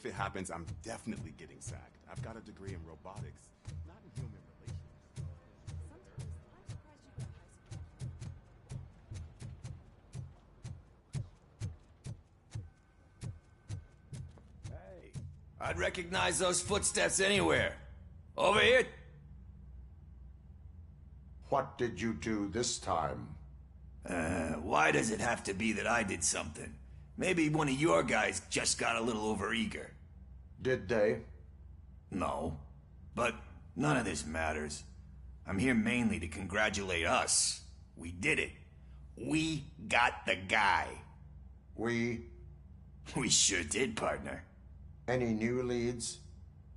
If it happens, I'm definitely getting sacked. I've got a degree in robotics, not in human relations. Hey, I'd recognize those footsteps anywhere. Over here. What did you do this time? Why does it have to be that I did something? Maybe one of your guys just got a little overeager. Did they? No, but none of this matters. I'm here mainly to congratulate us. We did it. We got the guy. We sure did, partner. Any new leads?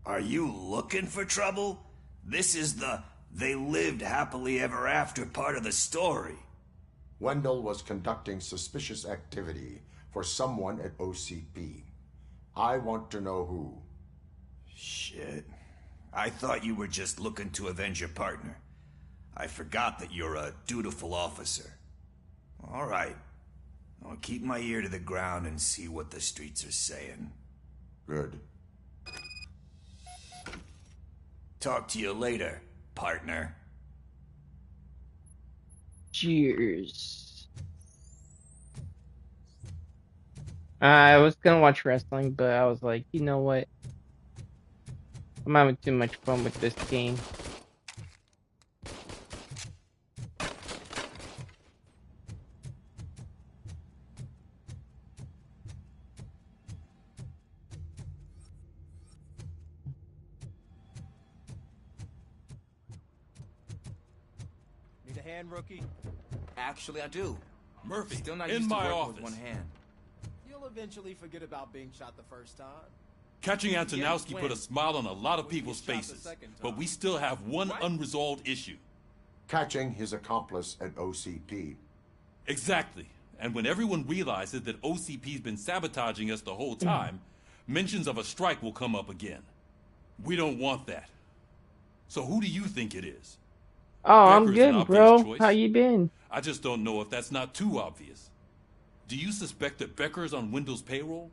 Are you looking for trouble? This is the they lived happily ever after part of the story. Wendell was conducting suspicious activity for someone at OCP. I want to know who. Shit. I thought you were just looking to avenge your partner. I forgot that you're a dutiful officer. All right. I'll keep my ear to the ground and see what the streets are saying. Good. Talk to you later, partner. Cheers. I was gonna watch wrestling, but I was like, you know what? I'm having too much fun with this game. Need a hand, rookie? Actually, I do. Murphy, Still not in used to my working office. with one hand. You'll eventually forget about being shot the first time. Catching Antonowski Yeah, put a smile on a lot of When you people's get shot the faces, second time. but we still have one What? unresolved issue. Catching his accomplice at OCP. Exactly. And when everyone realizes that OCP's been sabotaging us the whole time, mentions of a strike will come up again. We don't want that. So who do you think it is? Oh, I'm Becker's an good, obvious bro. choice. How you been? I just don't know if that's not too obvious. Do you suspect that Becker's on Wendell's payroll?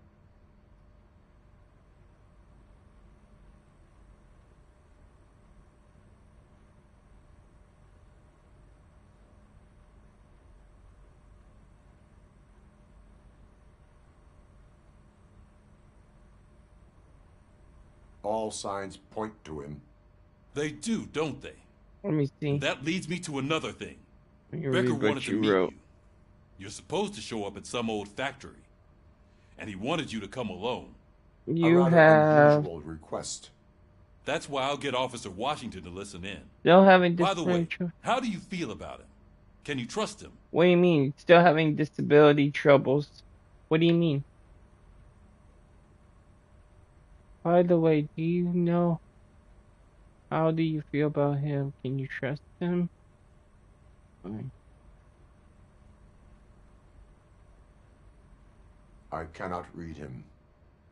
All signs point to him. They do, don't they? Let me see. That leads me to another thing. Let me Becker read wanted what to you meet wrote. you. You're supposed to show up at some old factory. And he wanted you to come alone. A You rather have unusual request. That's why I'll get Officer Washington to listen in. still having By the way, disability. how do you feel about him? Can you trust him? What do you mean? Still having disability troubles? What do you mean? By the way, do you know? How do you feel about him? Can you trust him? Fine. I cannot read him.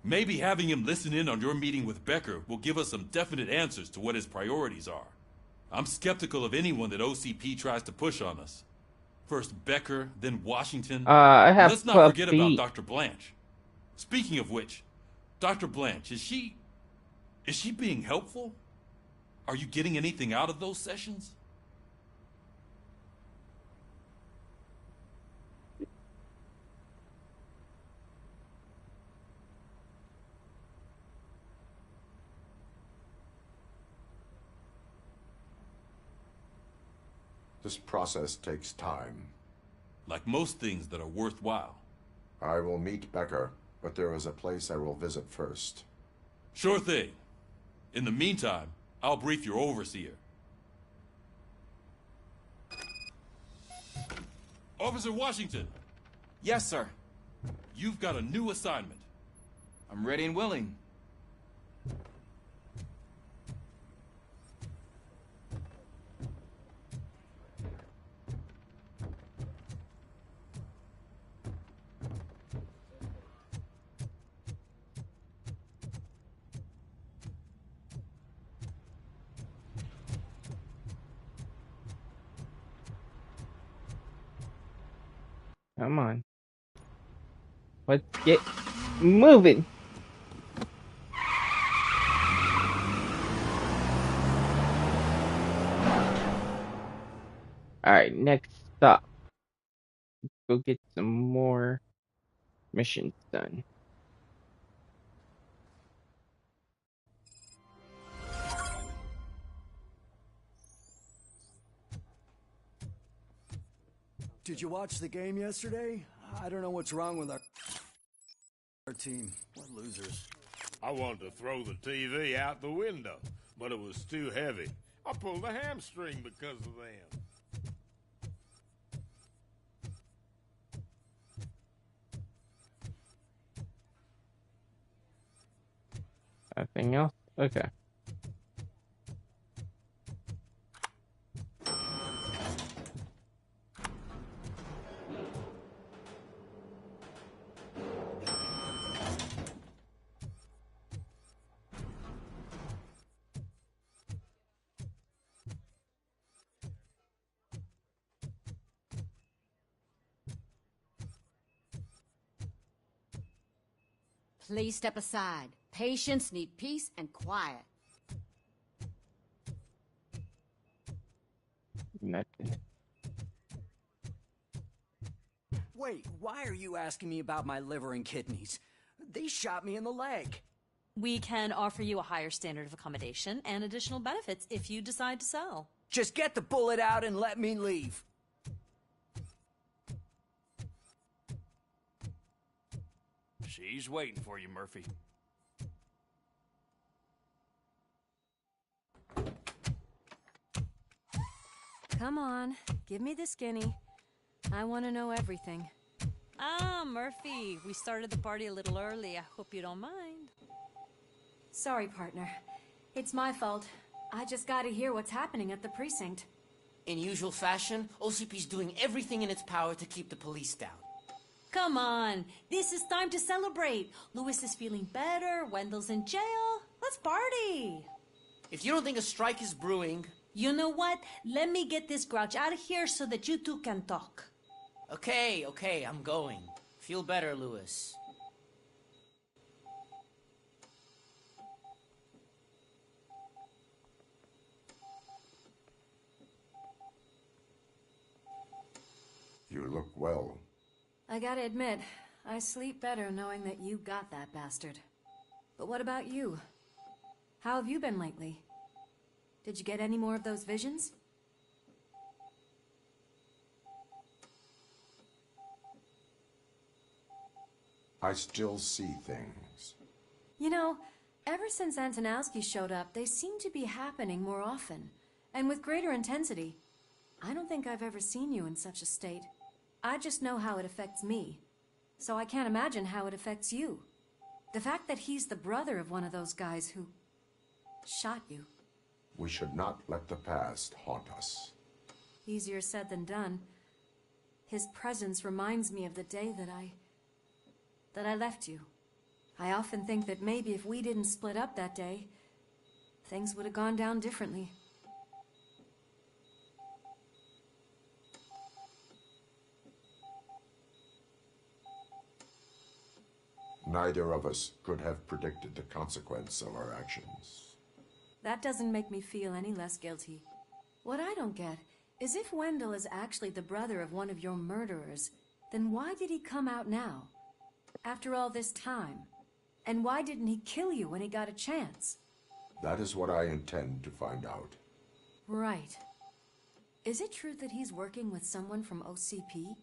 Maybe having him listen in on your meeting with Becker will give us some definite answers to what his priorities are. I'm skeptical of anyone that OCP tries to push on us. First Becker, then Washington. I have Let's not club forget feet. about Dr. Blanche. Speaking of which, Dr. Blanche, is she being helpful? Are you getting anything out of those sessions? This process takes time. Like most things that are worthwhile. I will meet Becker, but there is a place I will visit first. Sure thing. In the meantime, I'll brief your overseer. Officer Washington, Yes, sir. you've got a new assignment. I'm ready and willing. Come on. Let's get moving. Alright, next stop. Go get some more missions done. Did you watch the game yesterday? I don't know what's wrong with our team. What losers. I wanted to throw the TV out the window, but it was too heavy. I pulled a hamstring because of them. Nothing else? Okay. Please step aside. Patients need peace and quiet. Nothing. Wait, why are you asking me about my liver and kidneys? They shot me in the leg. We can offer you a higher standard of accommodation and additional benefits if you decide to sell. Just get the bullet out and let me leave. She's waiting for you, Murphy. Come on, give me the skinny. I want to know everything. Ah, Murphy, we started the party a little early. I hope you don't mind. Sorry, partner. It's my fault. I just gotta hear what's happening at the precinct. In usual fashion, OCP's doing everything in its power to keep the police down. Come on, this is time to celebrate. Lewis is feeling better, Wendell's in jail. Let's party. If you don't think a strike is brewing... You know what? Let me get this grouch out of here so that you two can talk. Okay, I'm going. Feel better, Lewis. You look well. I gotta admit, I sleep better knowing that you got that bastard. But what about you? How have you been lately? Did you get any more of those visions? I still see things. You know, ever since Antonowski showed up, they seem to be happening more often, and with greater intensity. I don't think I've ever seen you in such a state. I just know how it affects me, so I can't imagine how it affects you. The fact that he's the brother of one of those guys who shot you. We should not let the past haunt us. Easier said than done. His presence reminds me of the day that I left you. I often think that maybe if we didn't split up that day, things would have gone down differently. Neither of us could have predicted the consequence of our actions. That doesn't make me feel any less guilty. What I don't get is if Wendell is actually the brother of one of your murderers, then why did he come out now? After all this time? And why didn't he kill you when he got a chance? That is what I intend to find out. Right. Is it true that he's working with someone from OCP?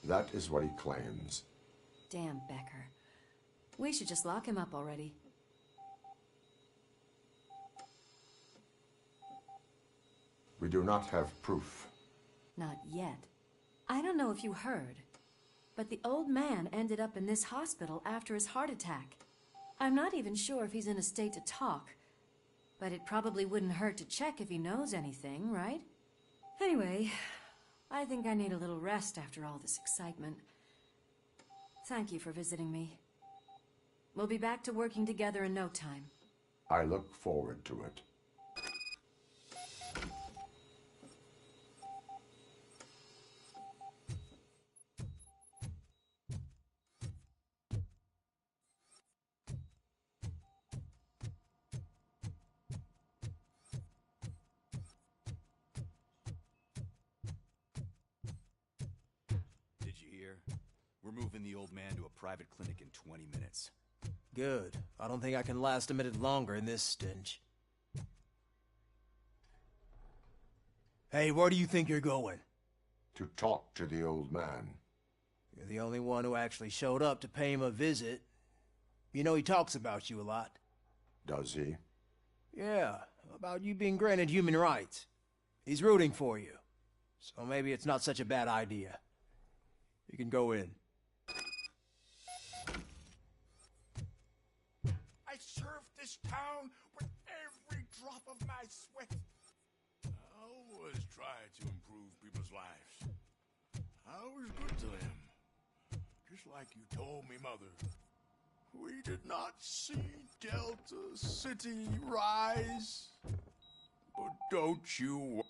That is what he claims. Damn Becker. We should just lock him up already. We do not have proof. Not yet. I don't know if you heard, but the old man ended up in this hospital after his heart attack. I'm not even sure if he's in a state to talk, but it probably wouldn't hurt to check if he knows anything, right? Anyway, I think I need a little rest after all this excitement. Thank you for visiting me. We'll be back to working together in no time. I look forward to it. We're moving the old man to a private clinic in 20 minutes. Good. I don't think I can last a minute longer in this stench. Hey, where do you think you're going? To talk to the old man. You're the only one who actually showed up to pay him a visit. You know he talks about you a lot. Does he? Yeah, about you being granted human rights. He's rooting for you. So maybe it's not such a bad idea. You can go in. I served this town with every drop of my sweat. I always try to improve people's lives. I was good to them. Just like you told me, Mother. We did not see Delta City rise. But don't you...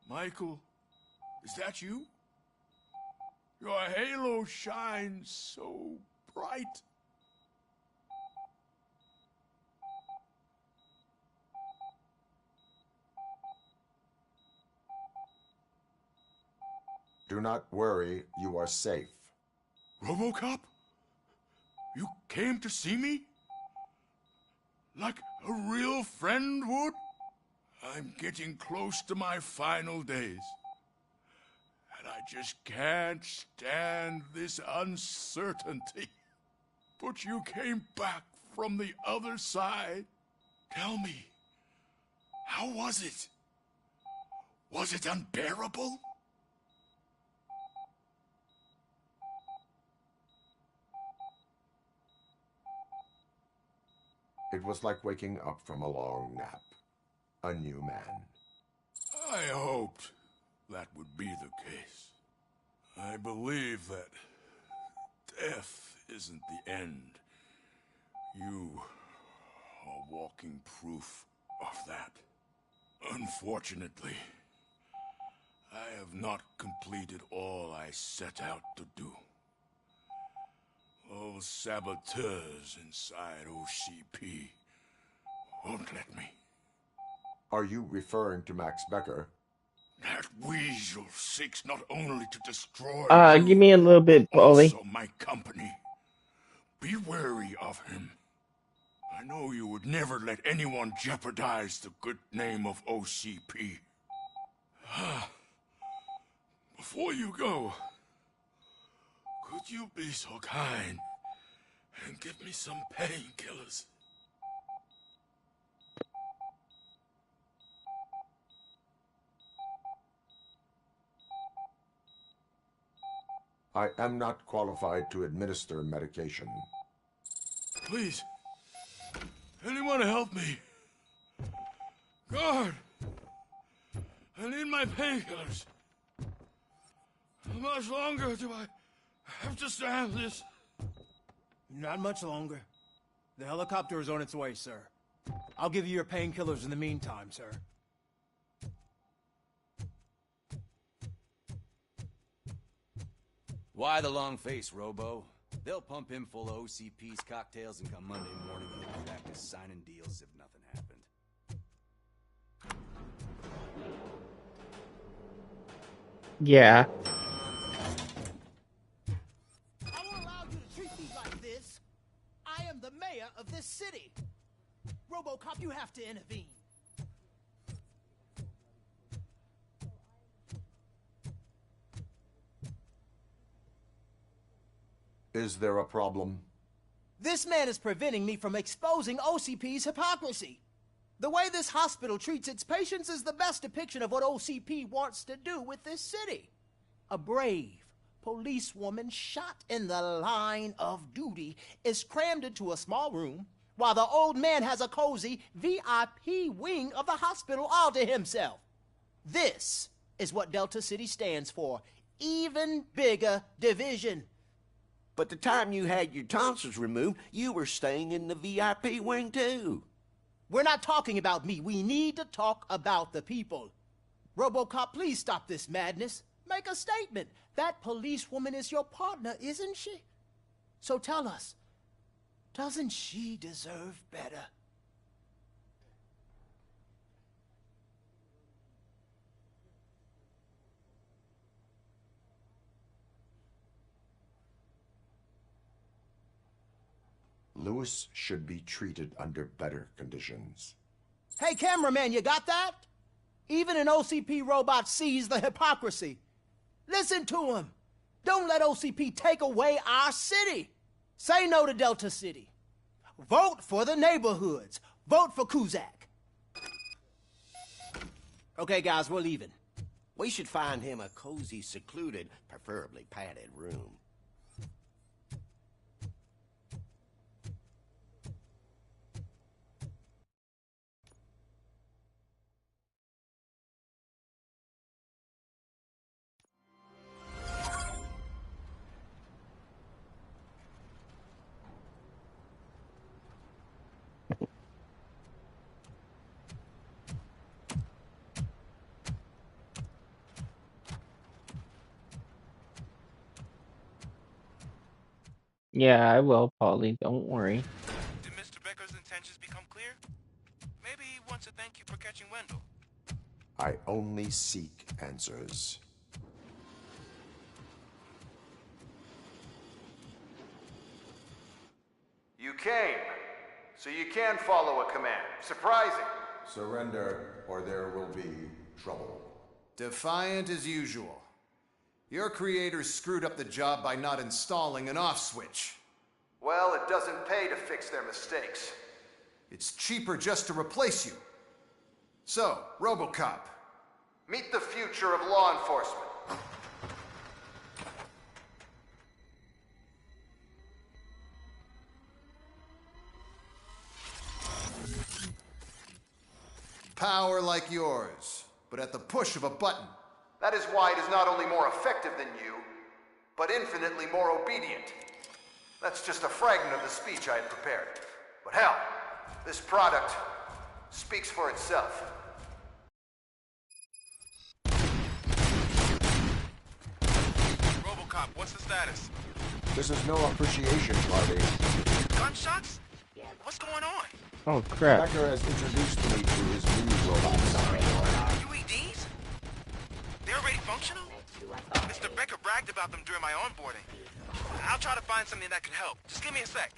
Michael, is that you? Your halo shines so bright. Do not worry, you are safe. Robocop? You came to see me? Like a real friend would? I'm getting close to my final days. And I just can't stand this uncertainty. But you came back from the other side. Tell me, how was it? Was it unbearable? It was like waking up from a long nap. A new man. I hoped that would be the case. I believe that death isn't the end. You are walking proof of that. Unfortunately, I have not completed all I set out to do. Those saboteurs inside OCP won't let me. Are you referring to Max Becker? That weasel seeks not only to destroy give me a little bit, but Paulie. also my company. Be wary of him. I know you would never let anyone jeopardize the good name of OCP. Before you go, could you be so kind and give me some painkillers? I am not qualified to administer medication. Please, anyone help me? Guard! I need my painkillers. How much longer do I have to stand this? Not much longer. The helicopter is on its way, sir. I'll give you your painkillers in the meantime, sir. Why the long face, Robo? They'll pump him full of OCP's cocktails and come Monday morning he'll be back to signing deals as if nothing happened. Yeah. I won't allow you to treat me like this. I am the mayor of this city. Robocop, you have to intervene. Is there a problem? This man is preventing me from exposing OCP's hypocrisy. The way this hospital treats its patients is the best depiction of what OCP wants to do with this city. A brave policewoman shot in the line of duty is crammed into a small room while the old man has a cozy VIP wing of the hospital all to himself. This is what Delta City stands for. Even bigger division. But the time you had your tonsils removed, you were staying in the VIP wing too. We're not talking about me. We need to talk about the people. Robocop, please stop this madness. Make a statement. That policewoman is your partner, isn't she? So tell us, doesn't she deserve better? Lewis should be treated under better conditions. Hey, cameraman, you got that? Even an OCP robot sees the hypocrisy. Listen to him. Don't let OCP take away our city. Say no to Delta City. Vote for the neighborhoods. Vote for Kuzak. Okay, guys, we're leaving. We should find him a cozy, secluded, preferably padded room. Yeah, I will, Polly. Don't worry. Did Mr. Becker's intentions become clear? Maybe he wants to thank you for catching Wendell. I only seek answers. You came, so you can follow a command. Surprising. Surrender, or there will be trouble. Defiant as usual. Your creators screwed up the job by not installing an off switch. Well, it doesn't pay to fix their mistakes. It's cheaper just to replace you. So, Robocop, meet the future of law enforcement. Power like yours, but at the push of a button. That is why it is not only more effective than you, but infinitely more obedient. That's just a fragment of the speech I had prepared. But hell, this product speaks for itself. Robocop, what's the status? This is no appreciation party. Gunshots? What's going on? Oh, crap. Becker has introduced me to his new robot. UEDs? They're already functional? Mr. Becker bragged about them during my onboarding. I'll try to find something that could help. Just give me a sec.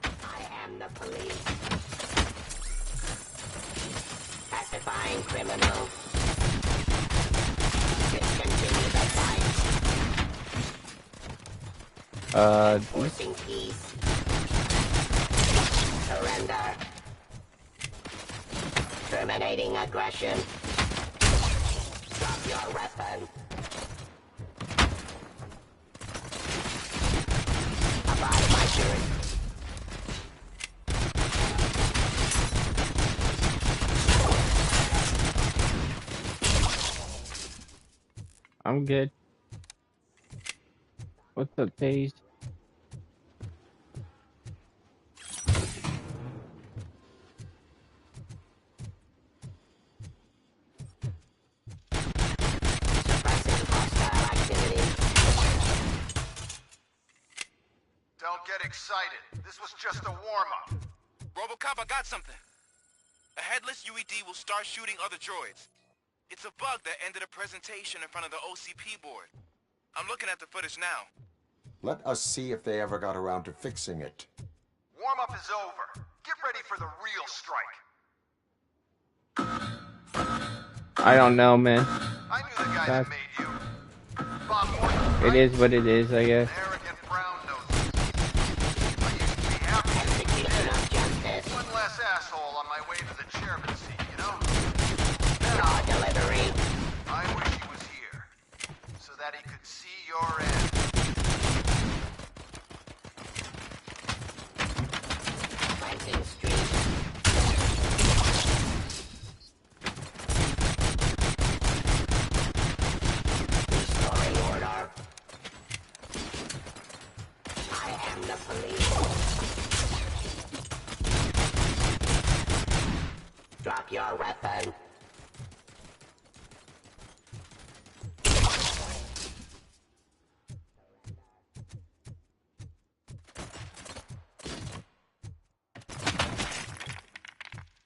I am the police. Pacifying criminals. Discontinue the fight. Enforcing peace. Surrender. Terminating aggression. Drop your weapon. Abide by jurisdiction. I'm good. What's up, Daze? Don't get excited. This was just a warm-up. Robocop, I got something. A headless UED will start shooting other droids. It's a bug that ended a presentation in front of the OCP board. I'm looking at the footage now. Let us see if they ever got around to fixing it. Warm-up is over. Get ready for the real strike. I don't know, man. I knew the guy that made you. Bob Morgan, It is what it is, I guess. arrogant brown noses. I used to be happy to be dead. One less asshole on my way to the chairman's seat, you know? Now, delivery. I wish he was here, so that he could see your end. Planting Street. Restoring order. I am the police. Drop your weapon.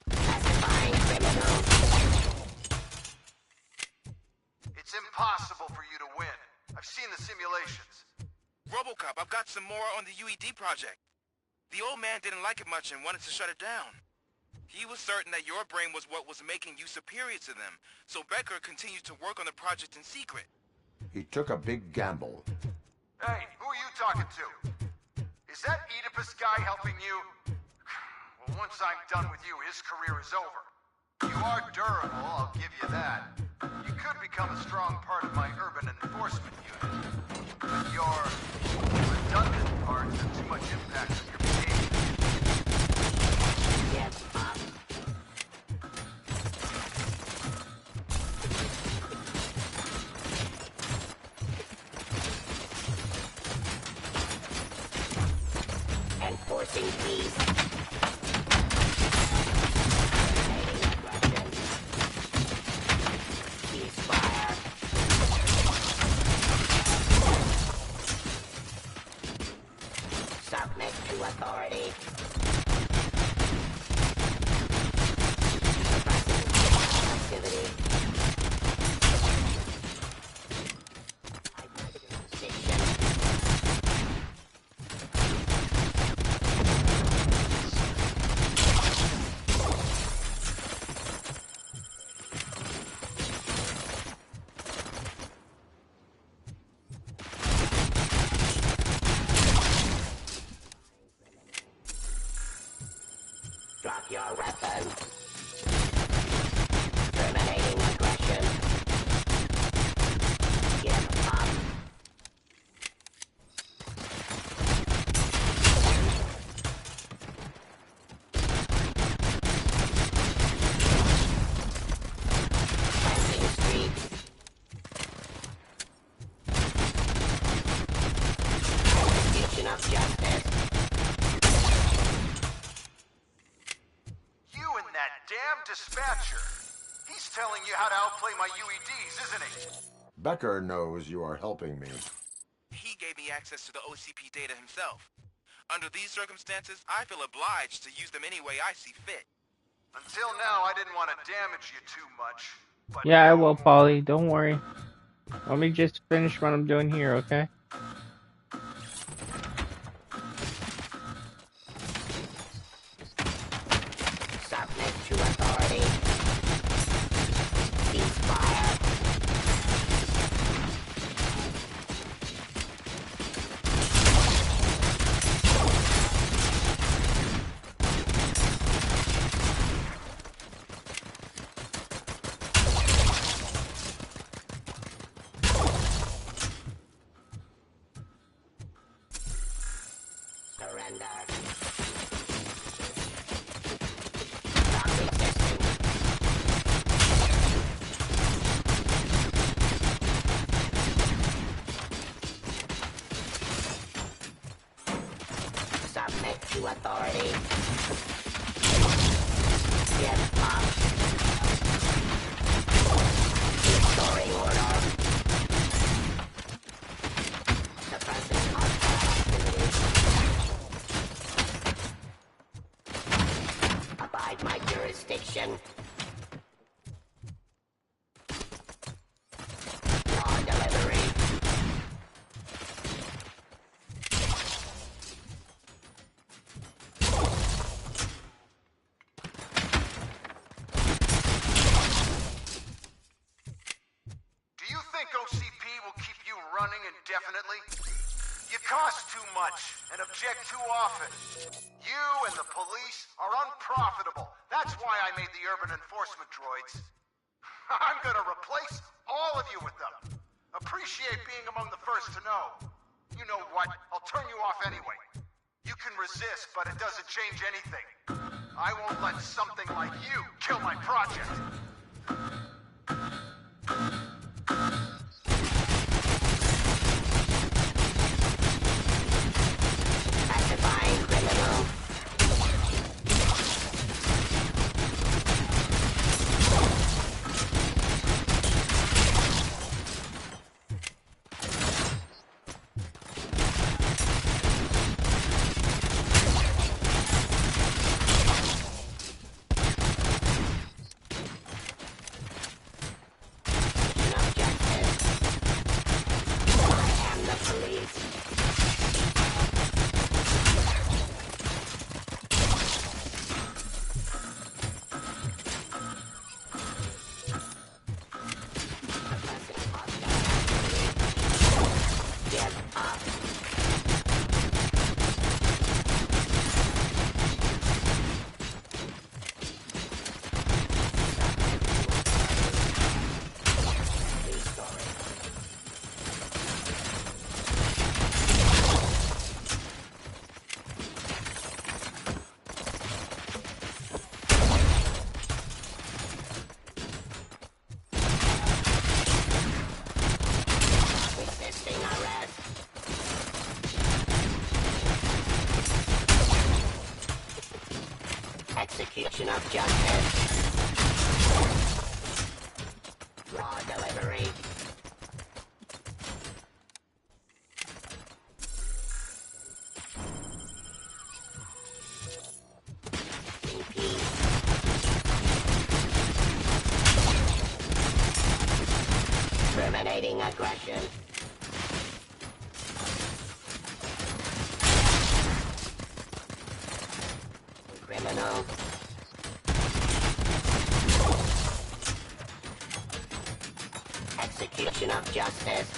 Pacifying criminals. It's impossible for you to win. I've seen the simulations. Robocop, I've got some more on the UED project. The old man didn't like it much and wanted to shut it down. He was certain that your brain was what was making you superior to them, so Becker continued to work on the project in secret. He took a big gamble. Hey, who are you talking to? Is that Oedipus guy helping you? Well, once I'm done with you, his career is over. You are durable, I'll give you that. You could become a strong part of my urban enforcement unit. But your redundant parts have too much impact on your behavior. Yes, Pop. Enforcing peace. Ceasefire. Submit to authority. Activity. Drop your weapon. Terminating aggression. Give up. Planting street. Execution of justice. You and that damn dispatcher. He's telling you how to outplay my UEDs, isn't he? Becker knows you are helping me. He gave me access to the OCP data himself. Under these circumstances, I feel obliged to use them any way I see fit. Until now, I didn't want to damage you too much. But Yeah, I will, Polly. Don't worry. Let me just finish what I'm doing here, okay? Submit to authority. Ceasefire. Surrender. Stop resisting. Submit to authority. Give up. Restoring order. Suppressing hostile activity. Abide my jurisdiction. Law delivery. Do you think OCP will keep you running indefinitely? You cost too much and object too often. You and the police are unprofitable. That's why I made the urban enforcement droids. I'm gonna replace all of you with them. Appreciate being among the first to know. You know what? I'll turn you off anyway. You can resist, but it doesn't change anything. I won't let something like you kill my project. Pacifying criminal. Execution of justice. Raw delivery. Terminating aggression. Criminal. Execution of justice.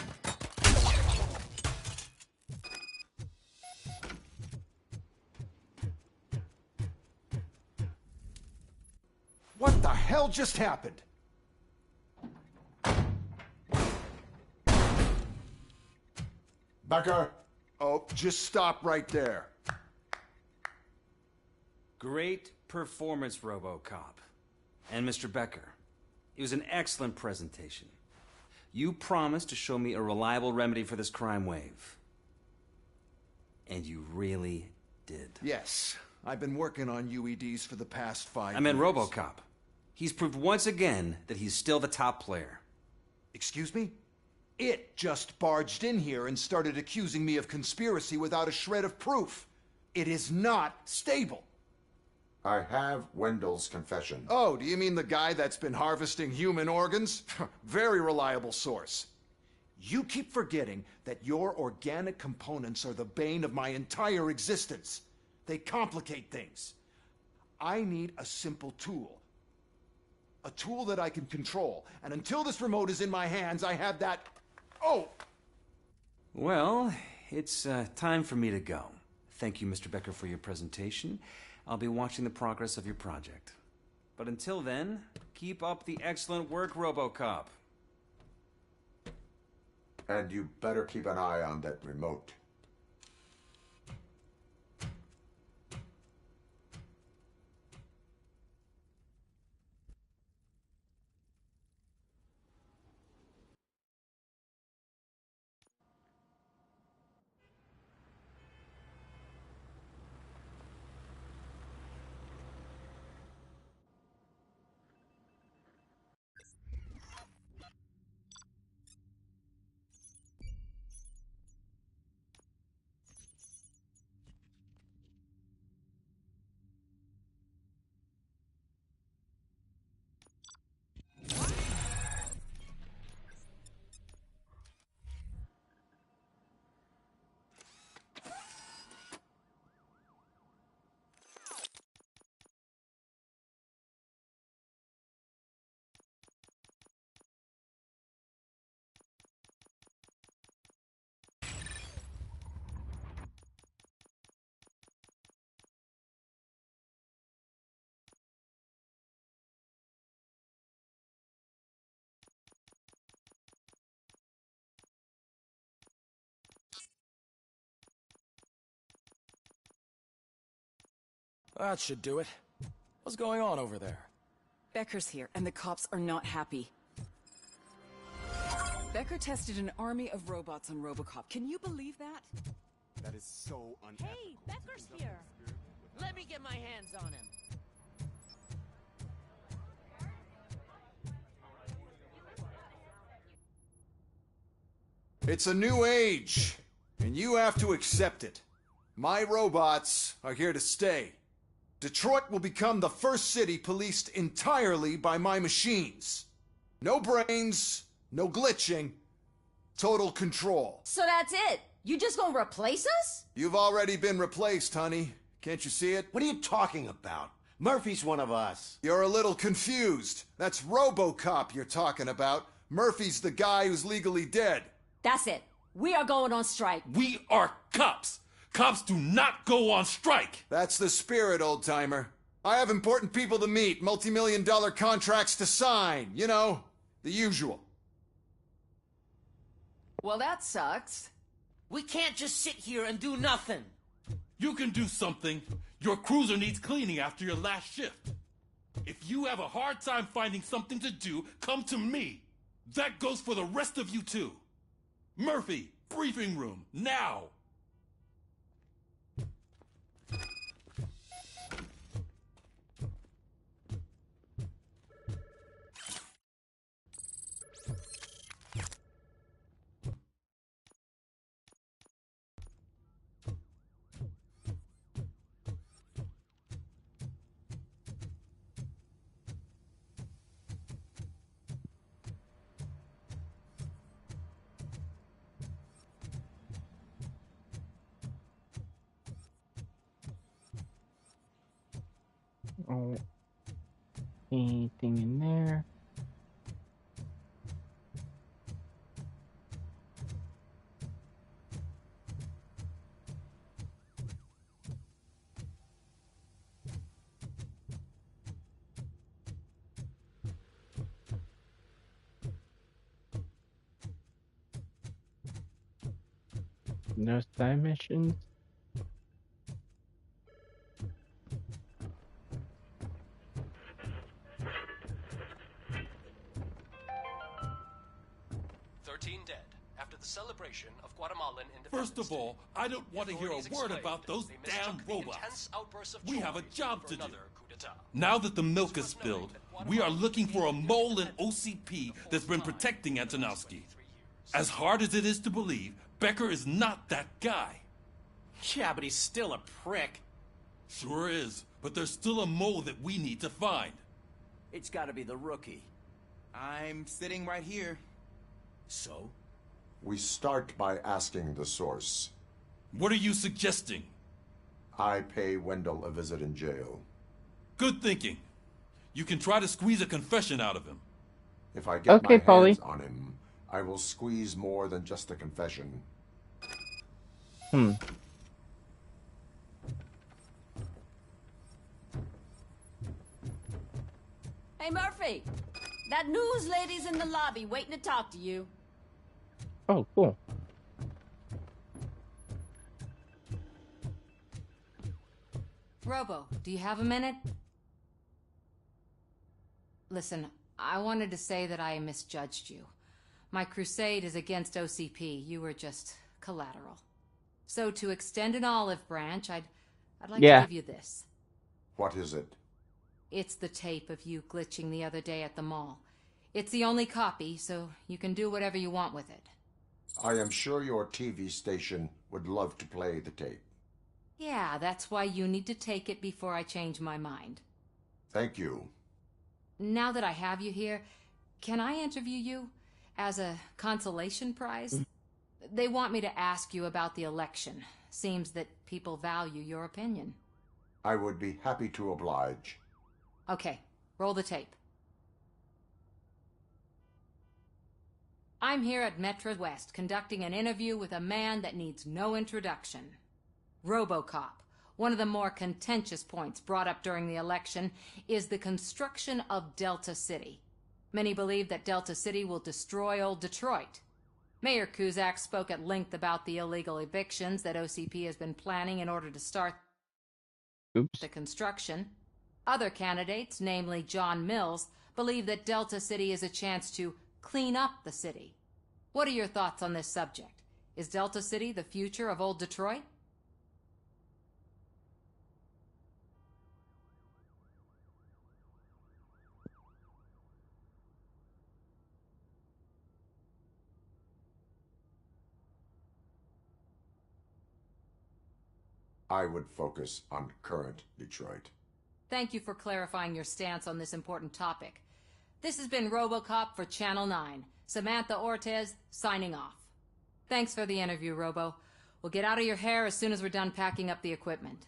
What the hell just happened? Becker! Oh, just stop right there. Great performance, Robocop. And Mr. Becker, it was an excellent presentation. You promised to show me a reliable remedy for this crime wave. And you really did. Yes, I've been working on UEDs for the past 5 years. I meant Robocop. He's proved once again that he's still the top player. Excuse me? It just barged in here and started accusing me of conspiracy without a shred of proof. It is not stable. I have Wendell's confession. Oh, do you mean the guy that's been harvesting human organs? Very reliable source. You keep forgetting that your organic components are the bane of my entire existence. They complicate things. I need a simple tool. A tool that I can control. And until this remote is in my hands, I have that... Oh! Well, it's time for me to go. Thank you, Mr. Becker, for your presentation. I'll be watching the progress of your project. But until then, keep up the excellent work, Robocop. And you better keep an eye on that remote. That should do it. What's going on over there? Becker's here, and the cops are not happy. Becker tested an army of robots on Robocop. Can you believe that? That is so unethical. Hey, Becker's here. Let me get my hands on him. It's a new age, and you have to accept it. My robots are here to stay. Detroit will become the first city policed entirely by my machines. No brains, no glitching, total control. So that's it? You just gonna replace us? You've already been replaced, honey. Can't you see it? What are you talking about? Murphy's one of us. You're a little confused. That's Robocop you're talking about. Murphy's the guy who's legally dead. That's it. We are going on strike. We are cops. Cops do not go on strike. That's the spirit, old-timer. I have important people to meet, multi-million-dollar contracts to sign. You know, the usual. Well, that sucks. We can't just sit here and do nothing. You can do something. Your cruiser needs cleaning after your last shift. If you have a hard time finding something to do, come to me. That goes for the rest of you too. Murphy, briefing room, now. Oh, anything in there? No side missions? Dead after the celebration of Guatemalan independence. First of all, I don't want to hear a word about those damn robots. We have a job to do. Now that the milk is spilled, we are looking for a mole in OCP that's been protecting Antonowski. As hard as it is to believe, Becker is not that guy. Yeah, but he's still a prick. Sure is, but there's still a mole that we need to find. It's gotta be the rookie. I'm sitting right here. So? We start by asking the source. What are you suggesting? I pay Wendell a visit in jail. Good thinking. You can try to squeeze a confession out of him. If I get my hands on him, I will squeeze more than just a confession. Hey, Murphy! That news lady's in the lobby waiting to talk to you. Oh, cool. Robo, do you have a minute? Listen, I wanted to say that I misjudged you. My crusade is against OCP. You were just collateral. So to extend an olive branch, I'd like to give you this. What is it? It's the tape of you glitching the other day at the mall. It's the only copy, so you can do whatever you want with it. I am sure your TV station would love to play the tape. Yeah, that's why you need to take it before I change my mind. Thank you. Now that I have you here, can I interview you as a consolation prize? They want me to ask you about the election. Seems that people value your opinion. I would be happy to oblige. Okay, roll the tape. I'm here at Metro West conducting an interview with a man that needs no introduction. Robocop. One of the more contentious points brought up during the election is the construction of Delta City. Many believe that Delta City will destroy old Detroit. Mayor Cusack spoke at length about the illegal evictions that OCP has been planning in order to start the construction. Other candidates, namely John Mills, believe that Delta City is a chance to clean up the city. What are your thoughts on this subject? Is Delta City the future of old Detroit? I would focus on current Detroit. Thank you for clarifying your stance on this important topic. This has been Robocop for Channel 9. Samantha Ortez, signing off. Thanks for the interview, Robo. We'll get out of your hair as soon as we're done packing up the equipment.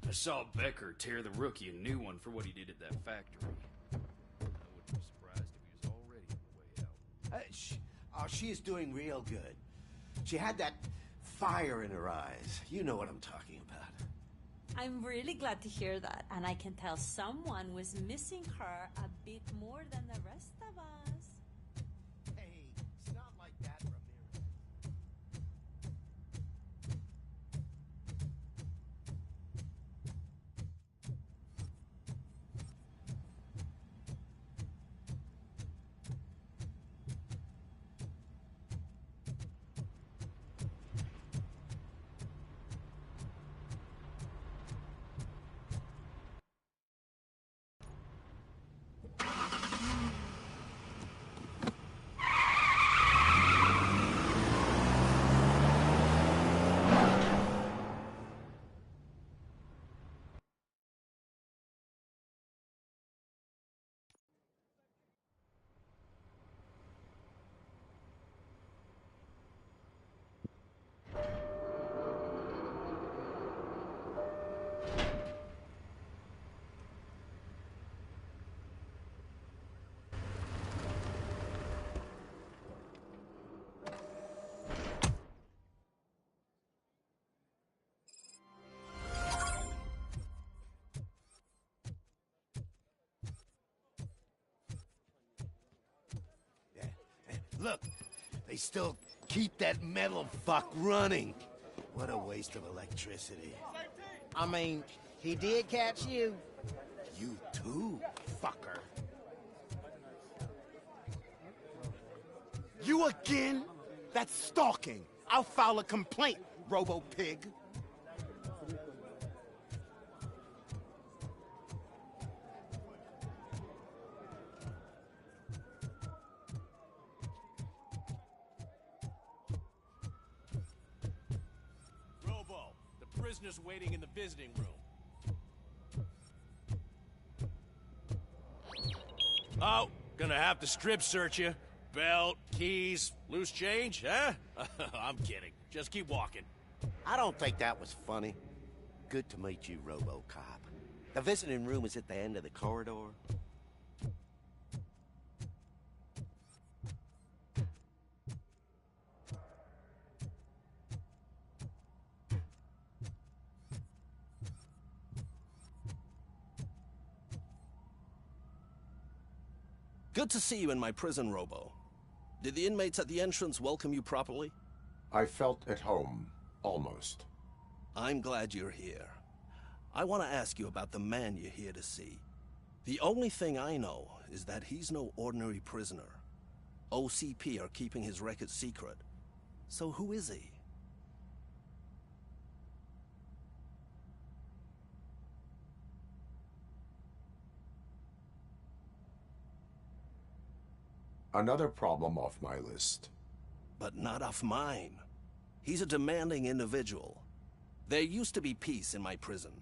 I saw Becker tear the rookie a new one for what he did at that factory. I wouldn't be surprised if he was already on the way out. She is doing real good. She had that fire in her eyes. You know what I'm talking about. I'm really glad to hear that, and I can tell someone was missing her a bit more than the rest of us. Hey, it's not like that, Ramirez. Look, they still keep that metal fuck running. What a waste of electricity. I mean, he did catch you. You too, fucker. You again? That's stalking. I'll file a complaint, Robo-Pig. Robo, the prisoner's waiting in the visiting room. Oh, gonna have to strip search you. Belt, keys, loose change, huh? I'm kidding. Just keep walking. I don't think that was funny. Good to meet you, Robocop. The visiting room is at the end of the corridor. Good to see you in my prison, Robo. Did the inmates at the entrance welcome you properly? I felt at home, almost. I'm glad you're here. I want to ask you about the man you're here to see. The only thing I know is that he's no ordinary prisoner. OCP are keeping his record secret. So who is he? Another problem off my list. But not off mine. He's a demanding individual. There used to be peace in my prison,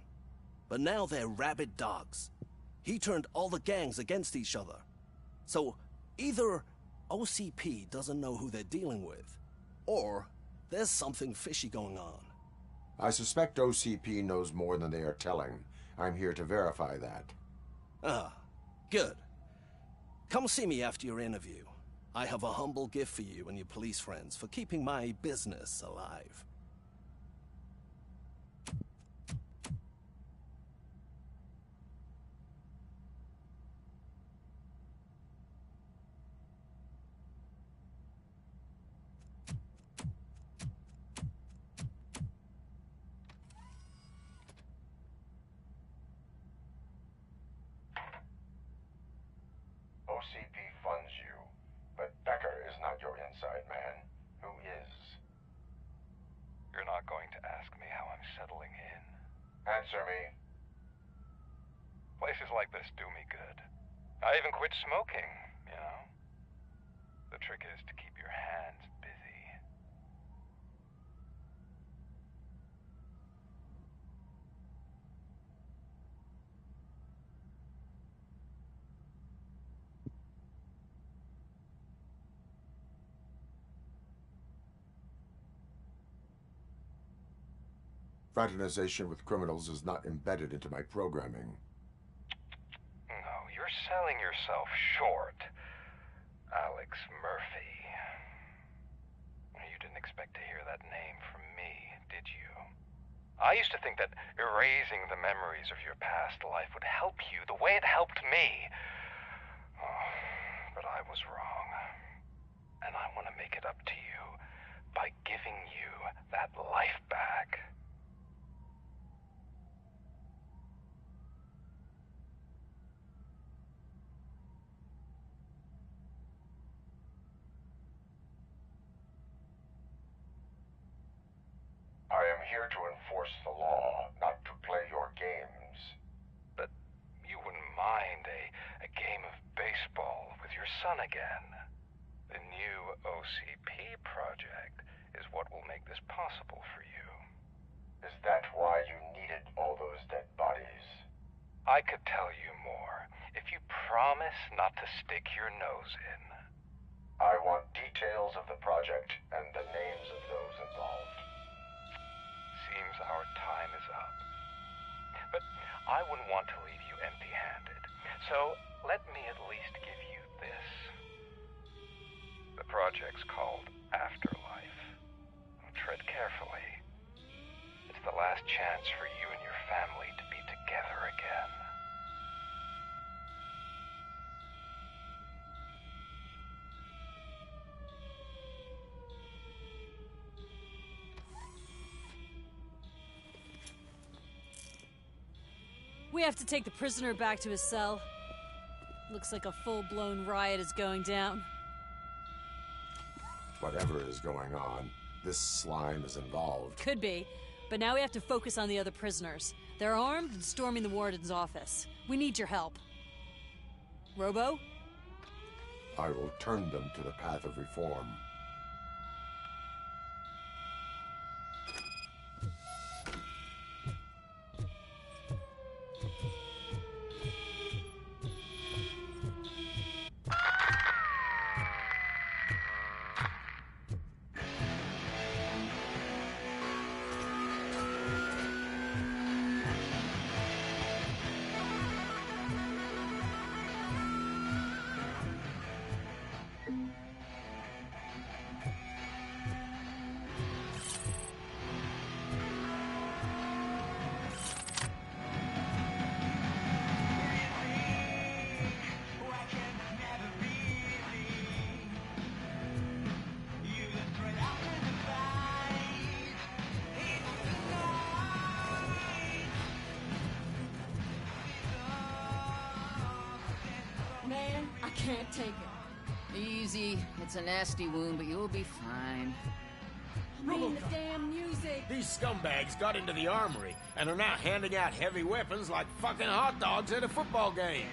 but now they're rabid dogs. He turned all the gangs against each other. So either OCP doesn't know who they're dealing with, or there's something fishy going on. I suspect OCP knows more than they are telling. I'm here to verify that. Ah, good. Come see me after your interview. I have a humble gift for you and your police friends for keeping my business alive. OCP funds you, but Becker is not your inside man. Who is? You're not going to ask me how I'm settling in. Answer me. Places like this do me good. I even quit smoking, you know. The trick is to keep your hands busy. Fraternization with criminals is not embedded into my programming. No, you're selling yourself short, Alex Murphy. You didn't expect to hear that name from me, did you? I used to think that erasing the memories of your past life would help you the way it helped me. Oh, but I was wrong. And I want to make it up to you by giving you that life back. I am here to enforce the law, not to play your games. But you wouldn't mind a game of baseball with your son again. The new OCP project is what will make this possible for you. Is that why you needed all those dead bodies? I could tell you more if you promise not to stick your nose in. I want details of the project and the names of those involved. Seems our time is up. But I wouldn't want to leave you empty-handed. So let me at least give you this. The project's called Afterlife. Tread carefully. It's the last chance for you and your family to be together again. We have to take the prisoner back to his cell. Looks like a full-blown riot is going down. Whatever is going on, this slime is involved. Could be, but now we have to focus on the other prisoners. They're armed and storming the warden's office. We need your help. Robo? I will turn them to the path of reform. Man, I can't take it. Easy. It's a nasty wound, but you'll be fine. I mean the damn music. These scumbags got into the armory and are now handing out heavy weapons like fucking hot dogs at a football game.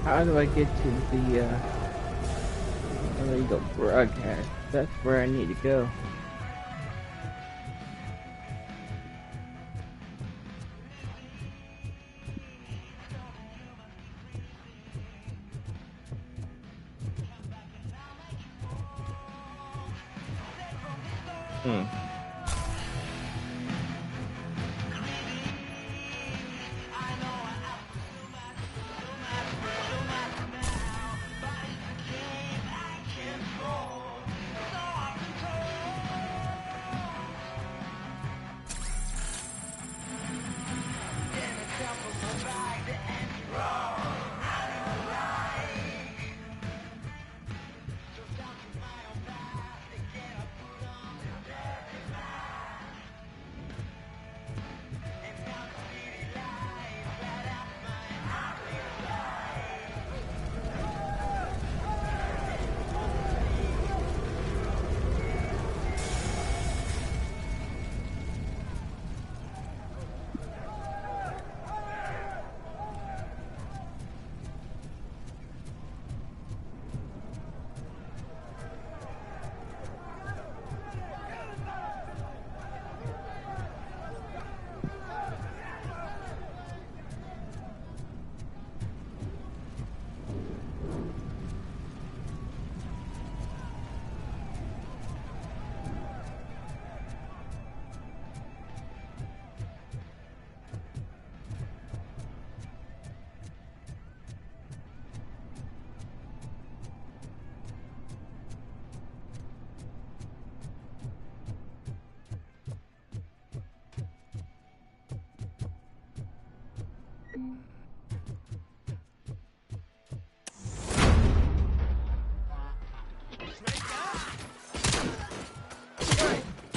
How do I get to the illegal broadcast? That's where I need to go.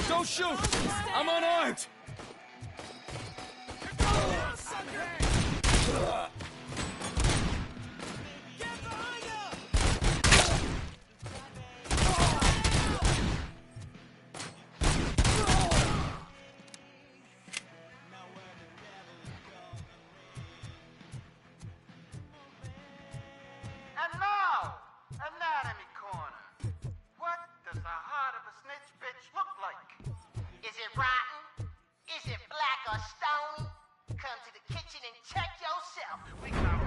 Don't shoot! I'm unarmed! And now, Anatomy Corner. What does the heart of a snitch bitch look like? Is it rotten? Is it black or stony? Come to the kitchen and check yourself. We got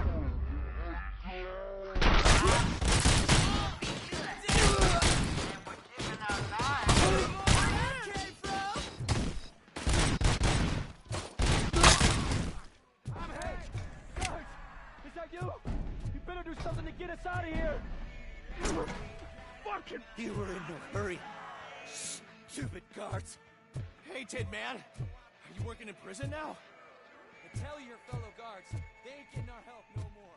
Is that you? You better do something to get us out of here! Fucking... You were in no hurry. Stupid guards. Hey, Tin Man. Are you working in prison now? And tell your fellow guards, they ain't getting our help no more.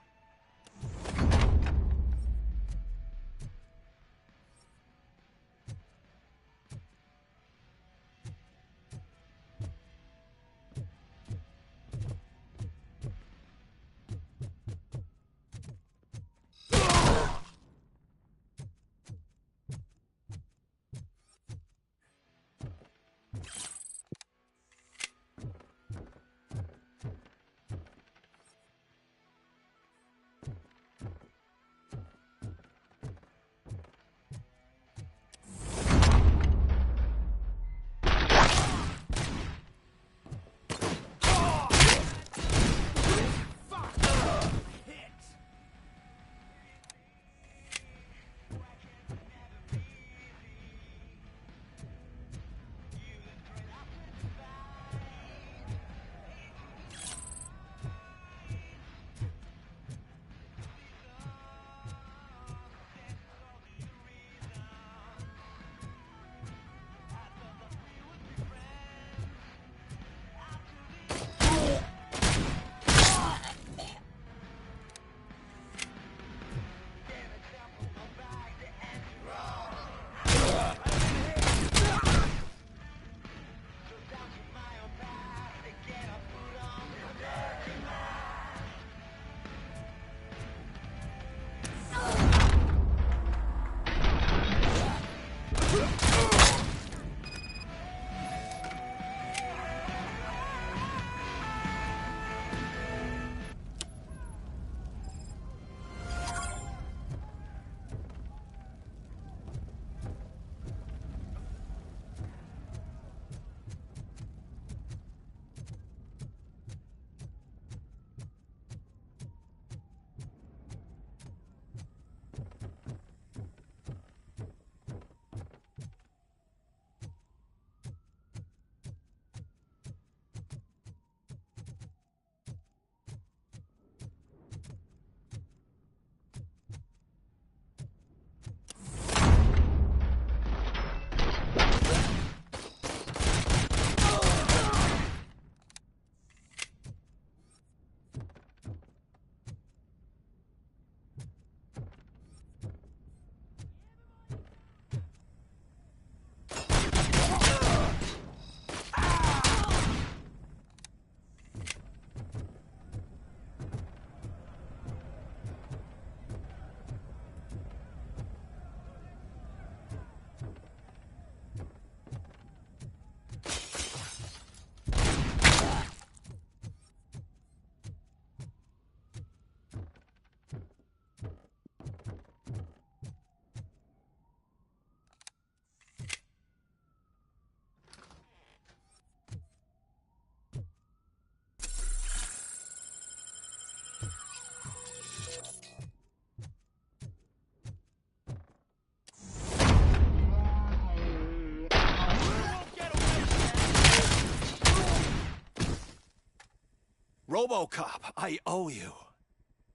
Robocop, I owe you.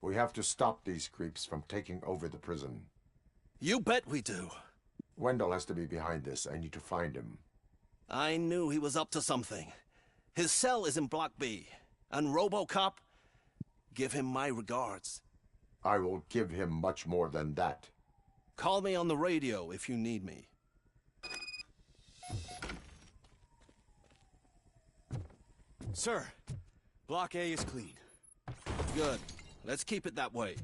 We have to stop these creeps from taking over the prison. You bet we do. Wendell has to be behind this. I need to find him. I knew he was up to something. His cell is in Block B. And Robocop, give him my regards. I will give him much more than that. Call me on the radio if you need me. Sir, Block A is clean. Good. Let's keep it that way.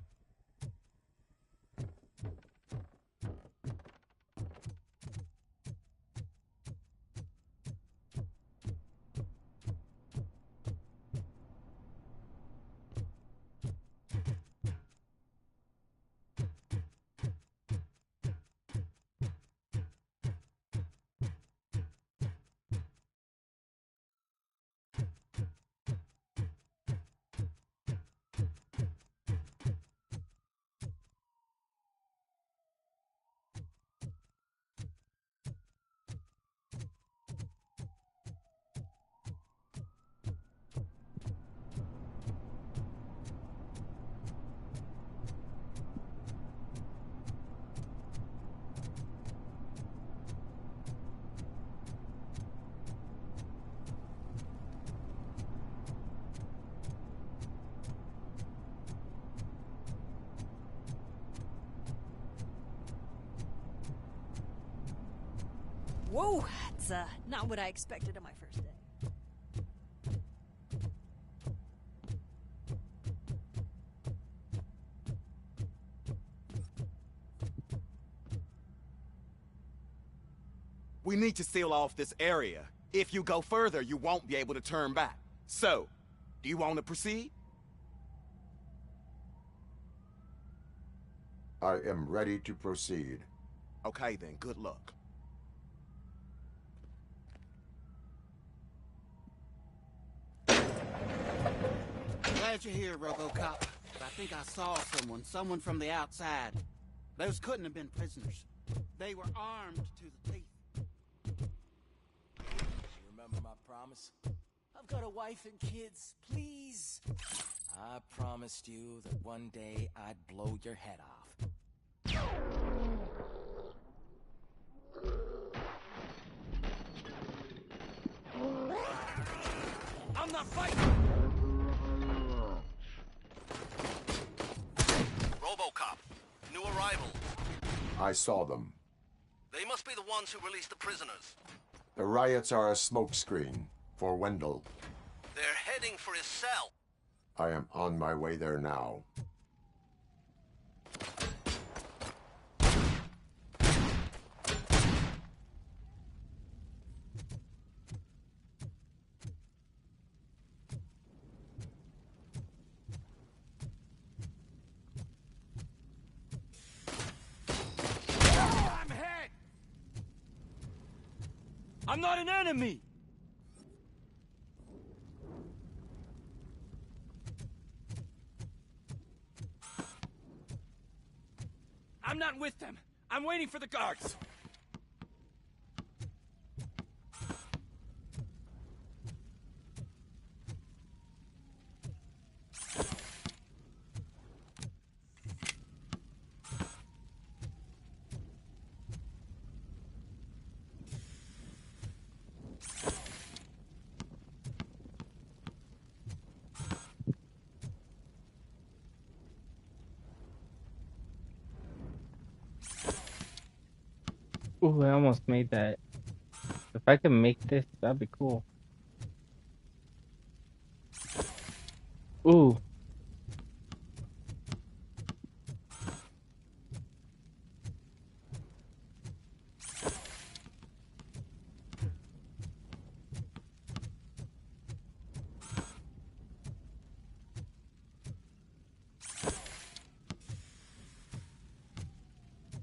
Whoa, that's not what I expected on my first day. We need to seal off this area. If you go further, you won't be able to turn back. So, do you want to proceed? I am ready to proceed. Okay then, good luck. Glad you're here, Robocop. I think I saw someone from the outside. Those couldn't have been prisoners. They were armed to the teeth. You remember my promise? I've got a wife and kids, please. I promised you that one day I'd blow your head off. I'm not fighting! Robocop, new arrival. I saw them. They must be the ones who released the prisoners. The riots are a smokescreen for Wendell. They're heading for his cell. I am on my way there now. I'm not an enemy! I'm not with them. I'm waiting for the guards. Ooh, I almost made that. If I could make this, that'd be cool. Ooh.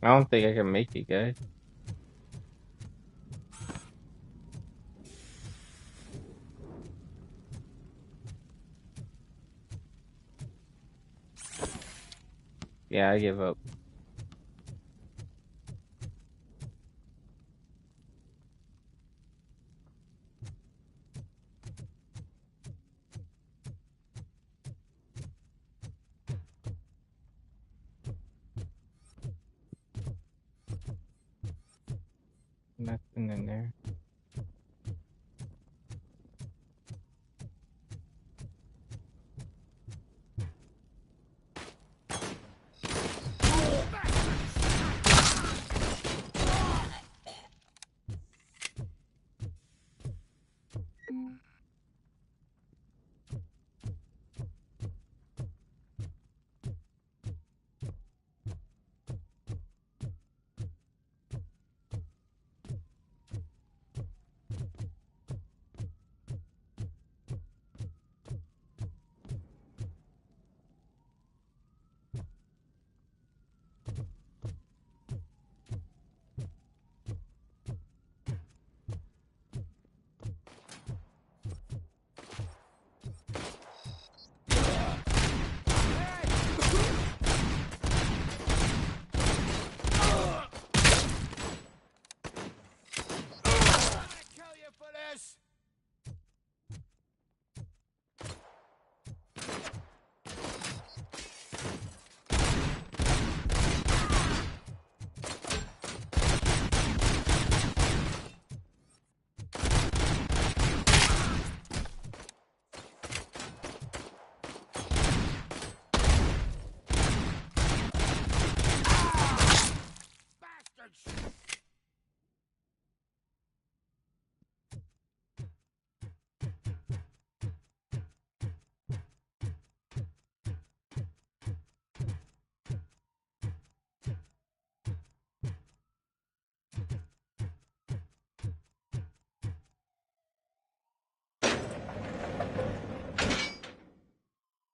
I don't think I can make it, guys. Yeah, I give up. Nothing in there.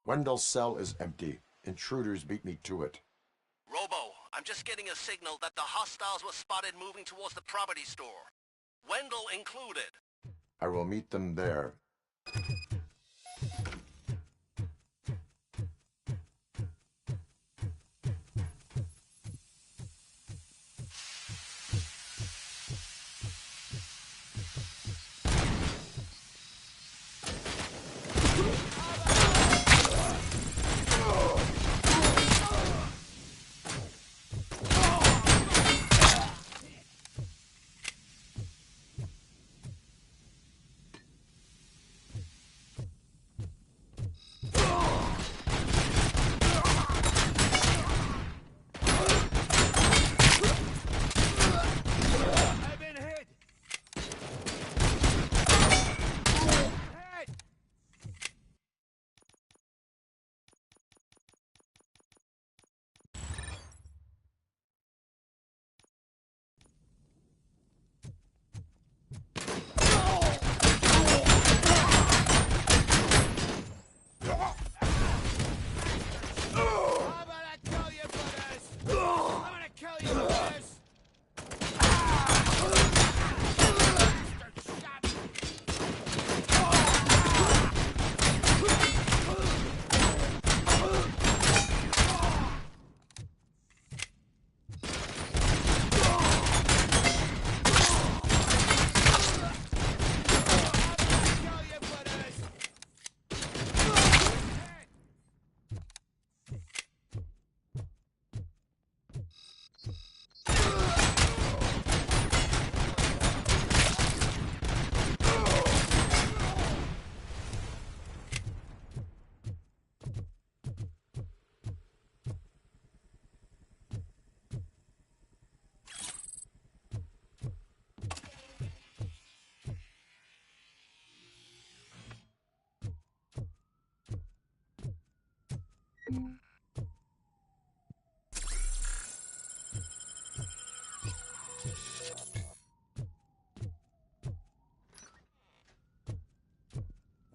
Wendell's cell is empty. Intruders beat me to it. Robo, I'm just getting a signal that the hostiles were spotted moving towards the property store. Wendell included. I will meet them there.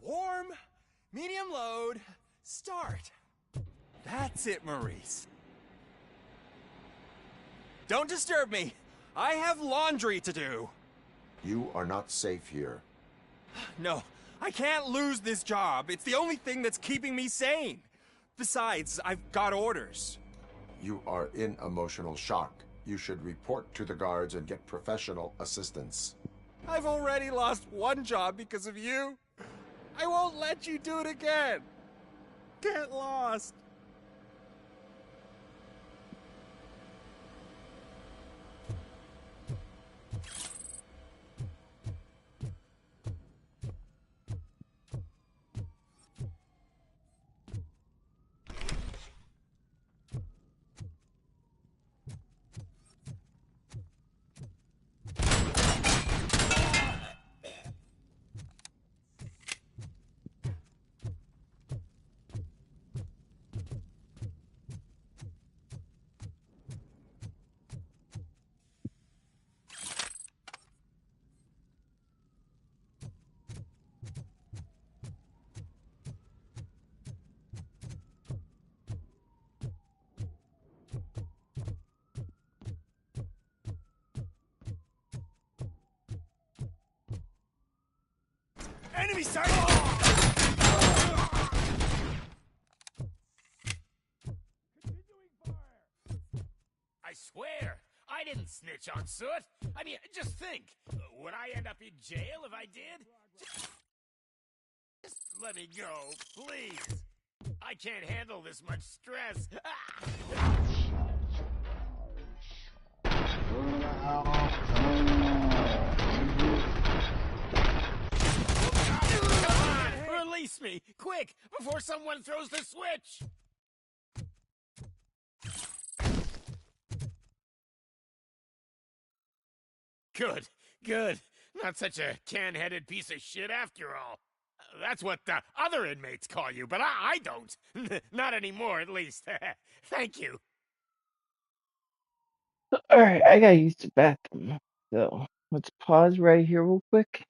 Warm, medium load, start. That's it, Maurice. Don't disturb me. I have laundry to do. You are not safe here. No, I can't lose this job. It's the only thing that's keeping me sane. Besides, I've got orders. You are in emotional shock. You should report to the guards and get professional assistance. I've already lost one job because of you. I won't let you do it again. Get lost. Enemy sight! I swear, I didn't snitch on Soot. I mean, just think. Would I end up in jail if I did? Just let me go, please. I can't handle this much stress. Come on, release me, quick, before someone throws the switch. Good, good. Not such a can-headed piece of shit after all. That's what the other inmates call you, but I don't. Not anymore, at least. Thank you. Alright, I gotta use the bathroom. So, let's pause right here real quick.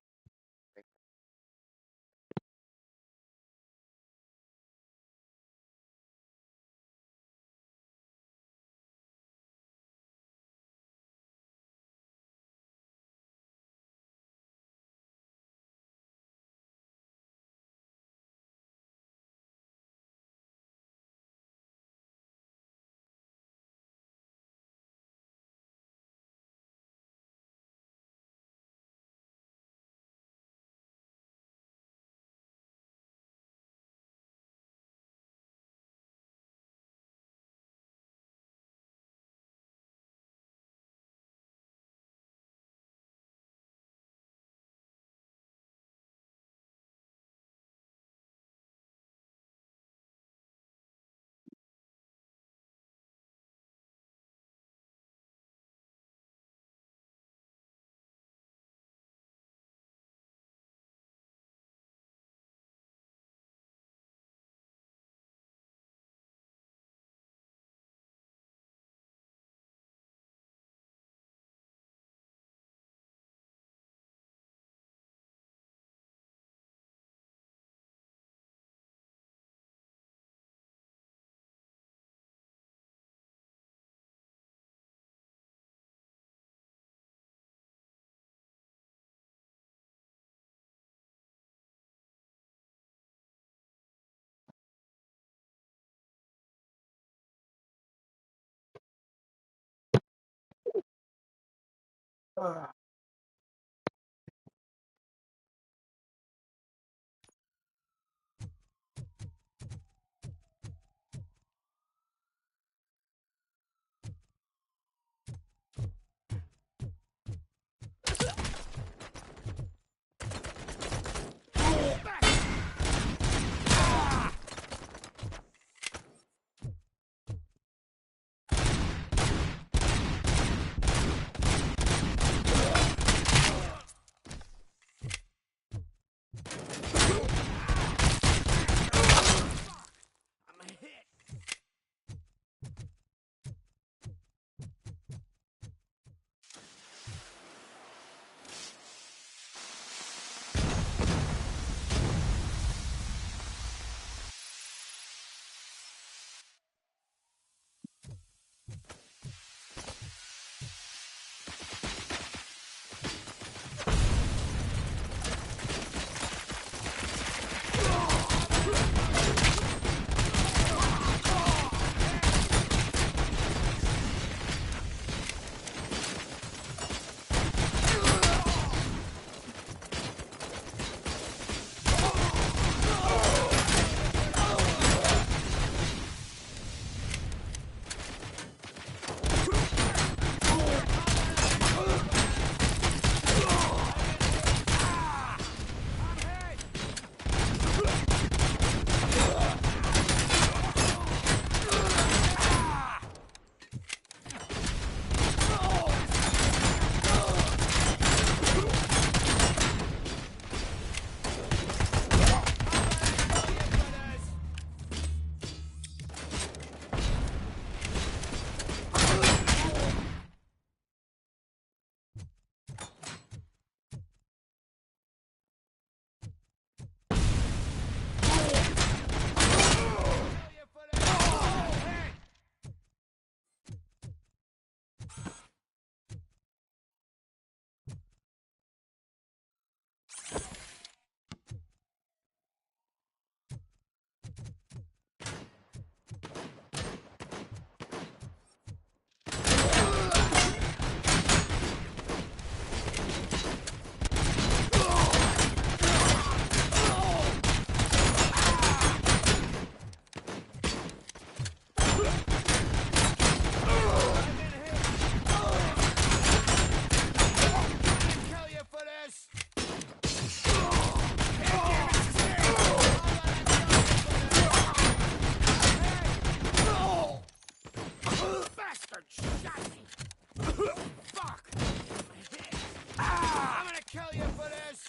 kill you for this!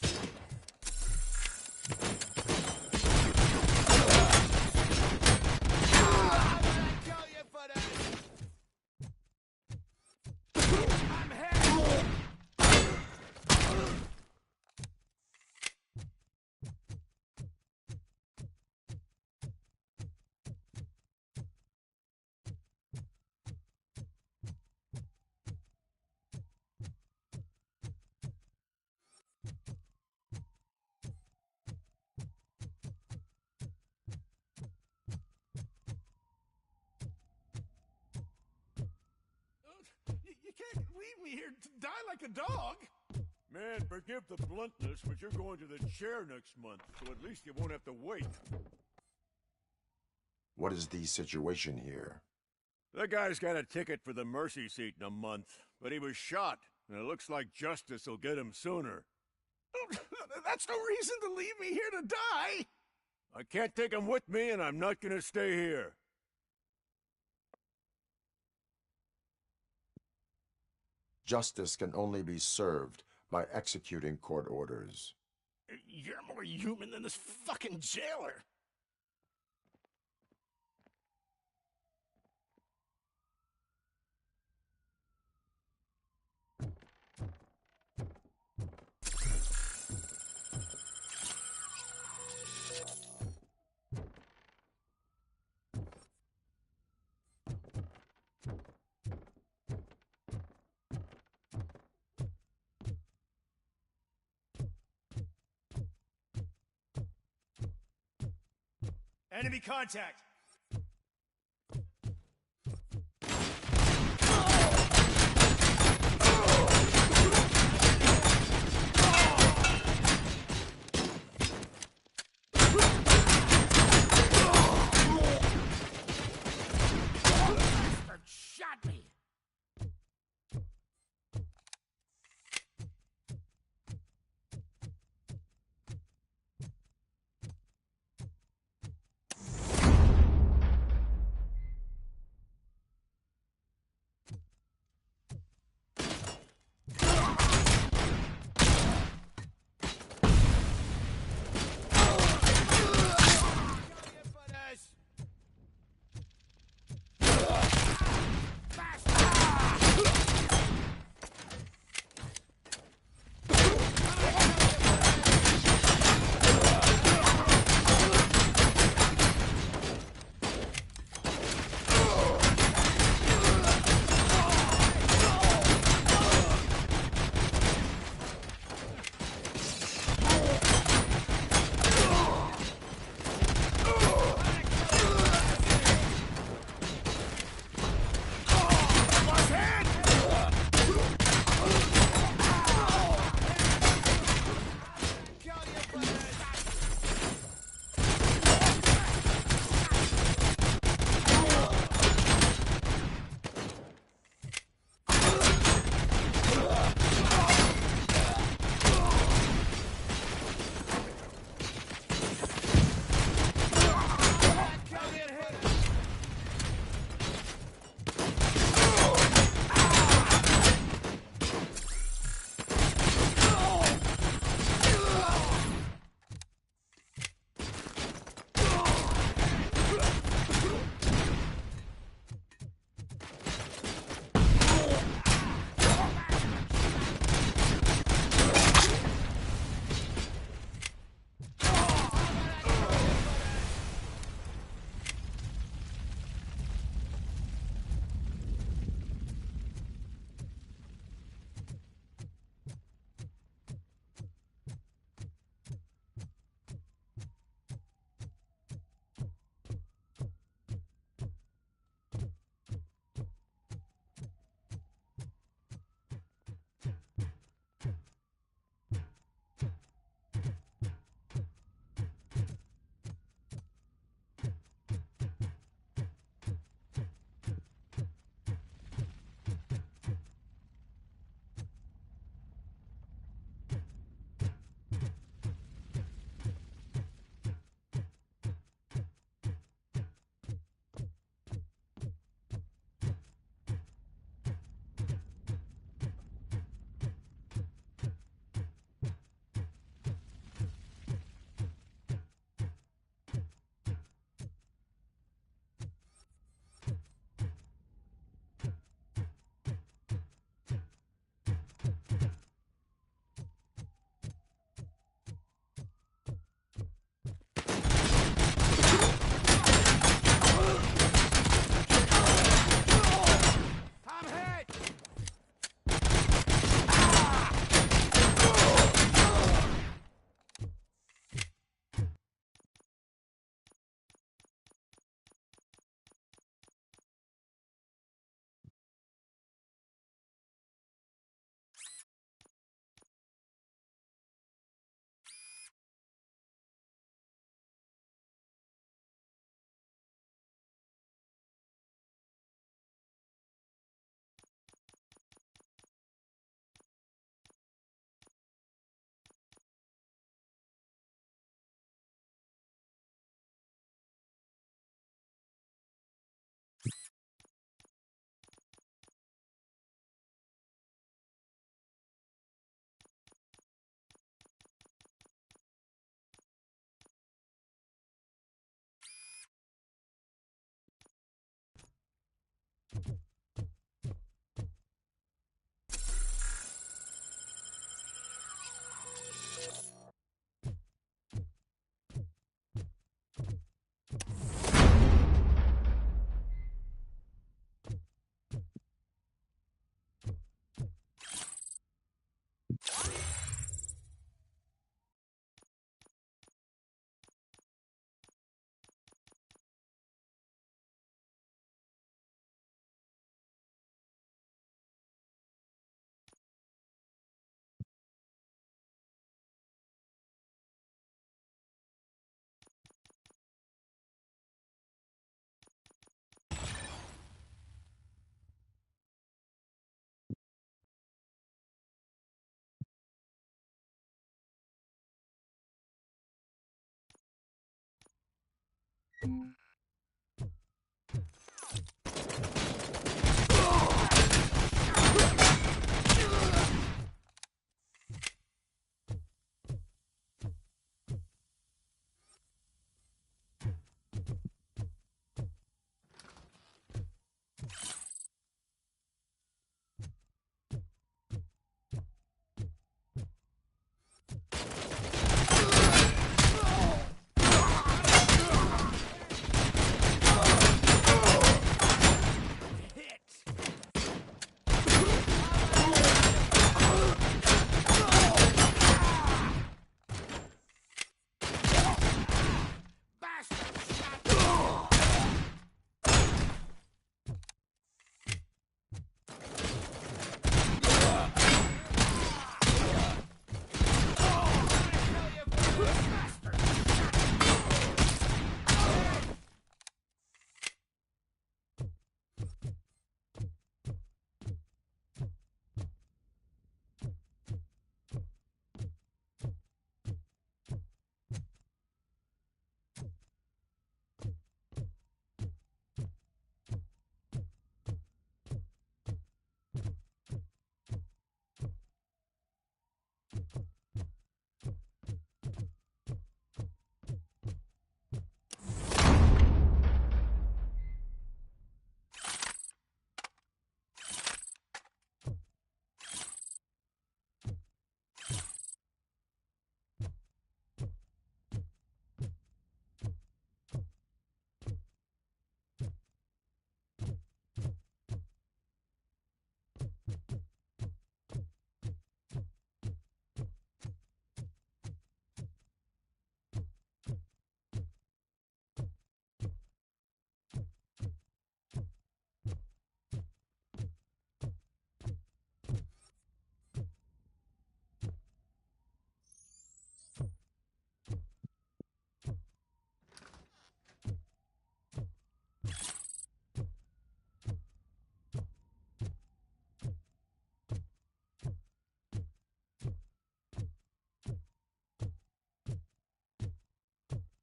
I'm gonna kill you for this! I'm hit! You can't leave me here to die like a dog! Man, forgive the bluntness, but you're going to the chair next month, so at least you won't have to wait. What is the situation here? The guy's got a ticket for the mercy seat in a month, but he was shot, and it looks like justice will get him sooner. That's no reason to leave me here to die! I can't take him with me, and I'm not gonna stay here. Justice can only be served by executing court orders. You're more human than this fucking jailer! Enemy contact! Shot me!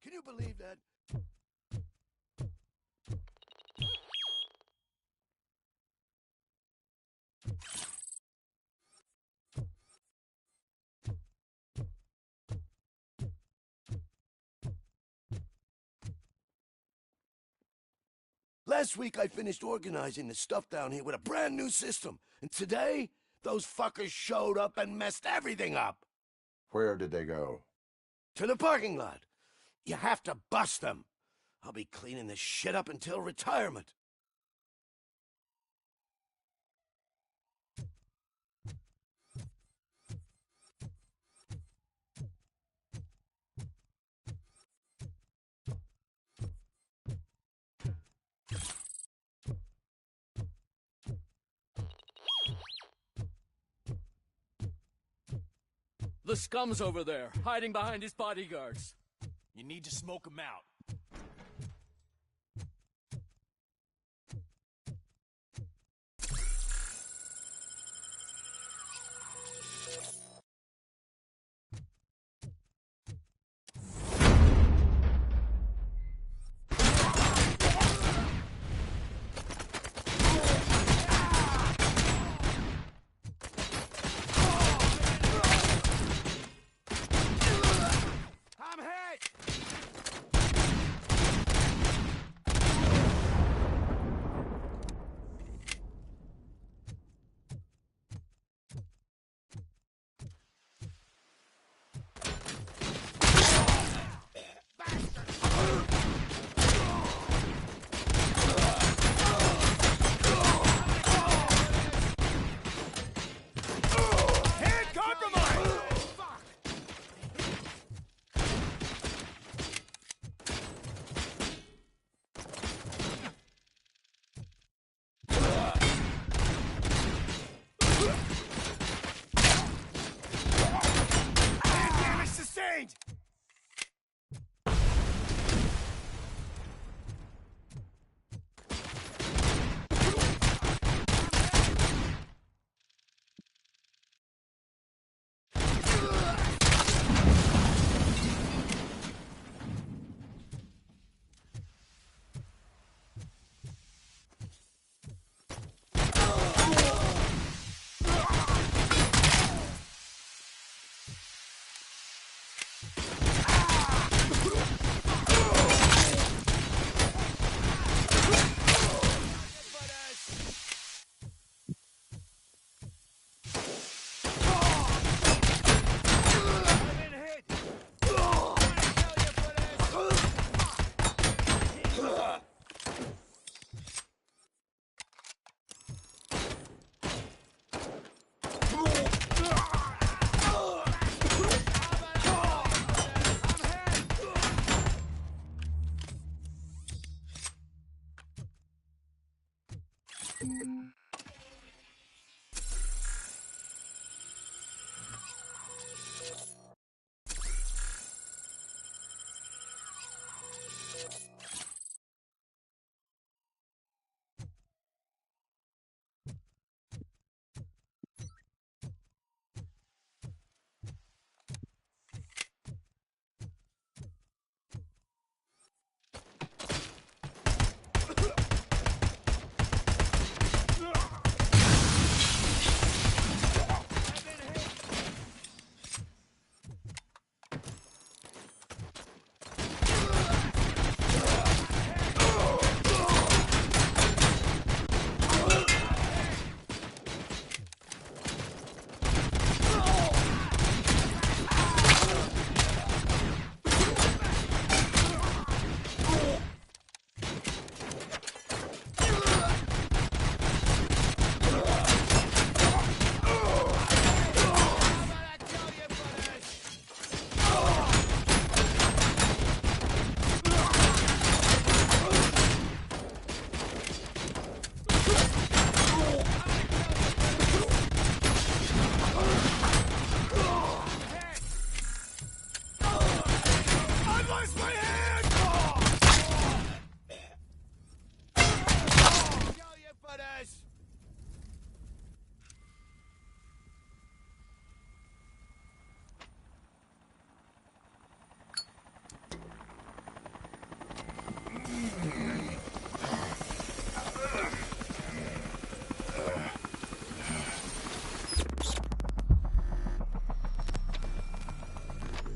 Can you believe that? Last week I finished organizing the stuff down here with a brand new system. And today, those fuckers showed up and messed everything up. Where did they go? To the parking lot. You have to bust them. I'll be cleaning this shit up until retirement. The scum's over there, hiding behind his bodyguards. You need to smoke him out. I'm hit! behind!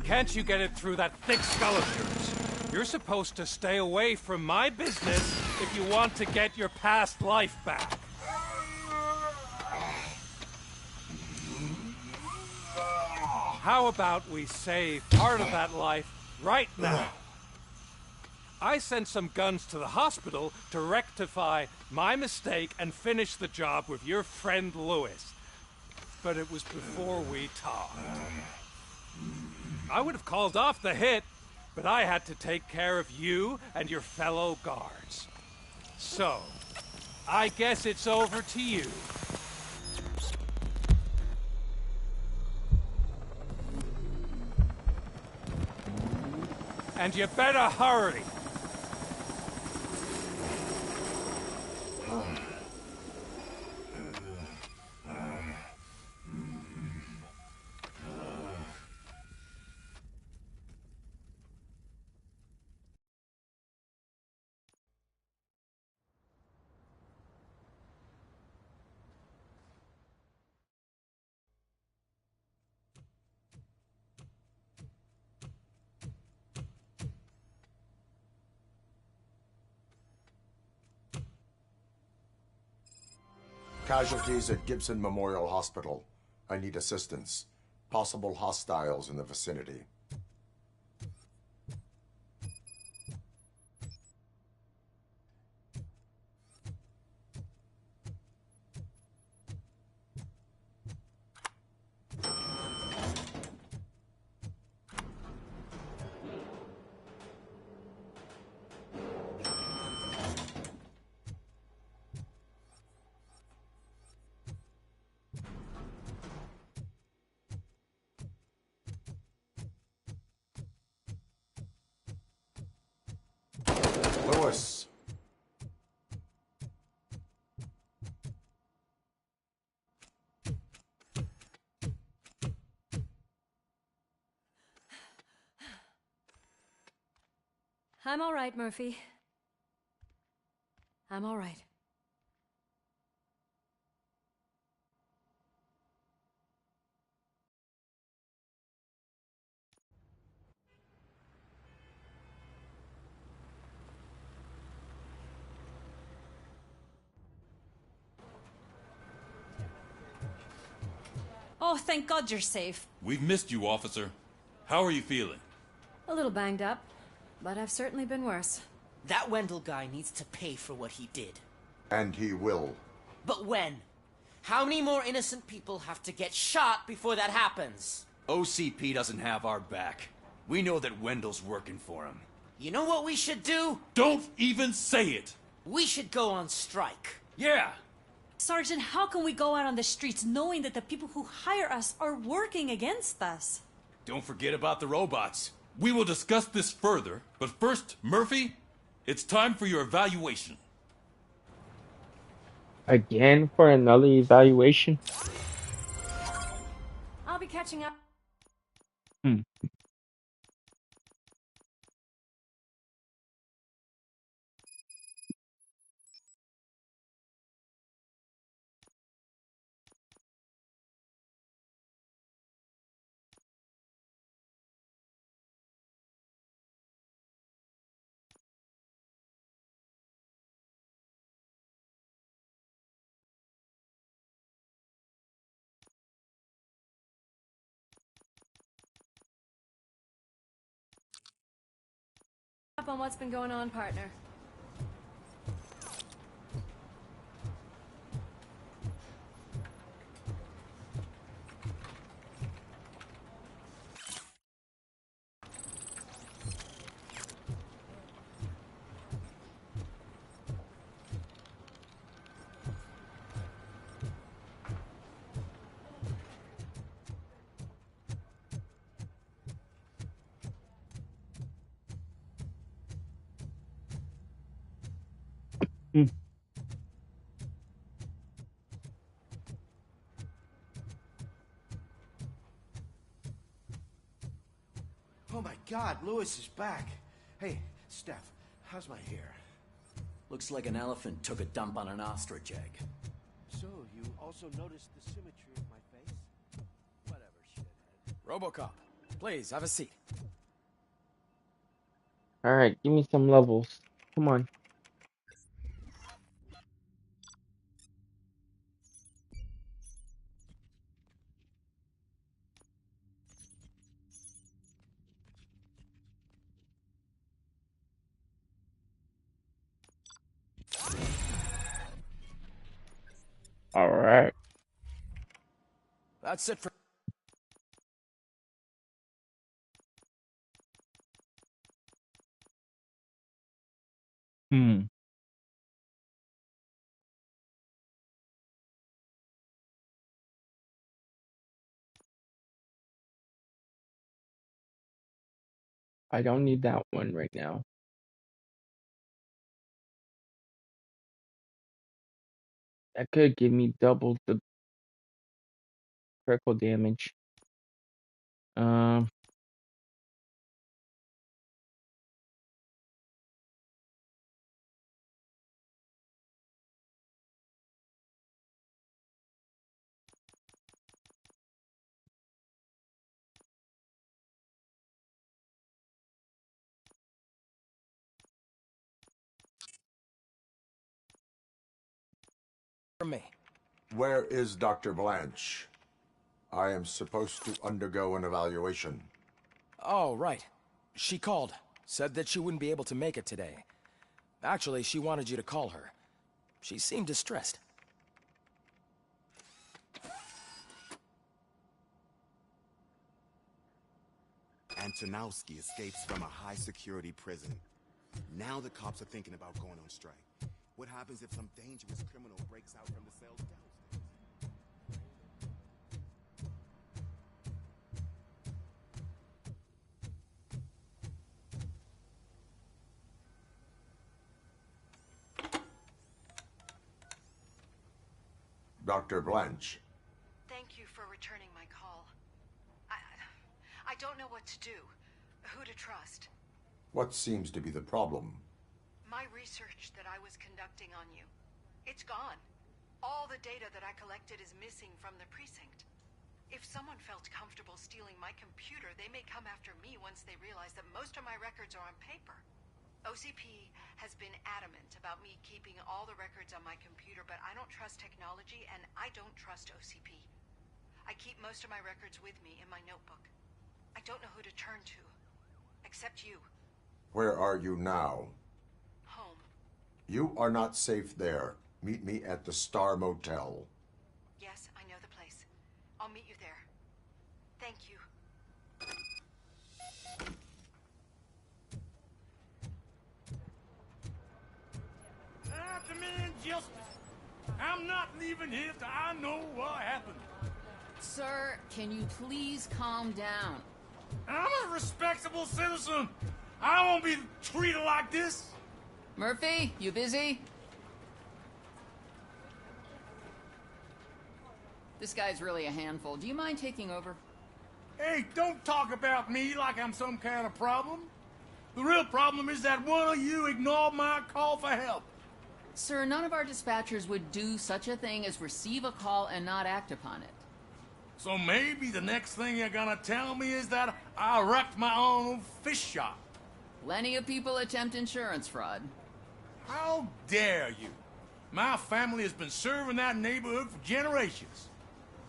Can't you get it through that thick skull of yours? You're supposed to stay away from my business if you want to get your past life back. How about we save part of that life right now? I sent some guns to the hospital to rectify my mistake and finish the job with your friend Lewis. But it was before we talked. I would have called off the hit, but I had to take care of you and your fellow guards. So, I guess it's over to you. And you better hurry. Casualties at Gibson Memorial Hospital. I need assistance. Possible hostiles in the vicinity. Lewis. I'm all right, Murphy. I'm all right. Oh, thank God you're safe. We've missed you, officer. How are you feeling? A little banged up, but I've certainly been worse. That Wendell guy needs to pay for what he did. And he will. But when? How many more innocent people have to get shot before that happens? OCP doesn't have our back. We know that Wendell's working for him. You know what we should do? Don't even say it! We should go on strike. Yeah! Sergeant, how can we go out on the streets knowing that the people who hire us are working against us? Don't forget about the robots. We will discuss this further, but first, Murphy, it's time for your evaluation. Again for another evaluation? I'll be catching up. Up on what's been going on, partner. Oh my God, Lewis is back. Hey, Steph, how's my hair? Looks like an elephant took a dump on an ostrich egg. So, you also noticed the symmetry of my face? Whatever, shithead. Robocop, please, have a seat. Alright, give me some levels. Come on. Alright. That's it for... I don't need that one right now. That could give me double the critical damage. For me. Where is Dr. Blanche? I am supposed to undergo an evaluation. Oh, right. She called. Said that she wouldn't be able to make it today. Actually, she wanted you to call her. She seemed distressed. Antonowski escapes from a high-security prison. Now the cops are thinking about going on strike. What happens if some dangerous criminal breaks out from the cells downstairs? Dr. Blanche. Thank you for returning my call. I don't know what to do. Who to trust. What seems to be the problem? My research that I was conducting on you. It's gone. All the data that I collected is missing from the precinct. If someone felt comfortable stealing my computer, they may come after me once they realize that most of my records are on paper. OCP has been adamant about me keeping all the records on my computer, but I don't trust technology and I don't trust OCP. I keep most of my records with me in my notebook. I don't know who to turn to, except you. Where are you now? Home. You are not safe there. Meet me at the Star Motel. Yes, I know the place. I'll meet you there. Thank you. I demand justice. I'm not leaving here till I know what happened. Sir, can you please calm down? I'm a respectable citizen. I won't be treated like this. Murphy, you busy? This guy's really a handful. Do you mind taking over? Hey, don't talk about me like I'm some kind of problem. The real problem is that one of you ignored my call for help. Sir, none of our dispatchers would do such a thing as receive a call and not act upon it. So maybe the next thing you're gonna tell me is that I wrecked my own fish shop. Plenty of people attempt insurance fraud. How dare you? My family has been serving that neighborhood for generations.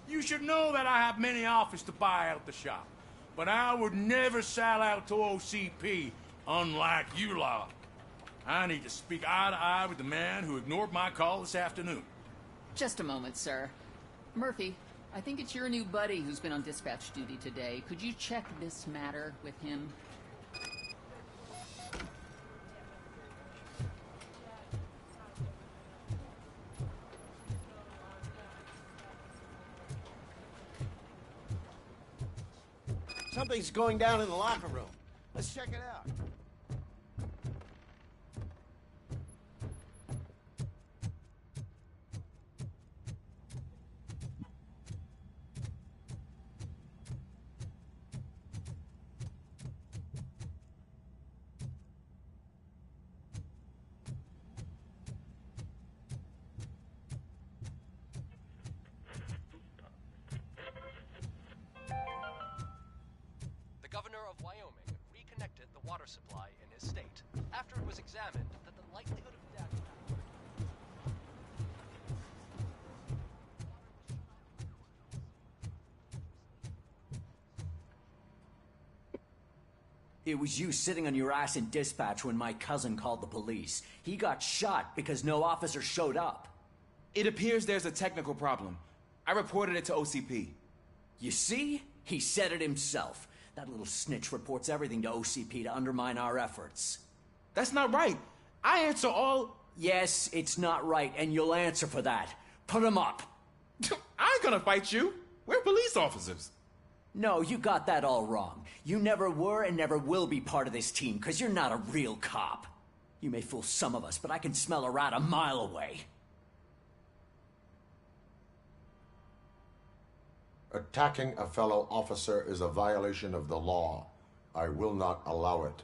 You should know that I have many offers to buy out the shop, but I would never sell out to OCP, unlike you lot. I need to speak eye to eye with the man who ignored my call this afternoon. Just a moment, sir. Murphy, I think it's your new buddy who's been on dispatch duty today. Could you check this matter with him? Something's going down in the locker room. Let's check it out. The governor of Wyoming reconnected the water supply in his state after it was examined that the likelihood of death... It was you sitting on your ass in dispatch when my cousin called the police. He got shot because no officer showed up. It appears there's a technical problem. I reported it to OCP. You see? He said it himself. That little snitch reports everything to OCP to undermine our efforts. That's not right. I answer all... Yes, it's not right, and you'll answer for that. Put him up. I ain't gonna fight you. We're police officers. No, you got that all wrong. You never were and never will be part of this team, because you're not a real cop. You may fool some of us, but I can smell a rat a mile away. Attacking a fellow officer is a violation of the law. I will not allow it.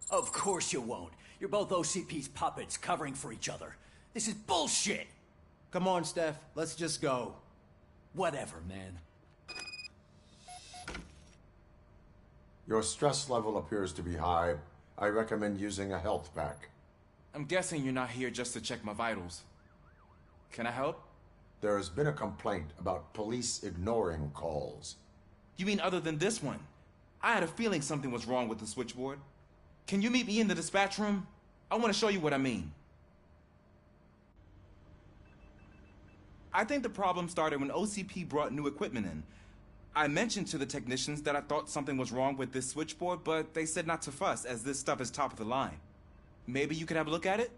Of course you won't. You're both OCP's puppets covering for each other. This is bullshit! Come on, Steph. Let's just go. Whatever, man. Your stress level appears to be high. I recommend using a health pack. I'm guessing you're not here just to check my vitals. Can I help? There has been a complaint about police ignoring calls. You mean other than this one? I had a feeling something was wrong with the switchboard. Can you meet me in the dispatch room? I want to show you what I mean. I think the problem started when OCP brought new equipment in. I mentioned to the technicians that I thought something was wrong with this switchboard, but they said not to fuss, as this stuff is top of the line. Maybe you could have a look at it?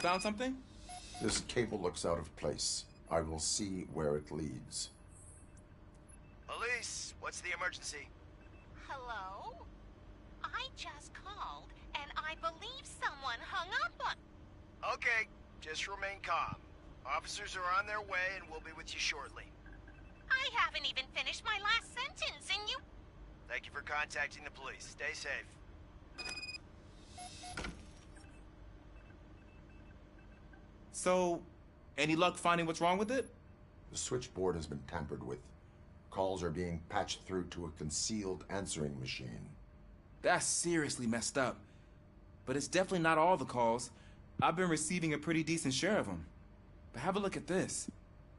found something? This cable looks out of place. I will see where it leads. Police, what's the emergency? Hello? I just called, and I believe someone hung up on... Okay, just remain calm. Officers are on their way and we'll be with you shortly. I haven't even finished my last sentence, and you... Thank you for contacting the police. Stay safe. So, any luck finding what's wrong with it? The switchboard has been tampered with. Calls are being patched through to a concealed answering machine. That's seriously messed up. But it's definitely not all the calls. I've been receiving a pretty decent share of them. But have a look at this.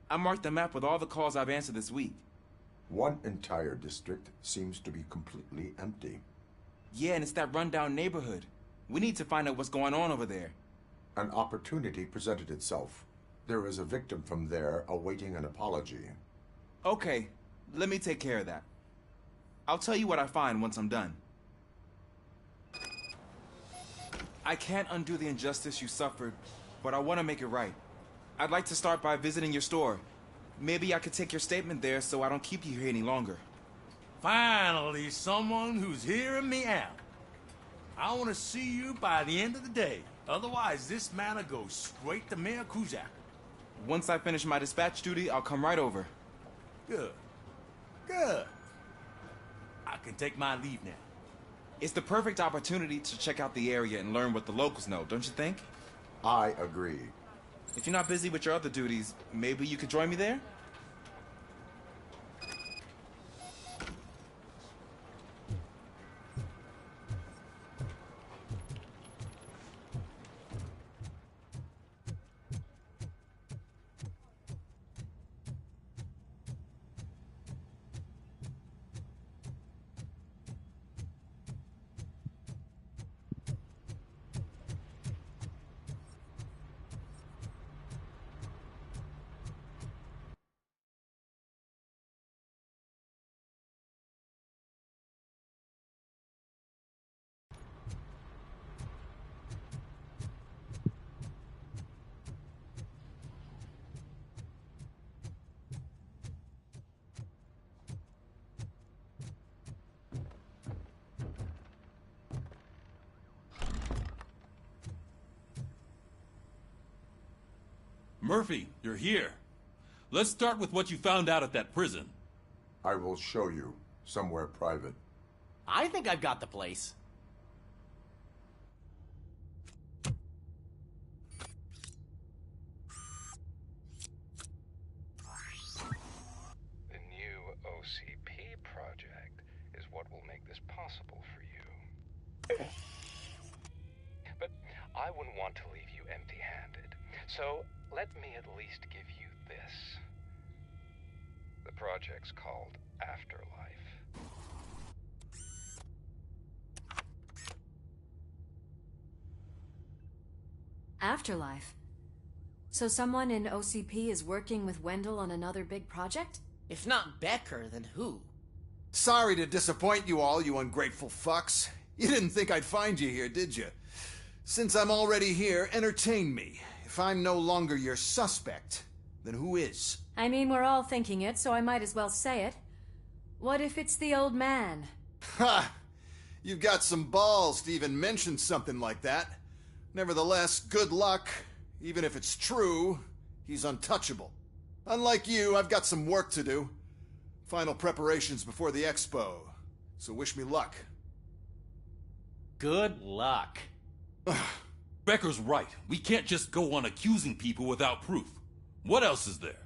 I marked the map with all the calls I've answered this week. One entire district seems to be completely empty. Yeah, and it's that rundown neighborhood. We need to find out what's going on over there. An opportunity presented itself. There is a victim from there awaiting an apology. Okay, let me take care of that. I'll tell you what I find once I'm done. I can't undo the injustice you suffered, but I want to make it right. I'd like to start by visiting your store. Maybe I could take your statement there so I don't keep you here any longer. Finally, someone who's hearing me out. I want to see you by the end of the day. Otherwise, this matter goes straight to Mayor Kuzak. Once I finish my dispatch duty, I'll come right over. Good. Good. I can take my leave now. It's the perfect opportunity to check out the area and learn what the locals know, don't you think? I agree. If you're not busy with your other duties, maybe you could join me there? Murphy, you're here. Let's start with what you found out at that prison. I will show you, somewhere private. I think I've got the place. The new OCP project is what will make this possible for you. But I wouldn't want to leave you empty-handed, so let me at least give you this. The project's called Afterlife. Afterlife? So someone in OCP is working with Wendell on another big project? If not Becker, then who? Sorry to disappoint you all, you ungrateful fucks. You didn't think I'd find you here, did you? Since I'm already here, entertain me. If I'm no longer your suspect, then who is? I mean, we're all thinking it, so I might as well say it. What if it's the old man? Ha! You've got some balls to even mention something like that. Nevertheless, good luck. Even if it's true, he's untouchable. Unlike you, I've got some work to do. Final preparations before the expo. So wish me luck. Good luck. Becker's right. We can't just go on accusing people without proof. What else is there?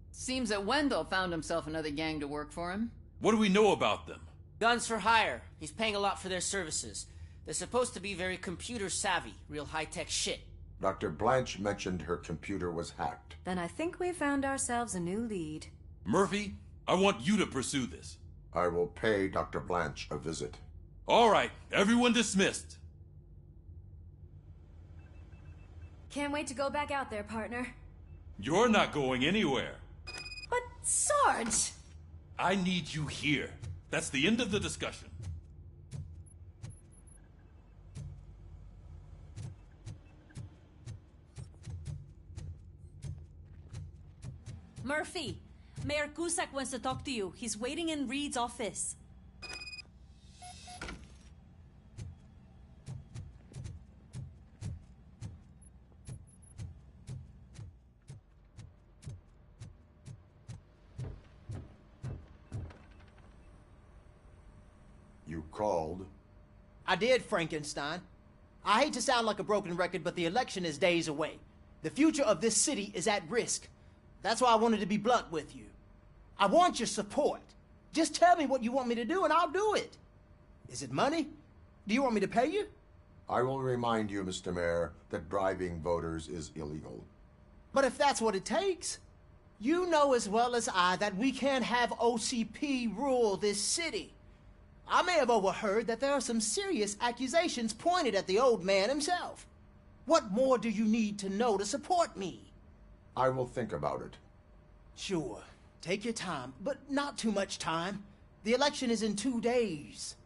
Seems that Wendell found himself another gang to work for him. What do we know about them? Guns for hire. He's paying a lot for their services. They're supposed to be very computer savvy, real high-tech shit. Dr. Blanche mentioned her computer was hacked. Then I think we found ourselves a new lead. Murphy, I want you to pursue this. I will pay Dr. Blanche a visit. All right, everyone dismissed. Can't wait to go back out there, partner. You're not going anywhere. But, Sarge! I need you here. That's the end of the discussion. Murphy, Mayor Cusack wants to talk to you. He's waiting in Reed's office. You called? I did, Frankenstein. I hate to sound like a broken record, but the election is days away. The future of this city is at risk. That's why I wanted to be blunt with you. I want your support. Just tell me what you want me to do and I'll do it. Is it money? Do you want me to pay you? I will remind you, Mr. Mayor, that bribing voters is illegal. But if that's what it takes, you know as well as I that we can't have OCP rule this city. I may have overheard that there are some serious accusations pointed at the old man himself. What more do you need to know to support me? I will think about it. Sure. Take your time, but not too much time. The election is in 2 days.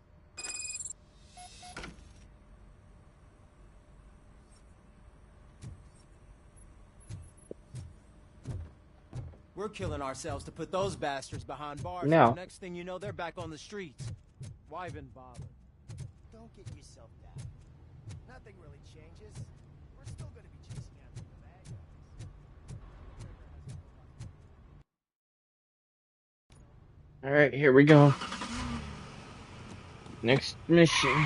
We're killing ourselves to put those bastards behind bars. No. And the next thing you know, they're back on the streets. Why even bother? Don't get yourself down. Nothing really changes. We're still going to be chasing after the bad guys. Alright, here we go. Next mission.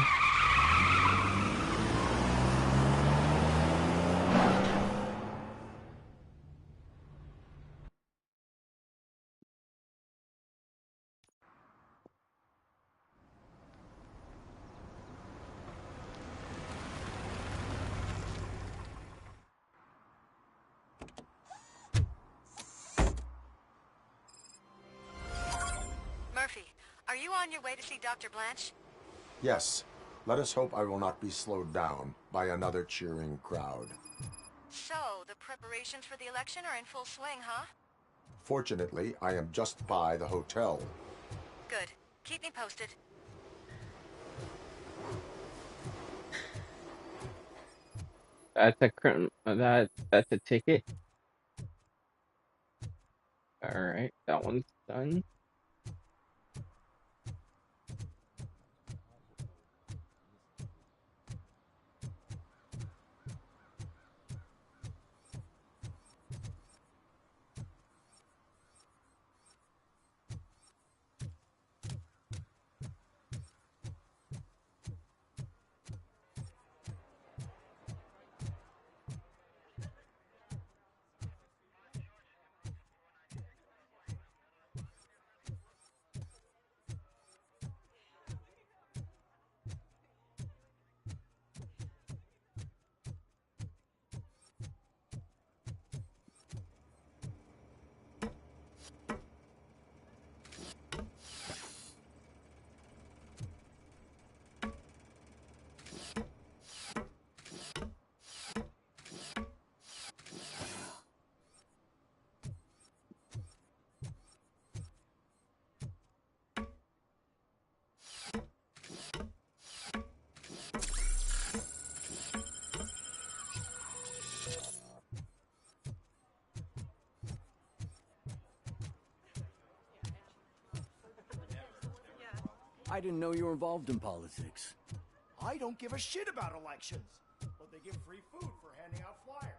Murphy, are you on your way to see Dr. Blanche? Yes. Let us hope I will not be slowed down by another cheering crowd. So, the preparations for the election are in full swing, huh? Fortunately, I am just by the hotel. Good. Keep me posted. That's that's a ticket. Alright, that one's done. I didn't know you were involved in politics. I don't give a shit about elections, but they give free food for handing out flyers.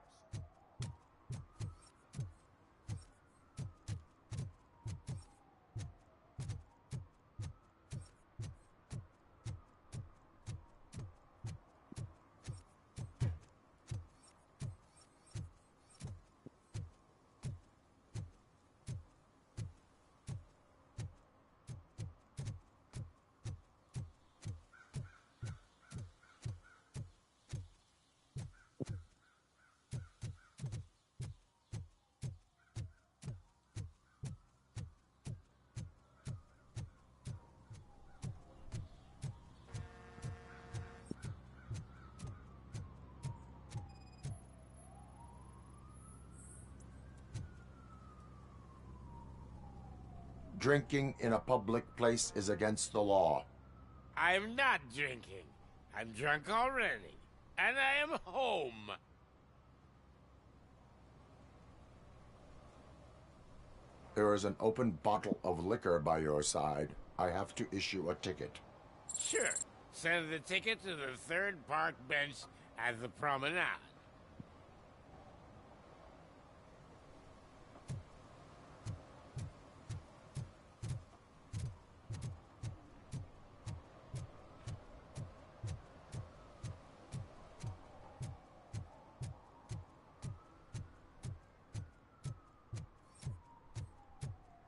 Drinking in a public place is against the law. I'm not drinking. I'm drunk already. And I am home. There is an open bottle of liquor by your side. I have to issue a ticket. Sure. Send the ticket to the third park bench at the promenade.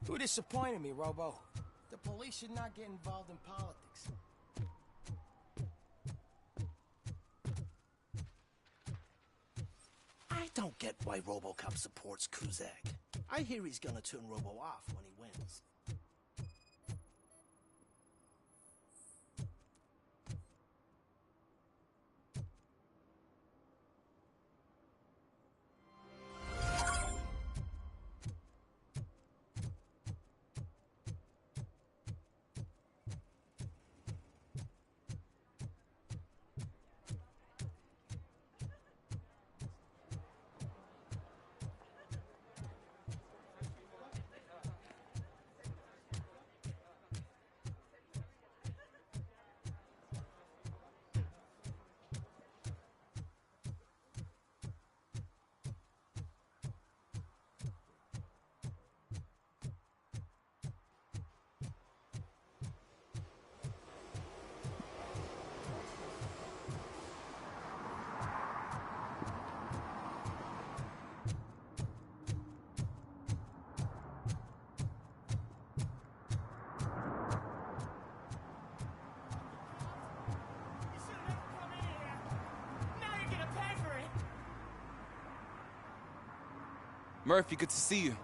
Who disappointed me, Robo? The police should not get involved in politics. I don't get why Robocop supports Kuzak. I hear he's gonna turn Robo off when he wins. Murphy, good to see you.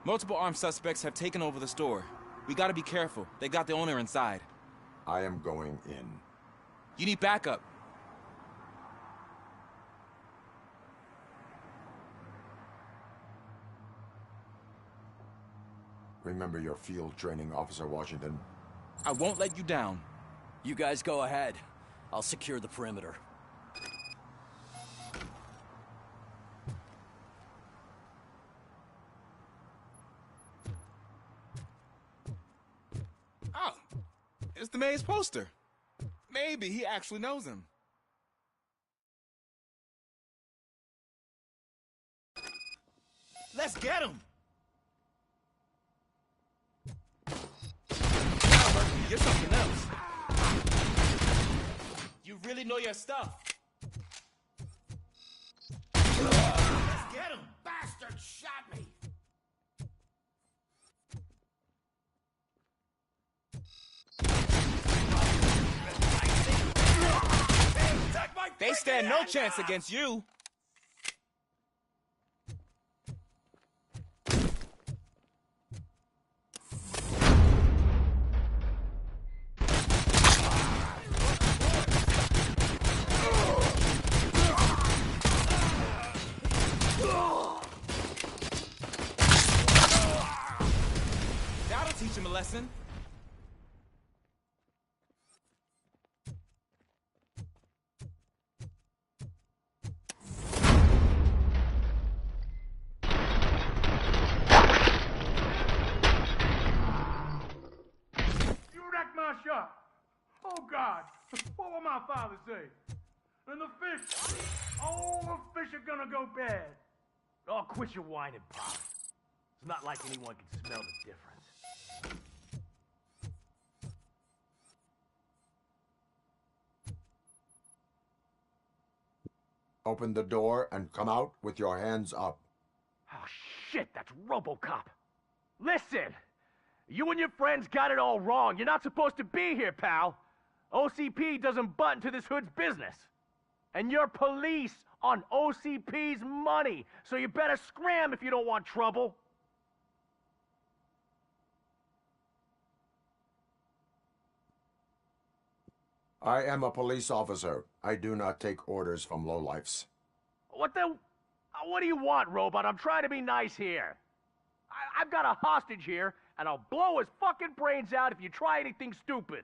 Multiple armed suspects have taken over the store. We gotta be careful. They got the owner inside. I am going in. You need backup. Remember your field training, Officer Washington. I won't let you down. You guys go ahead. I'll secure the perimeter. Oh, it's the mayor's poster. Maybe he actually knows him. Let's get him! You're something else. You really know your stuff. Let's get him! Bastard shot me! They stand no chance against you. That'll teach him a lesson. My shop. Oh, God. What will my father say? And the fish. Oh, the fish are gonna go bad. Oh, quit your whining, Pop. It's not like anyone can smell the difference. Open the door and come out with your hands up. Oh, shit, that's Robocop. Listen! You and your friends got it all wrong. You're not supposed to be here, pal. OCP doesn't butt into this hood's business. And you're police on OCP's money, so you better scram if you don't want trouble. I am a police officer. I do not take orders from lowlifes. What do you want, Robot? I'm trying to be nice here. I've got a hostage here, and I'll blow his fucking brains out if you try anything stupid.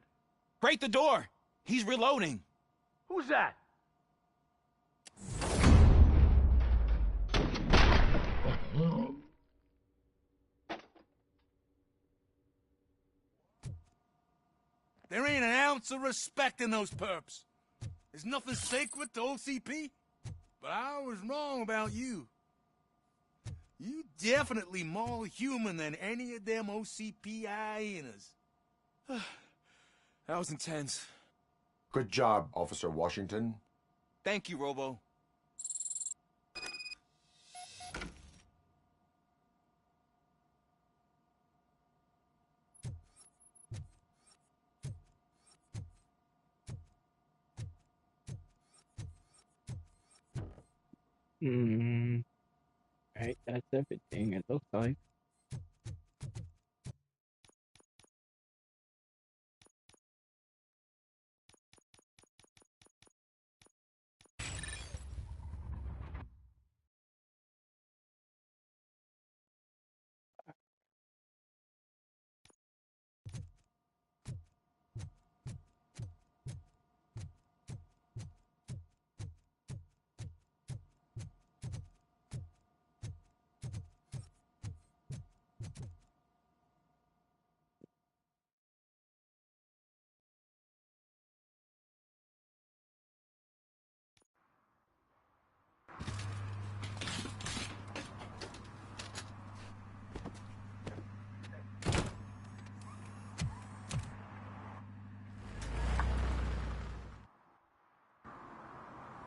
Break the door. He's reloading. Who's that? There ain't an ounce of respect in those perps. There's nothing sacred to OCP. But I was wrong about you. You definitely more human than any of them OCP hyenas. That was intense. Good job, Officer Washington. Thank you, Robo. Right, that's everything it looks like.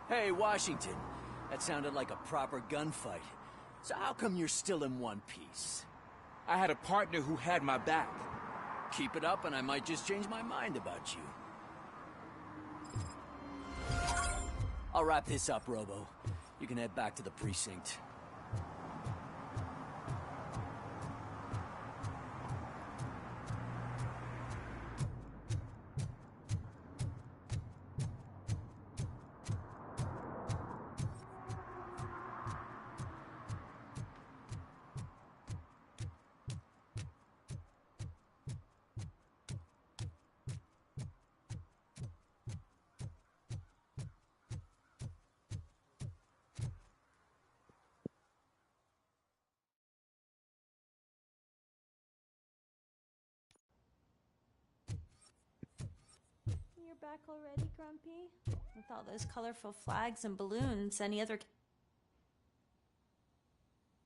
Hey, Washington. That sounded like a proper gunfight. So how come you're still in one piece? I had a partner who had my back. Keep it up and I might just change my mind about you. I'll wrap this up, Robo. You can head back to the precinct. You're back already, Grumpy? With all those colorful flags and balloons, any other...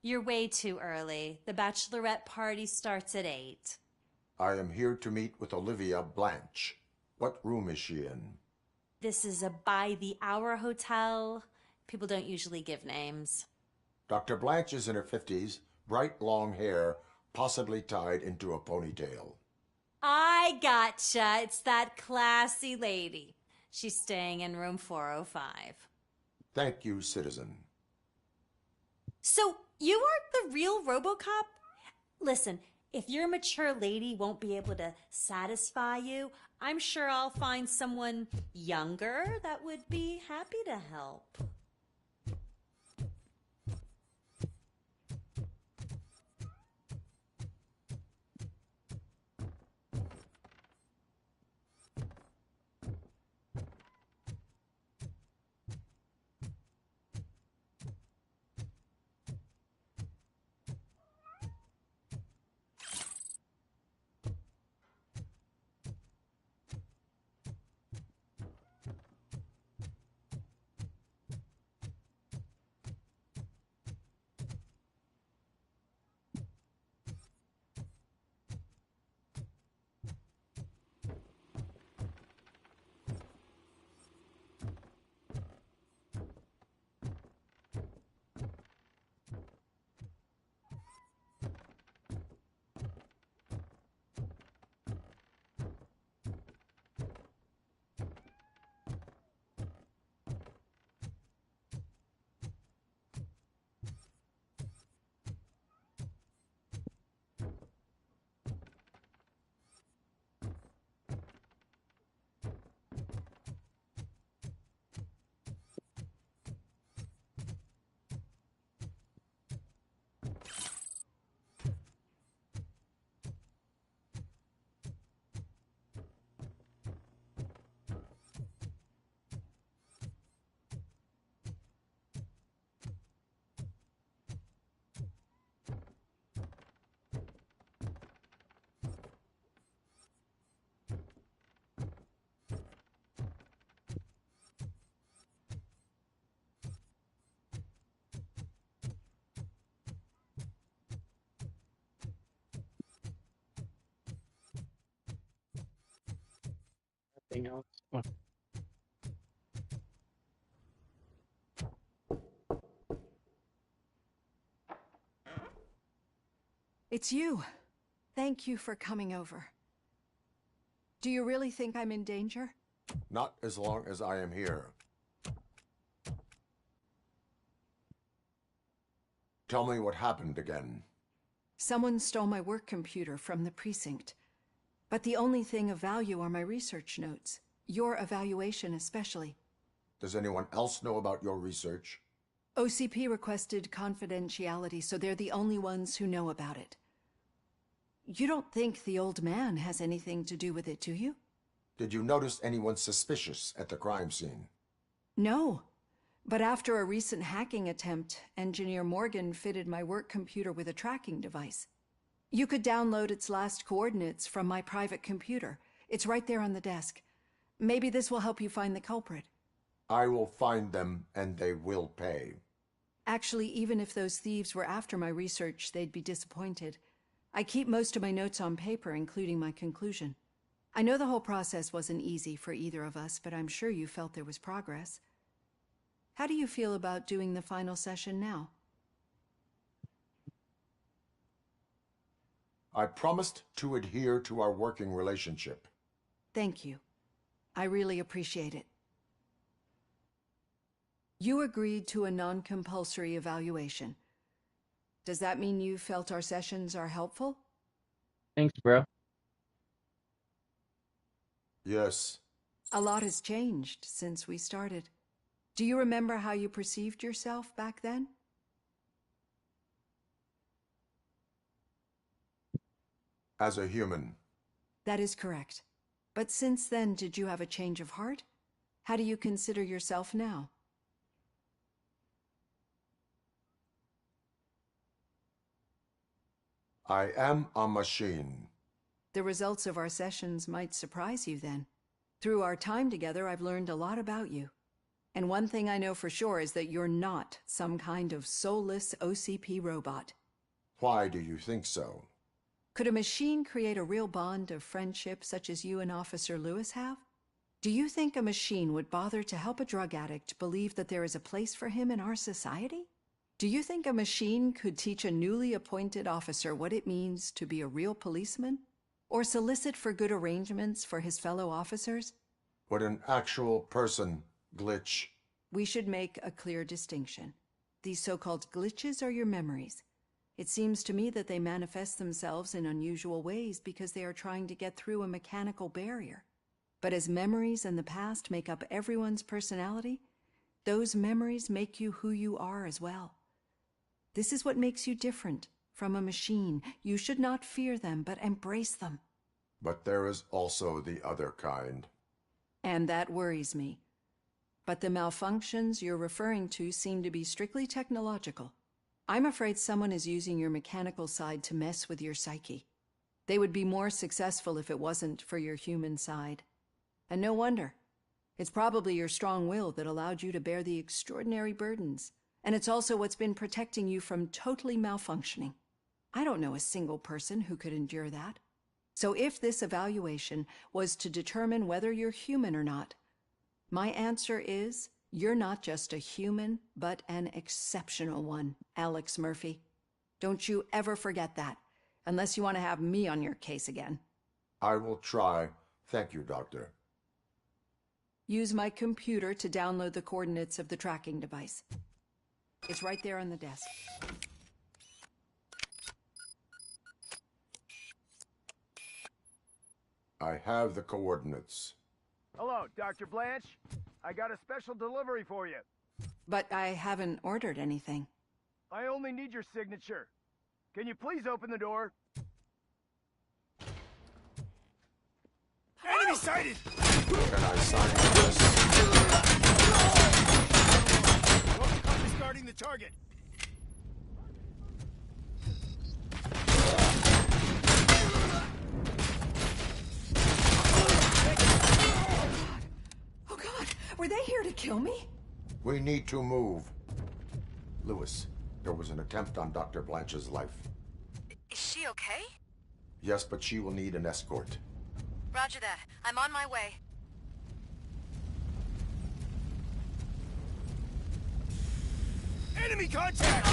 You're way too early. The bachelorette party starts at 8. I am here to meet with Olivia Blanche. What room is she in? This is a by-the-hour hotel. People don't usually give names. Dr. Blanche is in her 50s, bright long hair, possibly tied into a ponytail. I gotcha. It's that classy lady. She's staying in room 405. Thank you, citizen. So, you aren't the real Robocop? Listen, if your mature lady won't be able to satisfy you, I'm sure I'll find someone younger that would be happy to help. Anything else? Oh, It's you. Thank you for coming over. Do you really think I'm in danger? Not as long as I am here. Tell me what happened again. Someone stole my work computer from the precinct. But the only thing of value are my research notes. Your evaluation especially. Does anyone else know about your research? OCP requested confidentiality, so they're the only ones who know about it. You don't think the old man has anything to do with it, do you? Did you notice anyone suspicious at the crime scene? No. But after a recent hacking attempt, Engineer Morgan fitted my work computer with a tracking device. You could download its last coordinates from my private computer. It's right there on the desk. Maybe this will help you find the culprit. I will find them, and they will pay. Actually, even if those thieves were after my research, they'd be disappointed. I keep most of my notes on paper, including my conclusion. I know the whole process wasn't easy for either of us, but I'm sure you felt there was progress. How do you feel about doing the final session now? I promised to adhere to our working relationship. Thank you. I really appreciate it. You agreed to a non-compulsory evaluation. Does that mean you felt our sessions are helpful? thanks, bro. Yes. A lot has changed since we started. Do you remember how you perceived yourself back then? As a human. That is correct. But since then, did you have a change of heart? How do you consider yourself now? I am a machine. The results of our sessions might surprise you then. Through our time together, I've learned a lot about you. And one thing I know for sure is that you're not some kind of soulless OCP robot. Why do you think so? Could a machine create a real bond of friendship such as you and Officer Lewis have? Do you think a machine would bother to help a drug addict believe that there is a place for him in our society? Do you think a machine could teach a newly appointed officer what it means to be a real policeman? Or solicit for good arrangements for his fellow officers? Would an actual person glitch? We should make a clear distinction. These so-called glitches are your memories. It seems to me that they manifest themselves in unusual ways because they are trying to get through a mechanical barrier. But as memories and the past make up everyone's personality, those memories make you who you are as well. This is what makes you different from a machine. You should not fear them, but embrace them. But there is also the other kind. And that worries me. But the malfunctions you're referring to seem to be strictly technological. I'm afraid someone is using your mechanical side to mess with your psyche. They would be more successful if it wasn't for your human side. And no wonder. It's probably your strong will that allowed you to bear the extraordinary burdens. And it's also what's been protecting you from totally malfunctioning. I don't know a single person who could endure that. So if this evaluation was to determine whether you're human or not, my answer is, you're not just a human, but an exceptional one, Alex Murphy. Don't you ever forget that, unless you want to have me on your case again. I will try. Thank you, Doctor. Use my computer to download the coordinates of the tracking device. It's right there on the desk. I have the coordinates. Hello, Dr. Blanche. I got a special delivery for you. But I haven't ordered anything. I only need your signature. Can you please open the door? Enemy sighted! Can I sign this? Robocop is guarding the target. Oh God, were they here to kill me? We need to move. Lewis, there was an attempt on Dr. Blanche's life. Is she okay? Yes, but she will need an escort. Roger that. I'm on my way. Enemy contact!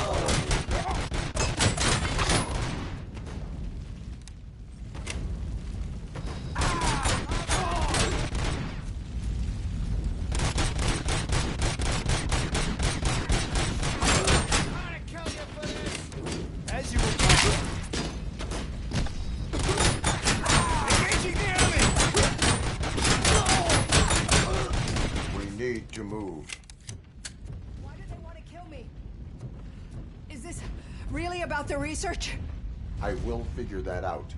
As you were engaging the enemy! We need to move. Why do they want to kill me? Is this really about the research? I will figure that out.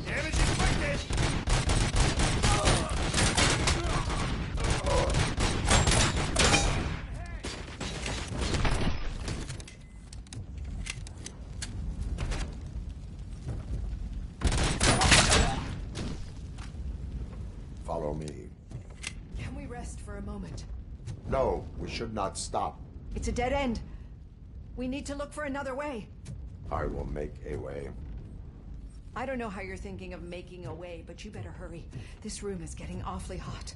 Damage inflicted! Follow me. Can we rest for a moment? No, we should not stop. It's a dead end. We need to look for another way. I will make a way. I don't know how you're thinking of making a way, but you better hurry. This room is getting awfully hot.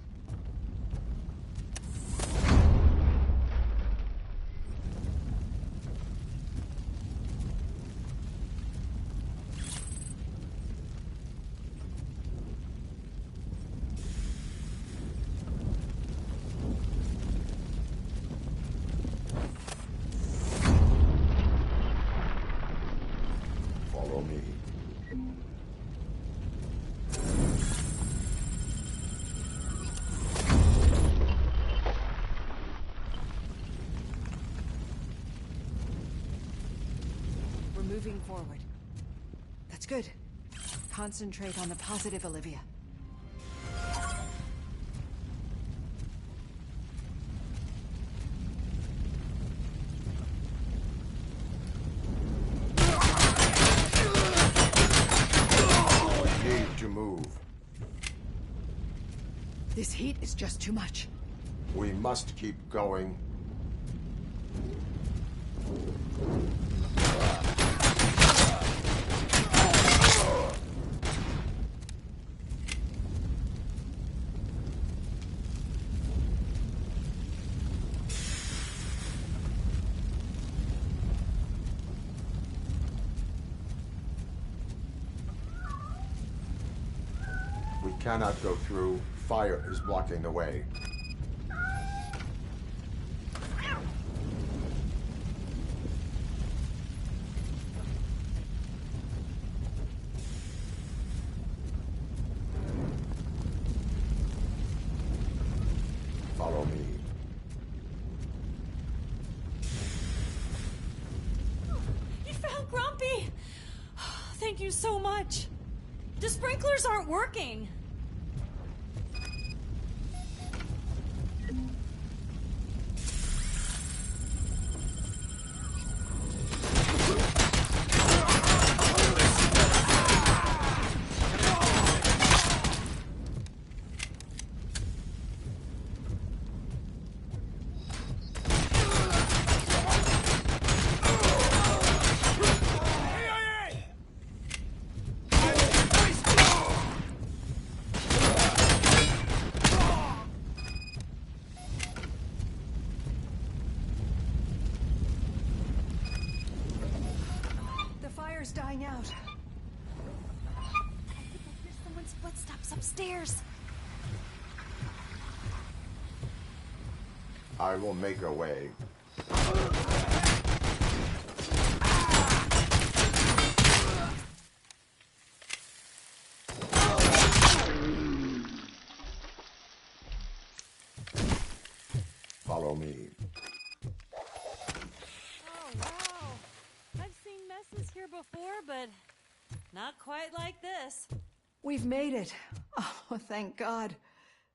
Follow me. We're moving forward. That's good. Concentrate on the positive, Olivia. We need to move. This heat is just too much. We must keep going. We cannot go through. Fire is blocking the way. Follow me. You found Grumpy! Thank you so much. The sprinklers aren't working. The fire's dying out. There's someone's footsteps upstairs. I will make a way. Follow me. Oh, wow. I've seen messes here before, but not quite like this. We've made it. Oh, thank God.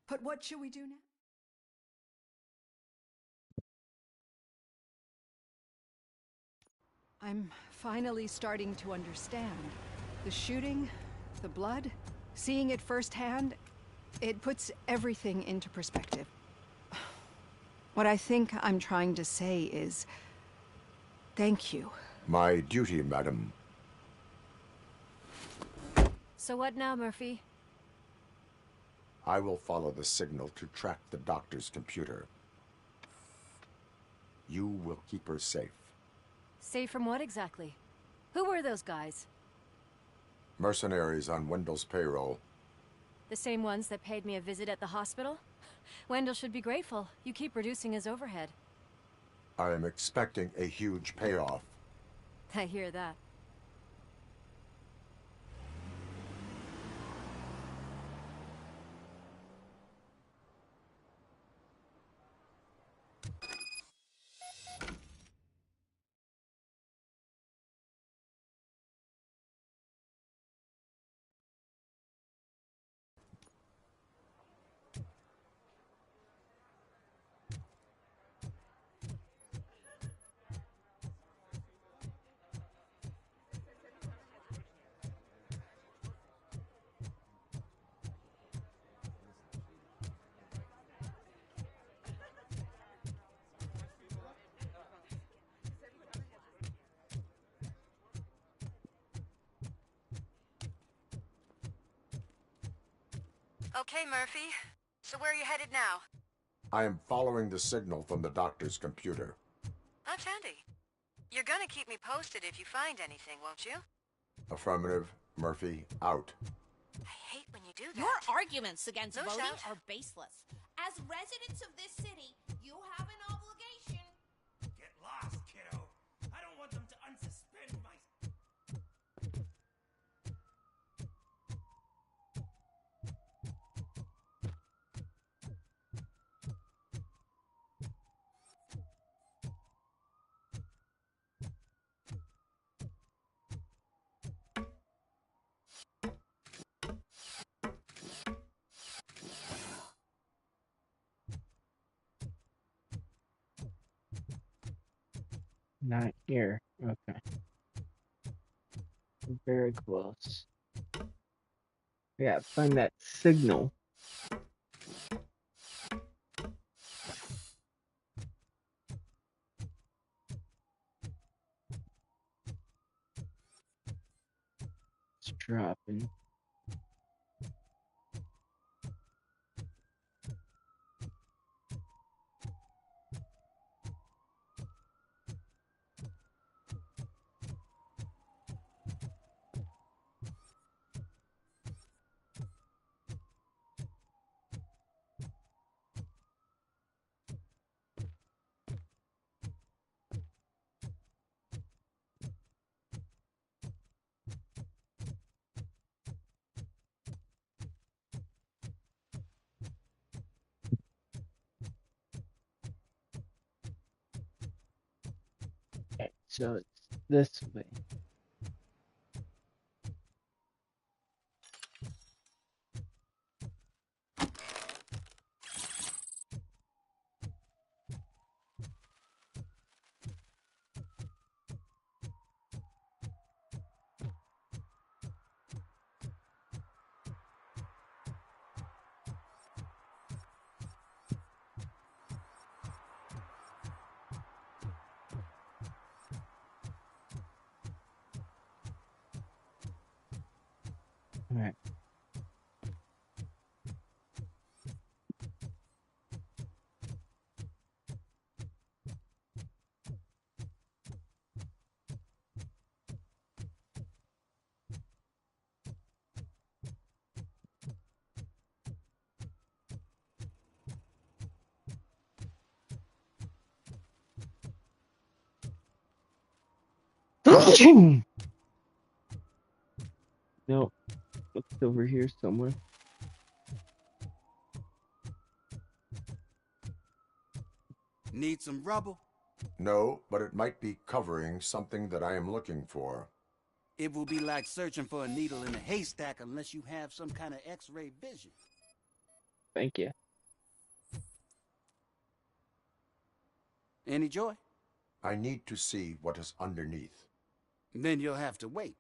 But what should we do now? I'm finally starting to understand. The shooting, the blood, seeing it firsthand, it puts everything into perspective. What I think I'm trying to say is, thank you. My duty, madam. So what now, Murphy? I will follow the signal to track the doctor's computer. You will keep her safe. Safe from what exactly? Who were those guys? Mercenaries on Wendell's payroll. The same ones that paid me a visit at the hospital? Wendell should be grateful. You keep reducing his overhead. I am expecting a huge payoff. I hear that. Okay, Murphy. So where are you headed now? I am following the signal from the doctor's computer. That's handy. You're gonna keep me posted if you find anything, won't you? Affirmative. Murphy, out. I hate when you do that. Your arguments against No voting shout. are baseless. As residents of this city, you have an obligation. Get lost, kiddo. I don't want them to unsuspend my... Not here. Okay. Very close. Yeah, find that signal. It's dropping. Okay, so it's this way. All right. No, it's over here somewhere. Need some rubble? No, but it might be covering something that I am looking for. It will be like searching for a needle in a haystack unless you have some kind of X-ray vision. Thank you. Any joy? I need to see what is underneath. Then you'll have to wait.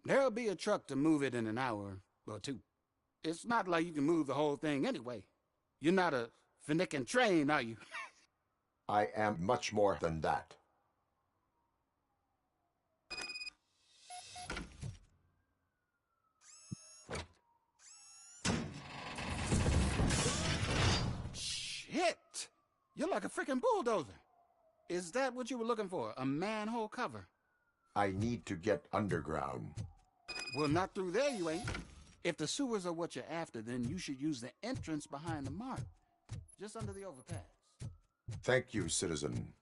There'll be a truck to move it in an hour or two. It's not like you can move the whole thing anyway. You're not a finicking train, are you? I am much more than that. Shit! You're like a freaking bulldozer. Is that what you were looking for? A manhole cover? I need to get underground. Well, not through there, you ain't. If the sewers are what you're after, then you should use the entrance behind the mark. Just under the overpass. Thank you, citizen.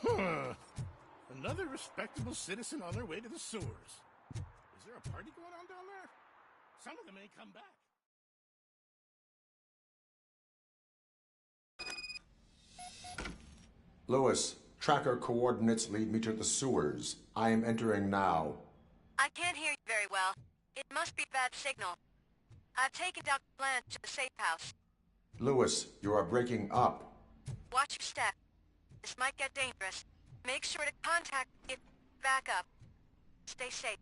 Huh. Another respectable citizen on their way to the sewers. Is there a party going on down there? Some of them may come back. Lewis, tracker coordinates lead me to the sewers. I am entering now. I can't hear you very well. It must be bad signal. I've taken Dr. Blanche to the safe house. Lewis, you are breaking up. Watch your step. This might get dangerous. Make sure to contact me if back up. Stay safe.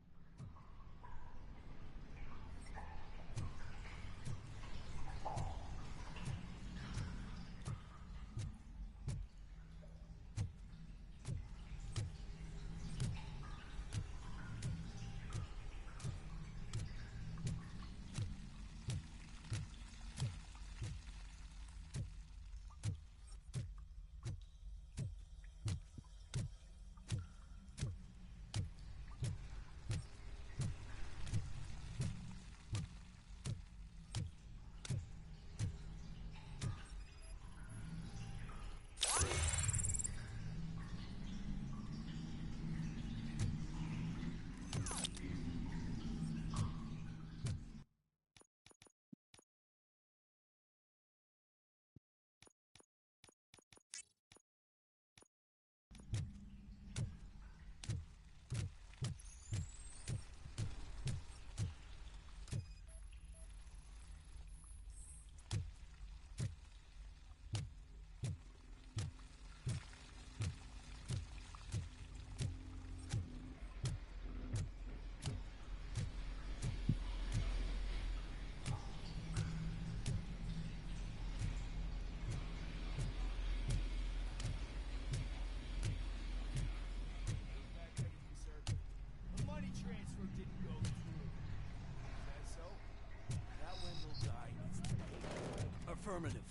Affirmative.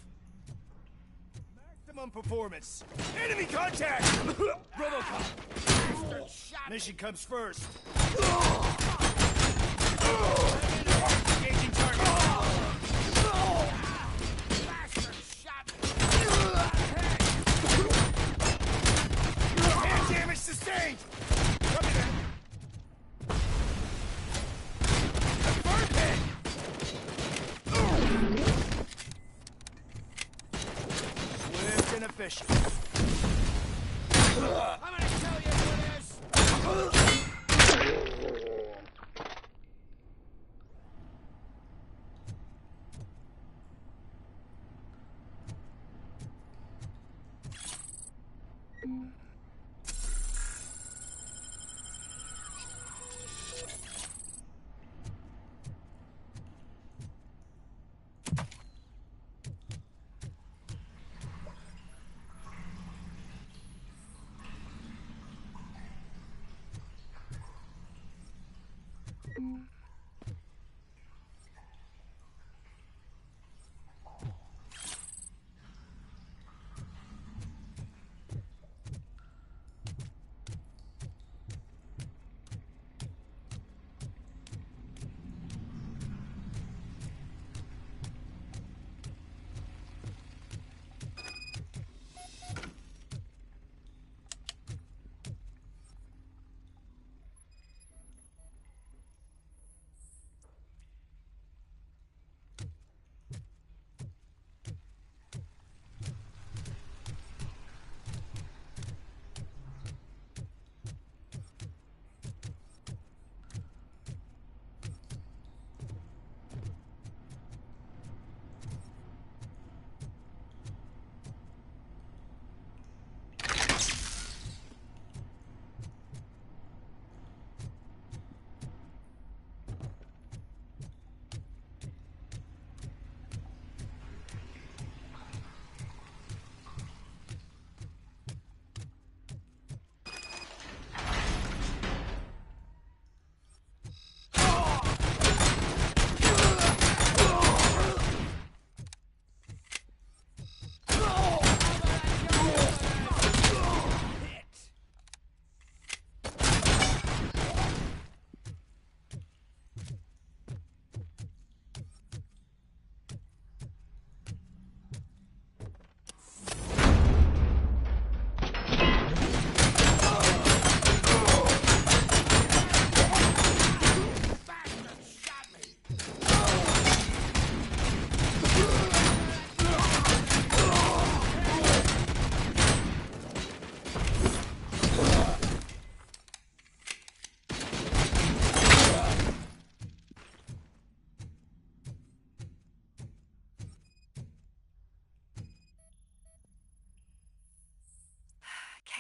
Maximum performance. Enemy contact! Robocop. Mission comes first. Engaging target. Bastard shot me. Hand damage sustained. Copy that. Confirmed hit. Swift and efficient. I'm gonna tell you who it is.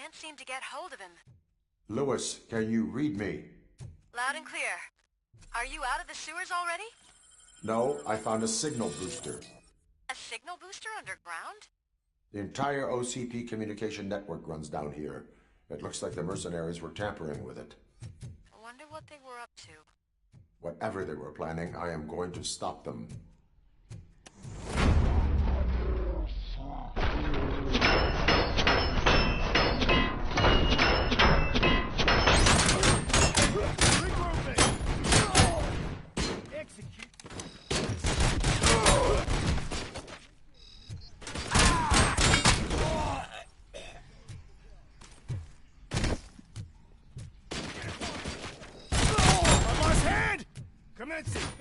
can't seem to get hold of him. Lewis, can you read me? Loud and clear. Are you out of the sewers already? No, I found a signal booster. A signal booster underground? The entire OCP communication network runs down here. It looks like the mercenaries were tampering with it. I wonder what they were up to. Whatever they were planning, I am going to stop them. Commencing.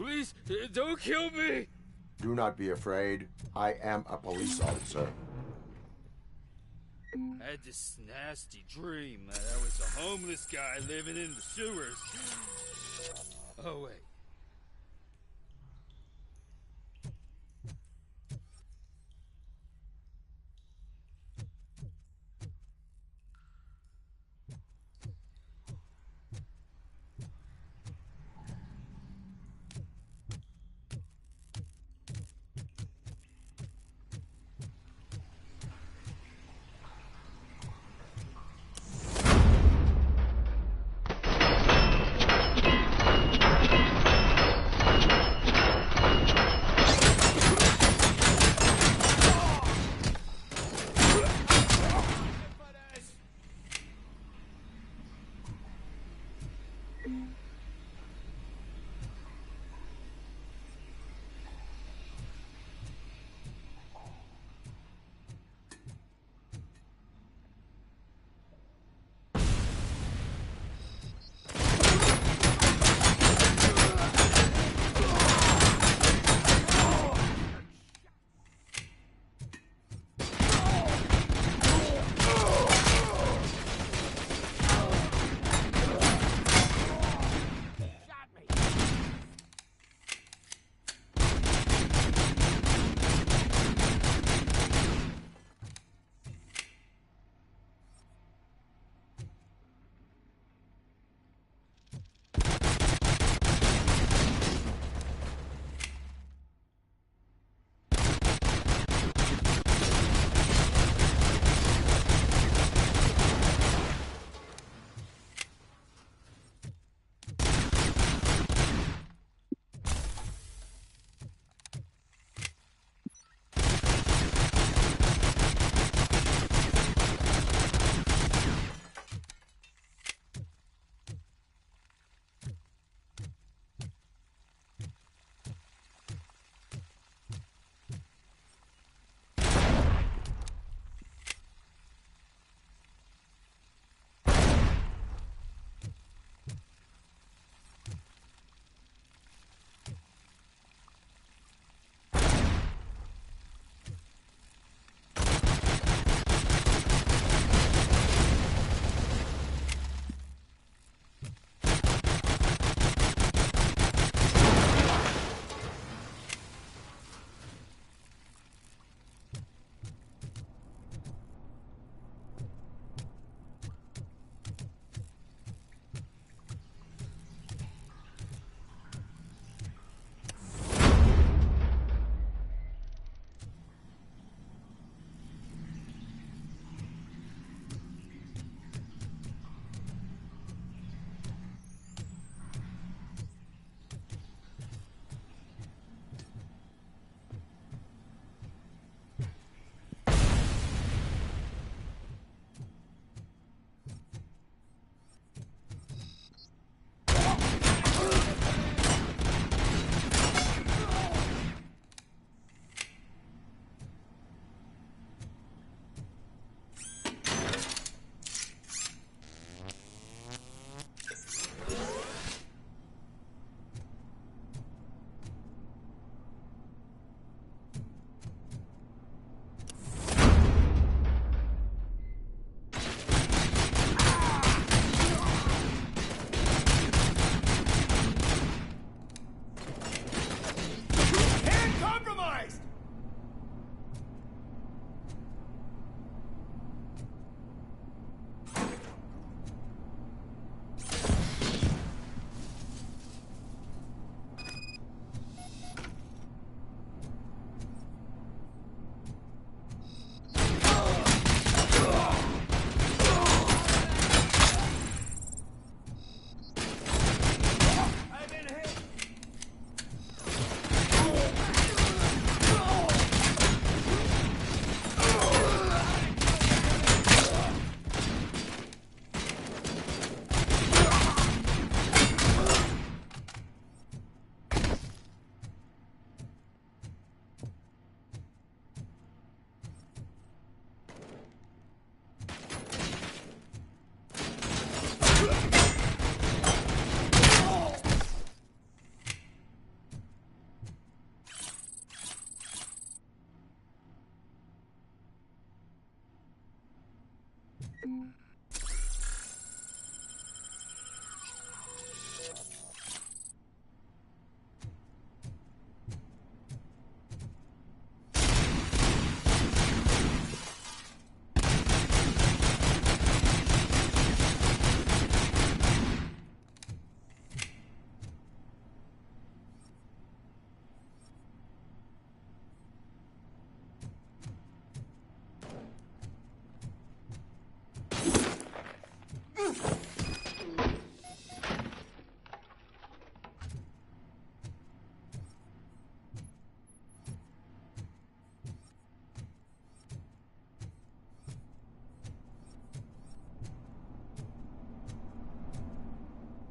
Please, don't kill me! Do not be afraid. I am a police officer. I had this nasty dream that I was a homeless guy living in the sewers. Oh, wait.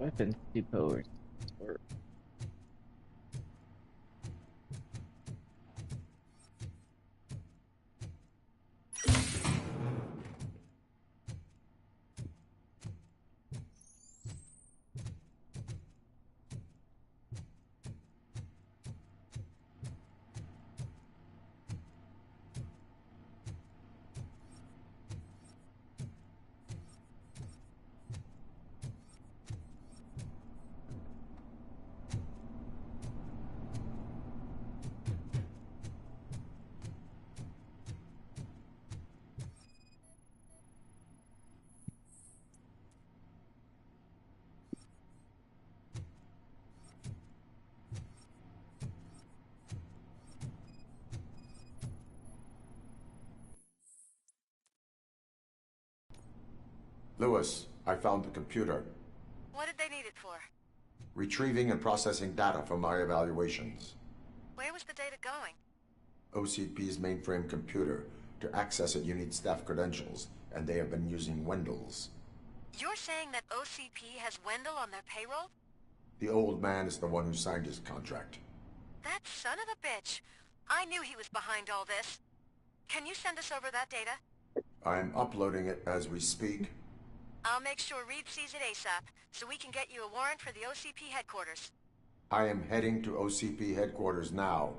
Weapons depot or Lewis, I found the computer. What did they need it for? Retrieving and processing data from my evaluations. Where was the data going? OCP's mainframe computer. To access it, you need staff credentials, and they have been using Wendell's. You're saying that OCP has Wendell on their payroll? The old man is the one who signed his contract. That son of a bitch. I knew he was behind all this. Can you send us over that data? I'm uploading it as we speak. I'll make sure Reed sees it ASAP, so we can get you a warrant for the OCP headquarters. I am heading to OCP headquarters now.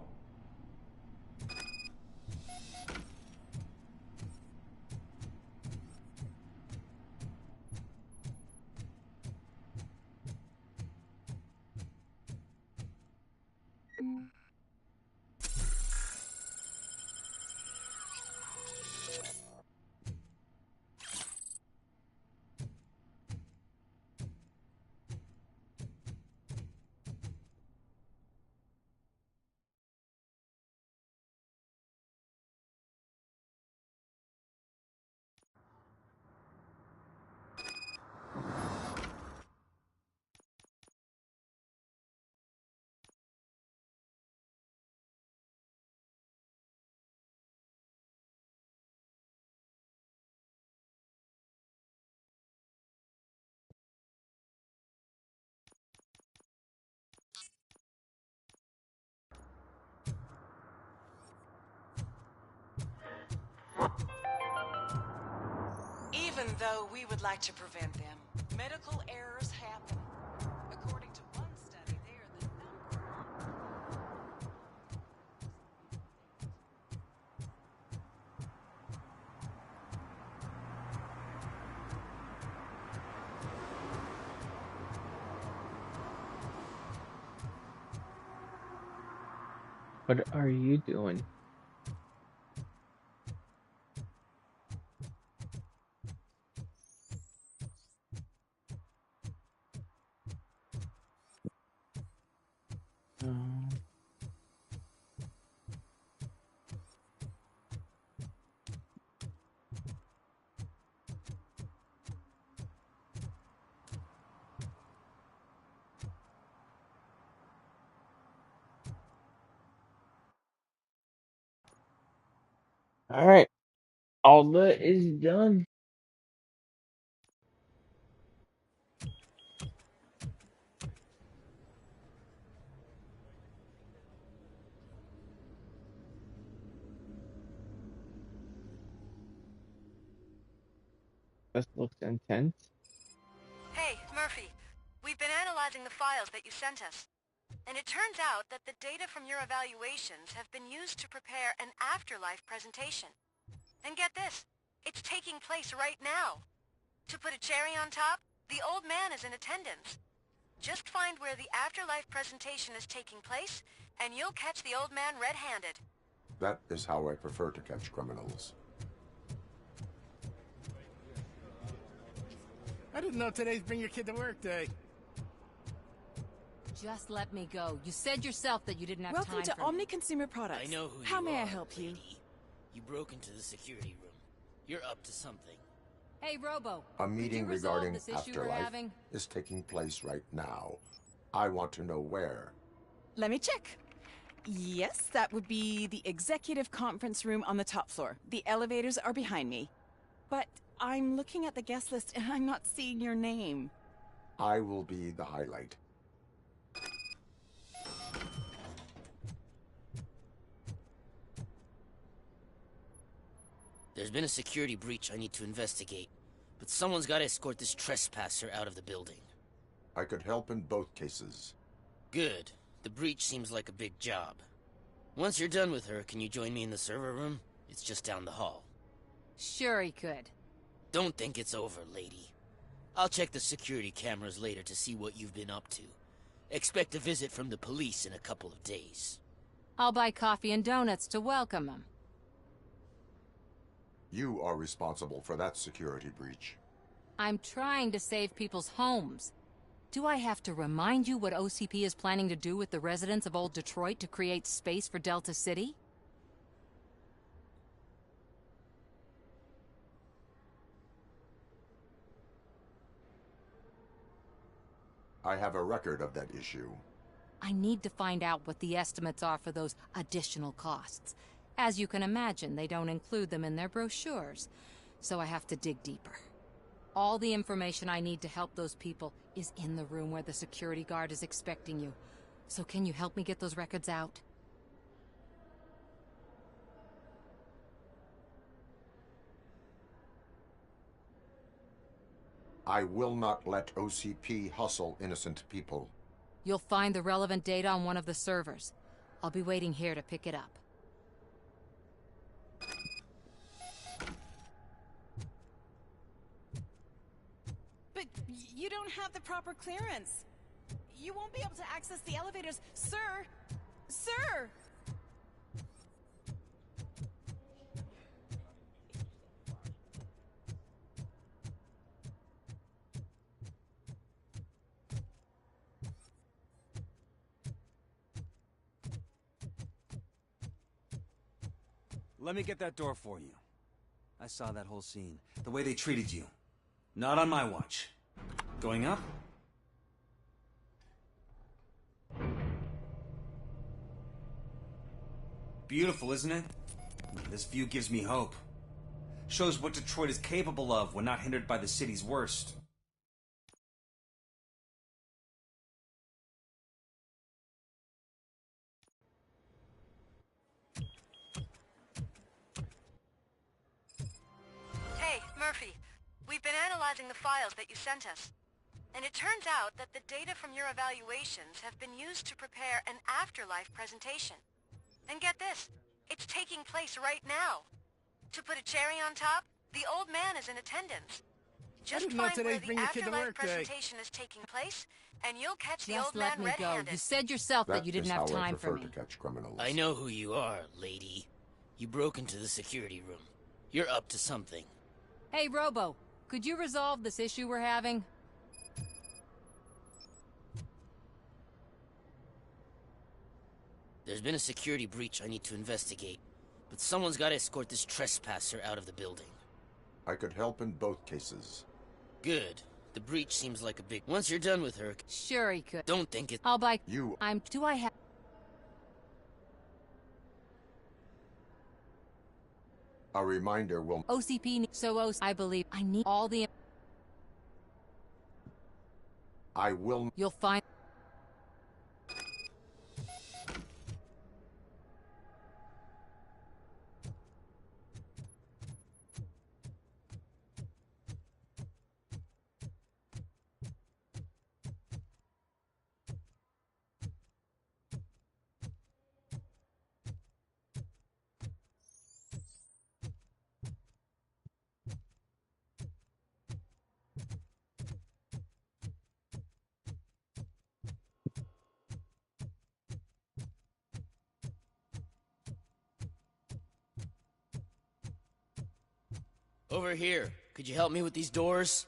Even though we would like to prevent them, medical errors happen. According to one study, they are the number. what are you doing? All right, all that is done. This looks intense. Hey, Murphy. We've been analyzing the files that you sent us. And it turns out that the data from your evaluations have been used to prepare an afterlife presentation. And get this, It's taking place right now. To put a cherry on top, the old man is in attendance. Just find where the afterlife presentation is taking place, and you'll catch the old man red-handed. That is how I prefer to catch criminals. I didn't know today's Bring Your Kid to Work Day. Just let me go. You said yourself that you didn't have Welcome time to for Omni Consumer Products. I know who How you may are, I help you? lady. You broke into the security room. You're up to something. Hey, Robo. A meeting could you resolve regarding this issue we're afterlife having? is taking place right now. I want to know where. Let me check. Yes, that would be the executive conference room on the top floor. The elevators are behind me. But I'm looking at the guest list and I'm not seeing your name. I will be the highlight. There's been a security breach I need to investigate, but someone's got to escort this trespasser out of the building. I could help in both cases. Good. The breach seems like a big job. Once you're done with her, can you join me in the server room? It's just down the hall. Sure he could. Don't think it's over, lady. I'll check the security cameras later to see what you've been up to. Expect a visit from the police in a couple of days. I'll buy coffee and donuts to welcome him. You are responsible for that security breach. I'm trying to save people's homes. Do I have to remind you what OCP is planning to do with the residents of Old Detroit to create space for Delta City? I have a record of that issue. I need to find out what the estimates are for those additional costs. As you can imagine, they don't include them in their brochures, so I have to dig deeper. All the information I need to help those people is in the room where the security guard is expecting you. So can you help me get those records out? I will not let OCP hustle innocent people. You'll find the relevant data on one of the servers. I'll be waiting here to pick it up. But you don't have the proper clearance. You won't be able to access the elevators. Sir! Sir! Let me get that door for you. I saw that whole scene. The way they treated you. Not on my watch. Going up? Beautiful, isn't it? This view gives me hope. Shows what Detroit is capable of when not hindered by the city's worst. Hey, Murphy. We've been analyzing the files that you sent us. And it turns out that the data from your evaluations have been used to prepare an afterlife presentation. And get this, it's taking place right now. To put a cherry on top, the old man is in attendance. Just didn't know find where today's the Bring Your Kid to afterlife Work Day. presentation is taking place, and you'll catch the Just old let man me go. red-handed. You said yourself that you didn't have time for me. To catch criminals. I know who you are, lady. You broke into the security room. You're up to something. Hey, Robo, could you resolve this issue we're having? There's been a security breach I need to investigate, but someone's got to escort this trespasser out of the building. I could help in both cases. Good. The breach seems like a big... Once you're done with her... Sure he could. Don't think it... I'll buy... You... Do I have... A reminder will... OCP... I believe I need all the... I will... You'll find... Over here. Could you help me with these doors?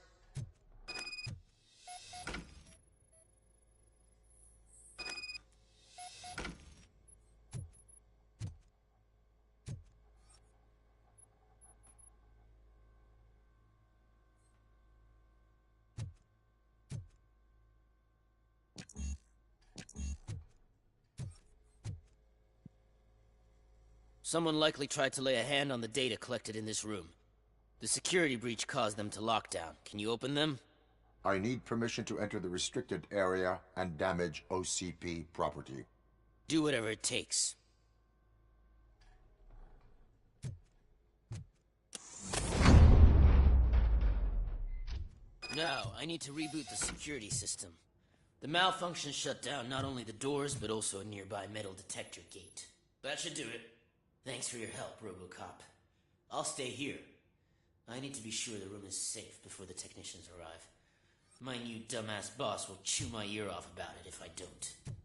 Someone likely tried to lay a hand on the data collected in this room. The security breach caused them to lock down. Can you open them? I need permission to enter the restricted area and damage OCP property. Do whatever it takes. Now, I need to reboot the security system. The malfunction shut down not only the doors, but also a nearby metal detector gate. That should do it. Thanks for your help, Robocop. I'll stay here. I need to be sure the room is safe before the technicians arrive. My new dumbass boss will chew my ear off about it if I don't.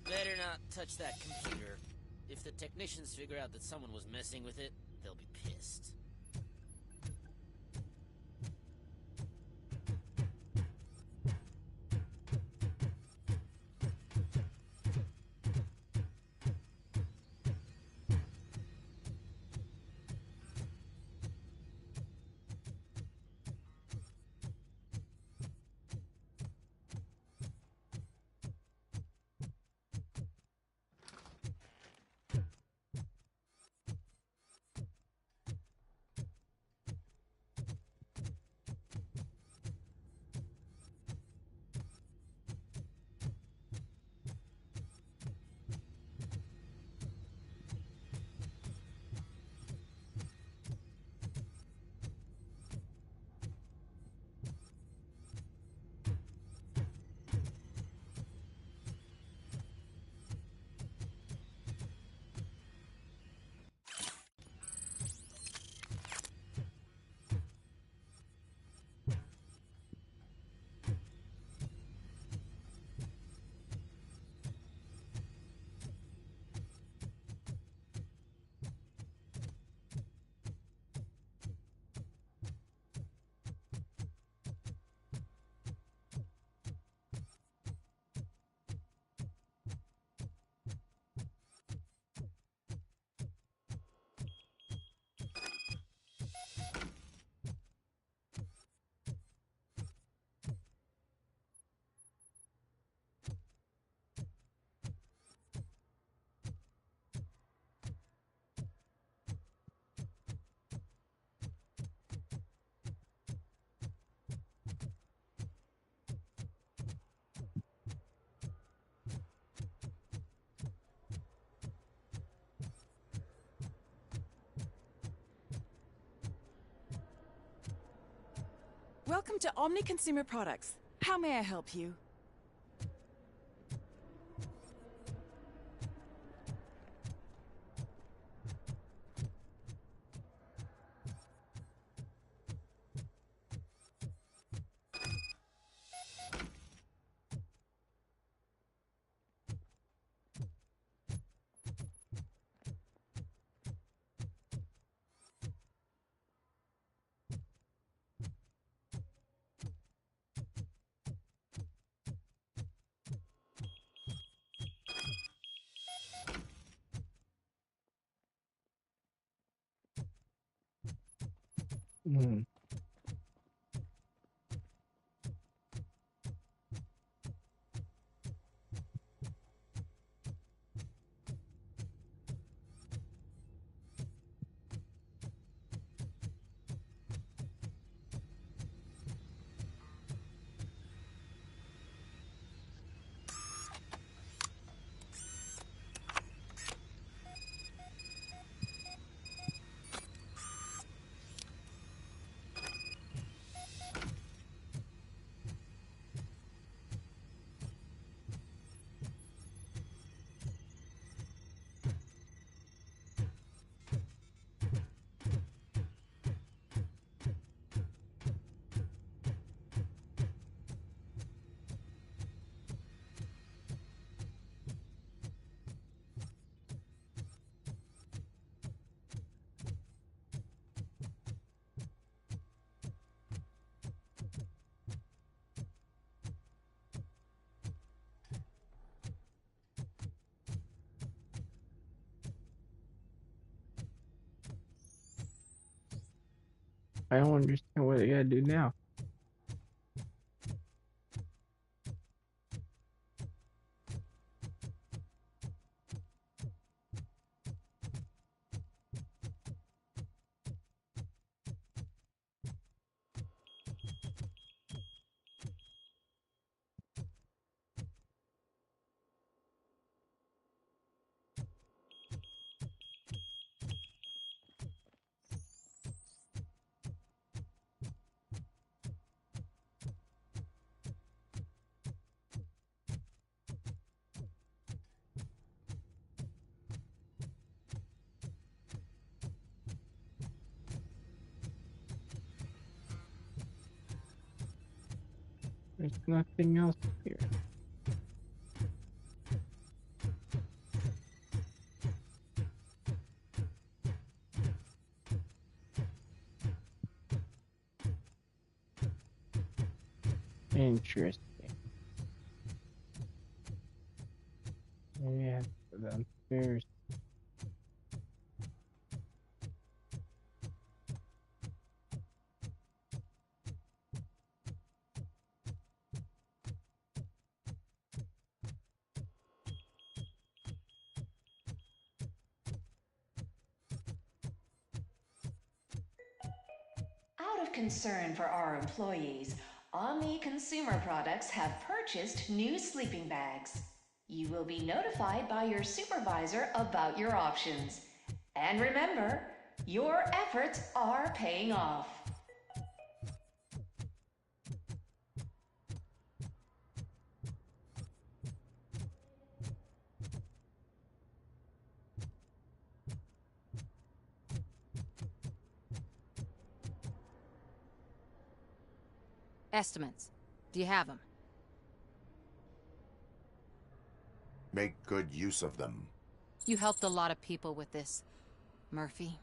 Better not touch that computer. If the technicians figure out that someone was messing with it, they'll be pissed. Welcome to Omni Consumer Products. How may I help you? Hmm. I don't understand what I gotta do now. There's nothing else here. Interesting. Maybe I have to go downstairs. Out of concern for our employees, Omni Consumer Products have purchased new sleeping bags. You will be notified by your supervisor about your options. And remember, your efforts are paying off. Estimates. Do you have them? Make good use of them. You helped a lot of people with this, Murphy.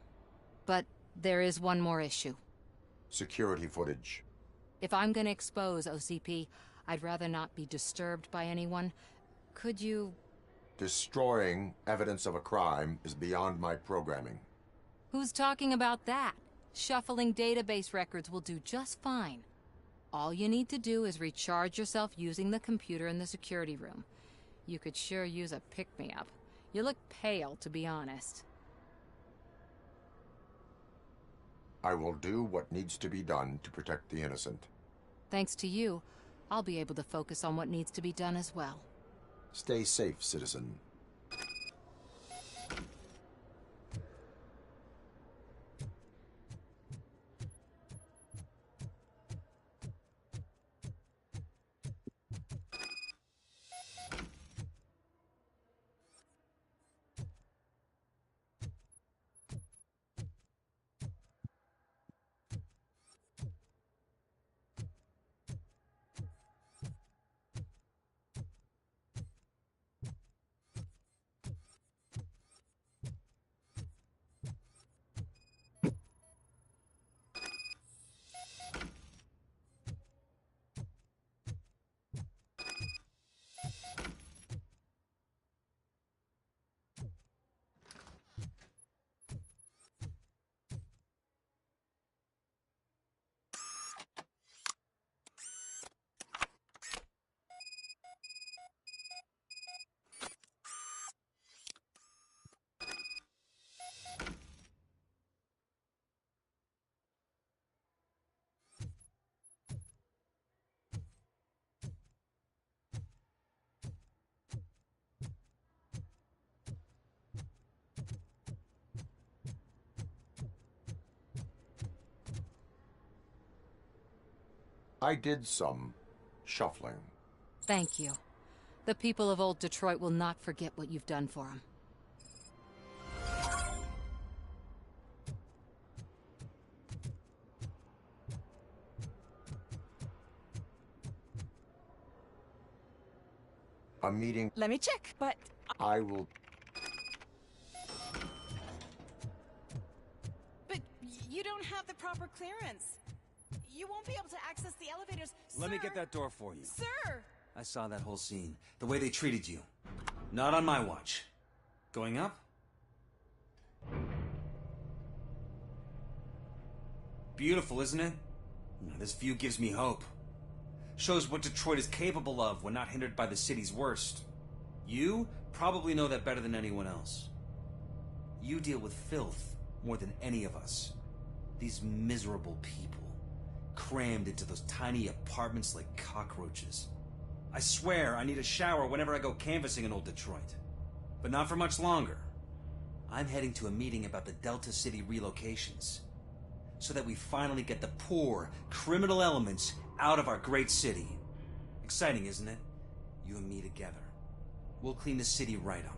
But there is one more issue. Security footage. If I'm gonna expose OCP, I'd rather not be disturbed by anyone. Could you... Destroying evidence of a crime is beyond my programming. Who's talking about that? Shuffling database records will do just fine. All you need to do is recharge yourself using the computer in the security room. You could sure use a pick-me-up. You look pale, to be honest. I will do what needs to be done to protect the innocent. Thanks to you, I'll be able to focus on what needs to be done as well. Stay safe, citizen. I did some shuffling. Thank you. The people of old Detroit will not forget what you've done for them. A meeting... Let me check, but... I will... But you don't have the proper clearance. You won't be able to access the elevators, Let me sir. get that door for you. Sir! I saw that whole scene. The way they treated you. Not on my watch. Going up? Beautiful, isn't it? This view gives me hope. Shows what Detroit is capable of when not hindered by the city's worst. You probably know that better than anyone else. You deal with filth more than any of us. These miserable people, crammed into those tiny apartments like cockroaches. I swear I need a shower whenever I go canvassing in old Detroit. But not for much longer. I'm heading to a meeting about the Delta City relocations, so that we finally get the poor, criminal elements out of our great city. Exciting, isn't it? You and me together. We'll clean the city right up.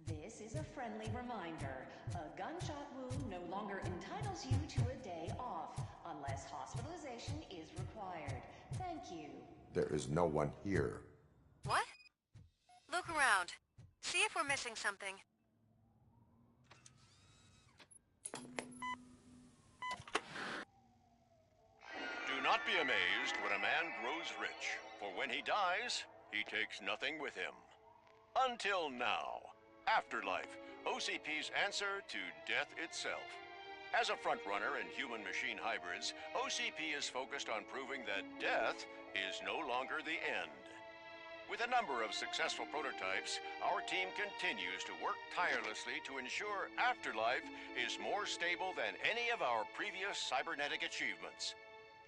This is a friendly reminder. A gunshot wound no longer entitles you to a day off, unless hospitalization is required. Thank you. There is no one here. What? Look around. See if we're missing something. Do not be amazed when a man grows rich, for when he dies, he takes nothing with him. Until now. Afterlife, OCP's answer to death itself. As a frontrunner in human-machine hybrids, OCP is focused on proving that death is no longer the end. With a number of successful prototypes, our team continues to work tirelessly to ensure Afterlife is more stable than any of our previous cybernetic achievements.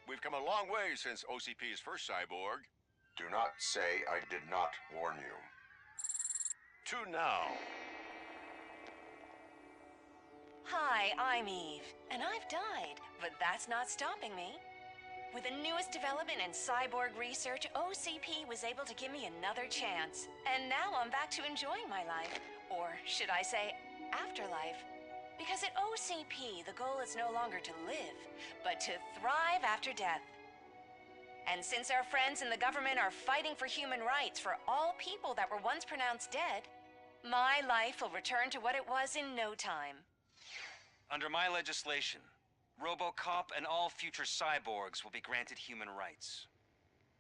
We've come a long way since OCP's first cyborg. Do not say I did not warn you. To now. Hi, I'm Eve, and I've died, but that's not stopping me. With the newest development in cyborg research, OCP was able to give me another chance. And now I'm back to enjoying my life. Or should I say, afterlife. Because at OCP, the goal is no longer to live, but to thrive after death. And since our friends in the government are fighting for human rights for all people that were once pronounced dead, my life will return to what it was in no time. Under my legislation, Robocop and all future cyborgs will be granted human rights.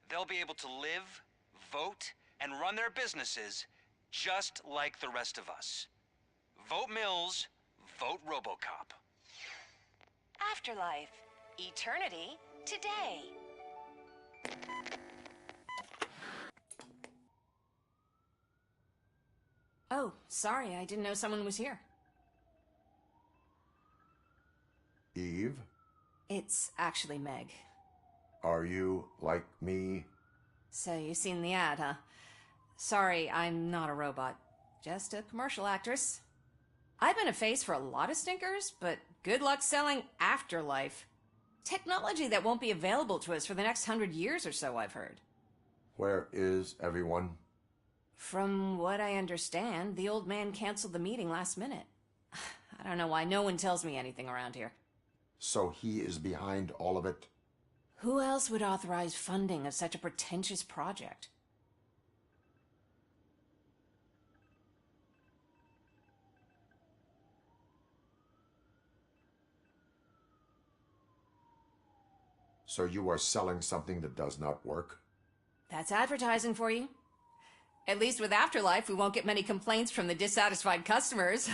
They'll be able to live, vote, and run their businesses just like the rest of us. Vote Mills, vote Robocop. Afterlife. Eternity. Today. Oh, sorry, I didn't know someone was here. Eve? It's actually Meg. Are you like me? So you've seen the ad, huh? Sorry, I'm not a robot. Just a commercial actress. I've been a face for a lot of stinkers, but good luck selling Afterlife. Technology that won't be available to us for the next 100 years or so, I've heard. Where is everyone? From what I understand, the old man canceled the meeting last minute. I don't know why no one tells me anything around here. So he is behind all of it? Who else would authorize funding of such a pretentious project? So you are selling something that does not work? That's advertising for you. At least with Afterlife, we won't get many complaints from the dissatisfied customers.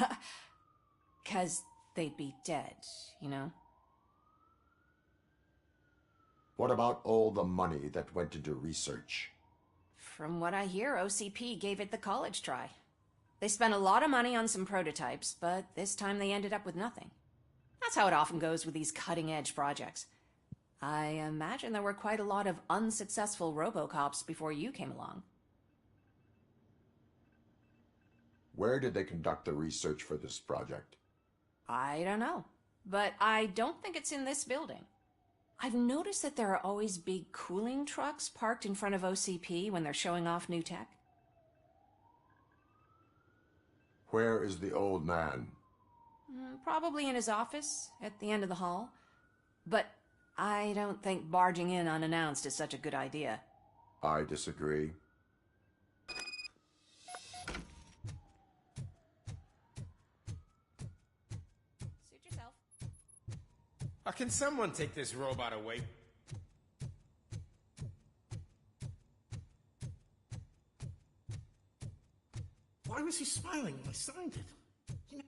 'Cause they'd be dead, you know? What about all the money that went into research? From what I hear, OCP gave it the college try. They spent a lot of money on some prototypes, but this time they ended up with nothing. That's how it often goes with these cutting-edge projects. I imagine there were quite a lot of unsuccessful Robocops before you came along. Where did they conduct the research for this project? I don't know, but I don't think it's in this building. I've noticed that there are always big cooling trucks parked in front of OCP when they're showing off new tech. Where is the old man? Probably in his office, at the end of the hall. But I don't think barging in unannounced is such a good idea. I disagree. Can someone take this robot away? Why was he smiling when I signed it?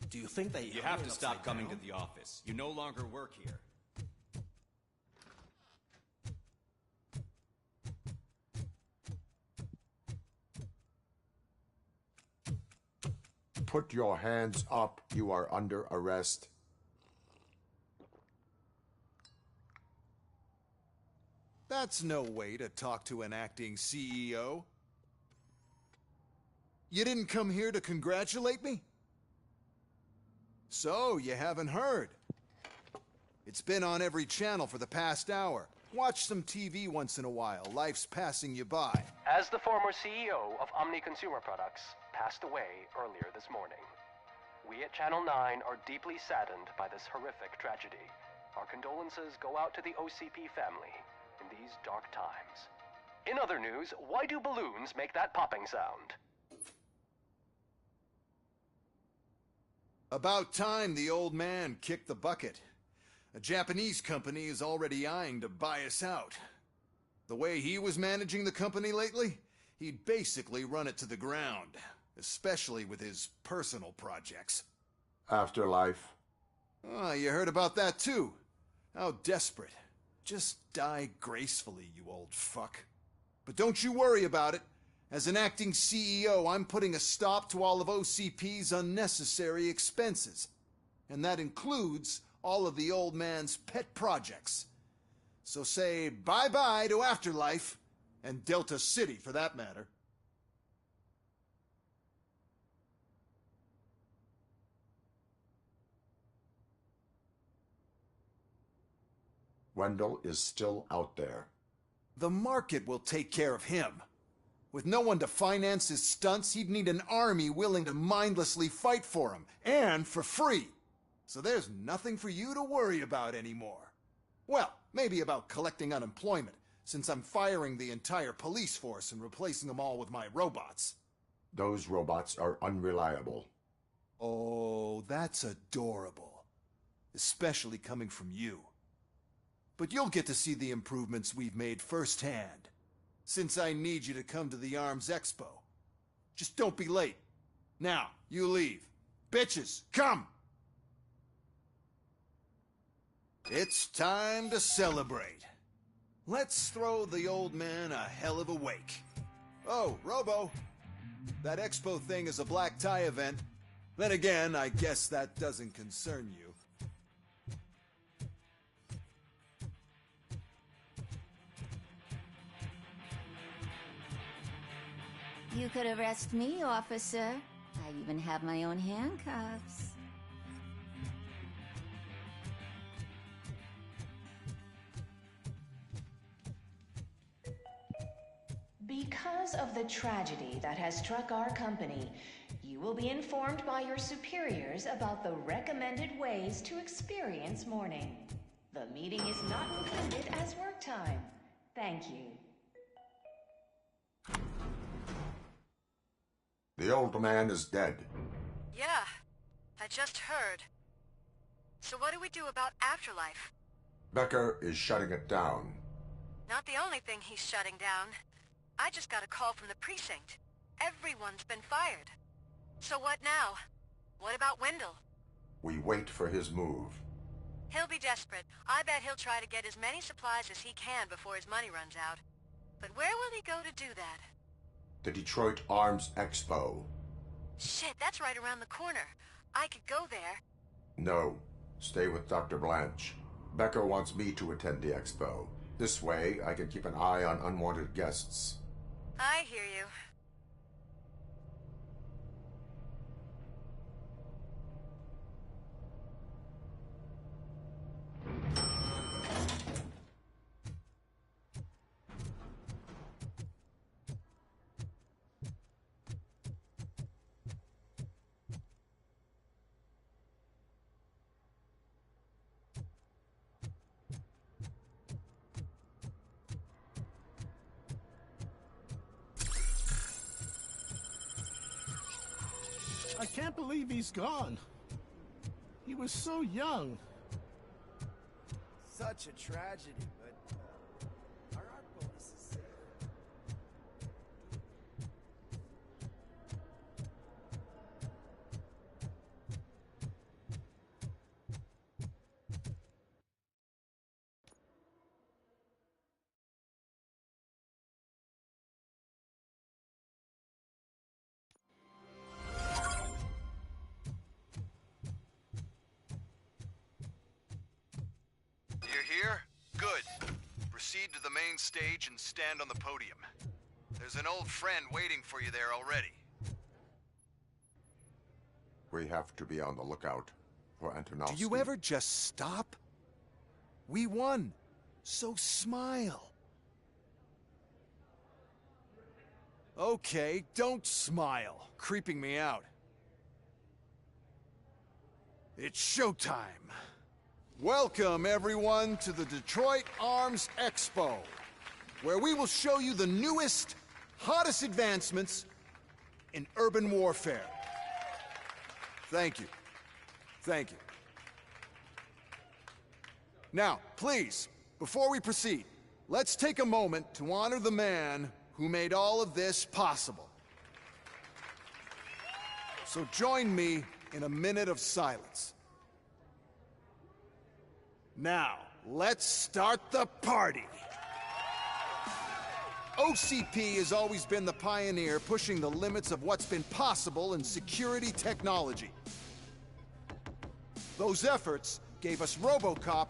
Do you think they... You have to stop coming to the office. You no longer work here. Put your hands up. You are under arrest. That's no way to talk to an acting CEO. You didn't come here to congratulate me? So, you haven't heard. It's been on every channel for the past hour. Watch some TV once in a while. Life's passing you by. As the former CEO of Omni Consumer Products passed away earlier this morning, we at Channel 9 are deeply saddened by this horrific tragedy. Our condolences go out to the OCP family in these dark times. In other news, why do balloons make that popping sound? About time the old man kicked the bucket. A Japanese company is already eyeing to buy us out. The way he was managing the company lately, he'd basically run it to the ground, especially with his personal projects. Afterlife. Oh, you heard about that too. How desperate. Just die gracefully, you old fuck. But don't you worry about it. As an acting CEO, I'm putting a stop to all of OCP's unnecessary expenses. And that includes all of the old man's pet projects. So say bye-bye to Afterlife, and Delta City for that matter. Wendell is still out there. The market will take care of him. With no one to finance his stunts, he'd need an army willing to mindlessly fight for him, and for free. So there's nothing for you to worry about anymore. Well, maybe about collecting unemployment, since I'm firing the entire police force and replacing them all with my robots. Those robots are unreliable. Oh, that's adorable. Especially coming from you. But you'll get to see the improvements we've made firsthand, since I need you to come to the Arms Expo. Just don't be late. Now, you leave. Bitches, come! It's time to celebrate. Let's throw the old man a hell of a wake. Oh, Robo, that expo thing is a black tie event. Then again, I guess that doesn't concern you. You could arrest me, officer. I even have my own handcuffs. Because of the tragedy that has struck our company, you will be informed by your superiors about the recommended ways to experience mourning. The meeting is not included as work time. Thank you. The old man is dead. Yeah, I just heard. So what do we do about Afterlife? Becker is shutting it down. Not the only thing he's shutting down. I just got a call from the precinct. Everyone's been fired. So what now? What about Wendell? We wait for his move. He'll be desperate. I bet he'll try to get as many supplies as he can before his money runs out. But where will he go to do that? The Detroit Arms Expo. Shit, that's right around the corner. I could go there. No, stay with Dr. Blanche. Becker wants me to attend the expo. This way, I can keep an eye on unwanted guests. I hear you. I can't believe he's gone. He was so young. Such a tragedy, but our art bonus is safe. You're here? Good. Proceed to the main stage and stand on the podium. There's an old friend waiting for you there already. We have to be on the lookout for Antonovsky. Do you ever just stop? We won. So smile. Okay, don't smile. Creeping me out. It's showtime. Welcome, everyone, to the Detroit Arms Expo, where we will show you the newest, hottest advancements in urban warfare. Thank you. Thank you. Now, please, before we proceed, let's take a moment to honor the man who made all of this possible. So join me in a minute of silence. Now, let's start the party! OCP has always been the pioneer pushing the limits of what's been possible in security technology. Those efforts gave us Robocop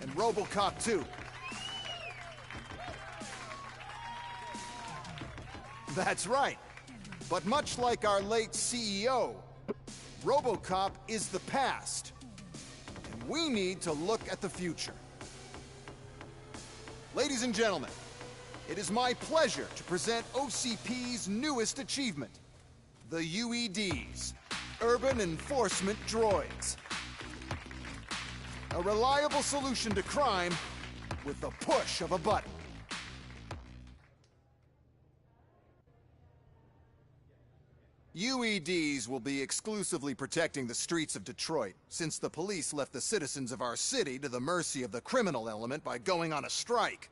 and Robocop 2. That's right. But much like our late CEO, Robocop is the past. And we need to look at the future. Ladies and gentlemen, it is my pleasure to present OCP's newest achievement, the UEDs, Urban Enforcement Droids. A reliable solution to crime with the push of a button. UEDs will be exclusively protecting the streets of Detroit, since the police left the citizens of our city to the mercy of the criminal element by going on a strike.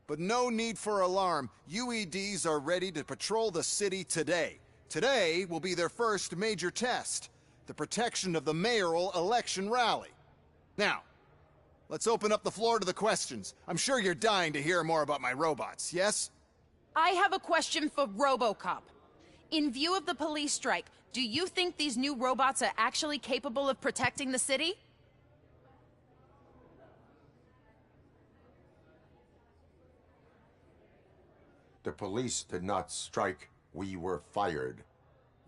But no need for alarm. UEDs are ready to patrol the city today. Today will be their first major test, the protection of the mayoral election rally. Now, let's open up the floor to the questions. I'm sure you're dying to hear more about my robots, yes? I have a question for Robocop. In view of the police strike, do you think these new robots are actually capable of protecting the city? The police did not strike. We were fired.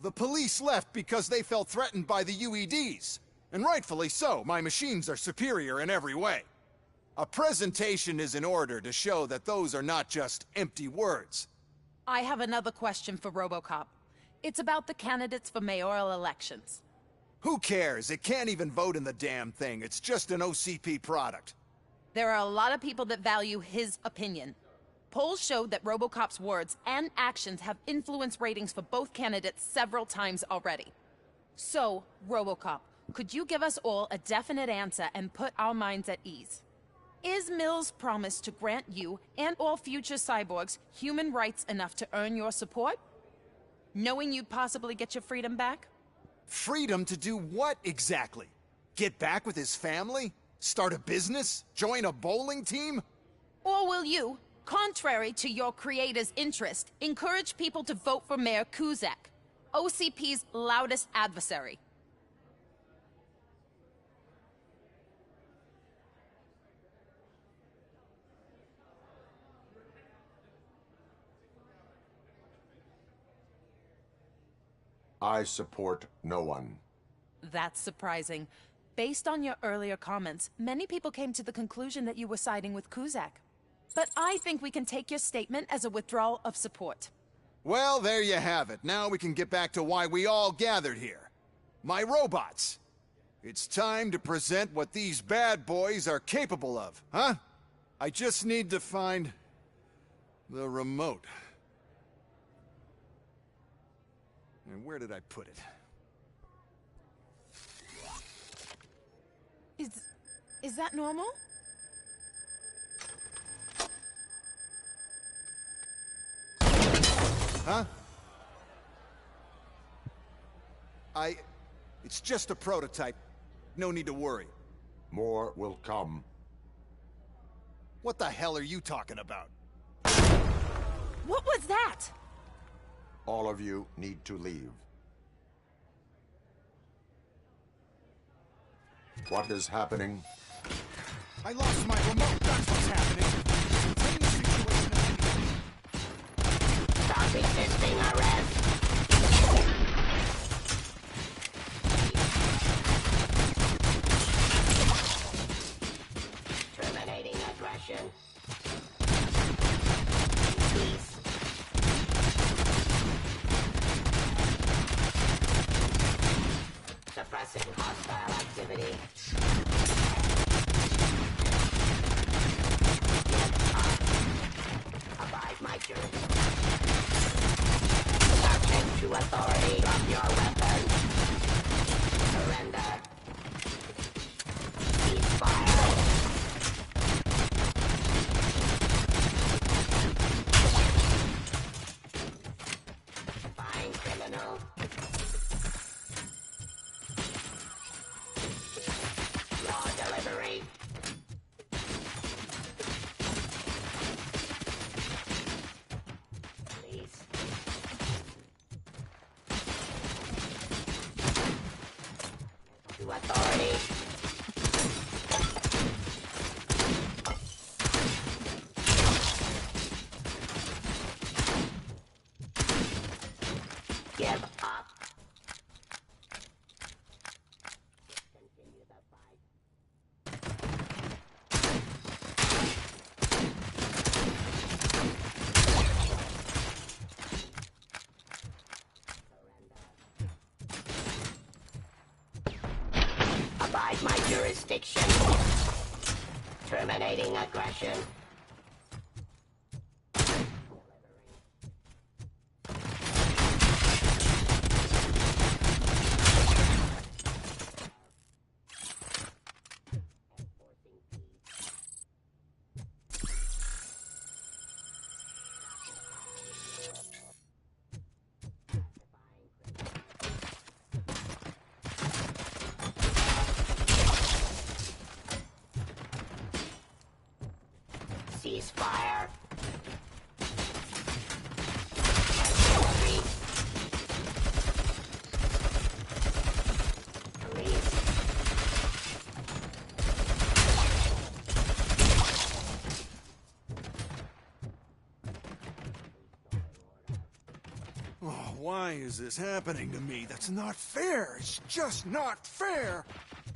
The police left because they felt threatened by the UEDs. And rightfully so. My machines are superior in every way. A presentation is in order to show that those are not just empty words. I have another question for Robocop. It's about the candidates for mayoral elections. Who cares? It can't even vote in the damn thing. It's just an OCP product. There are a lot of people that value his opinion. Polls showed that Robocop's words and actions have influenced ratings for both candidates several times already. So, Robocop, could you give us all a definite answer and put our minds at ease? Is Mills' promise to grant you and all future cyborgs human rights enough to earn your support? Knowing you'd possibly get your freedom back? Freedom to do what exactly? Get back with his family? Start a business? Join a bowling team? Or will you, contrary to your creator's interest, encourage people to vote for Mayor Kuzak, OCP's loudest adversary? I support no one. That's surprising. Based on your earlier comments, many people came to the conclusion that you were siding with Kuzak. But I think we can take your statement as a withdrawal of support. Well, there you have it. Now we can get back to why we all gathered here. My robots. It's time to present what these bad boys are capable of, huh? I just need to find the remote. And where did I put it? Is that normal? Huh? It's just a prototype. No need to worry. More will come. What the hell are you talking about? What was that? All of you need to leave. What is happening? I lost my remote, that's what's happening. Contain the situation immediately. Stop resisting arrest. Terminating aggression. Peace. Suppressing hostile activity. Abide my jurisdiction. Subject to authority. Drop your weapon. Surrender. Ceasefire. Fine criminal. Law delivery. Please. To authority. Give up. Continue the fight. Abide my jurisdiction. Terminating aggression. Ceasefire. Artillery. Police. Oh, why is this happening to me? That's not fair. It's just not fair.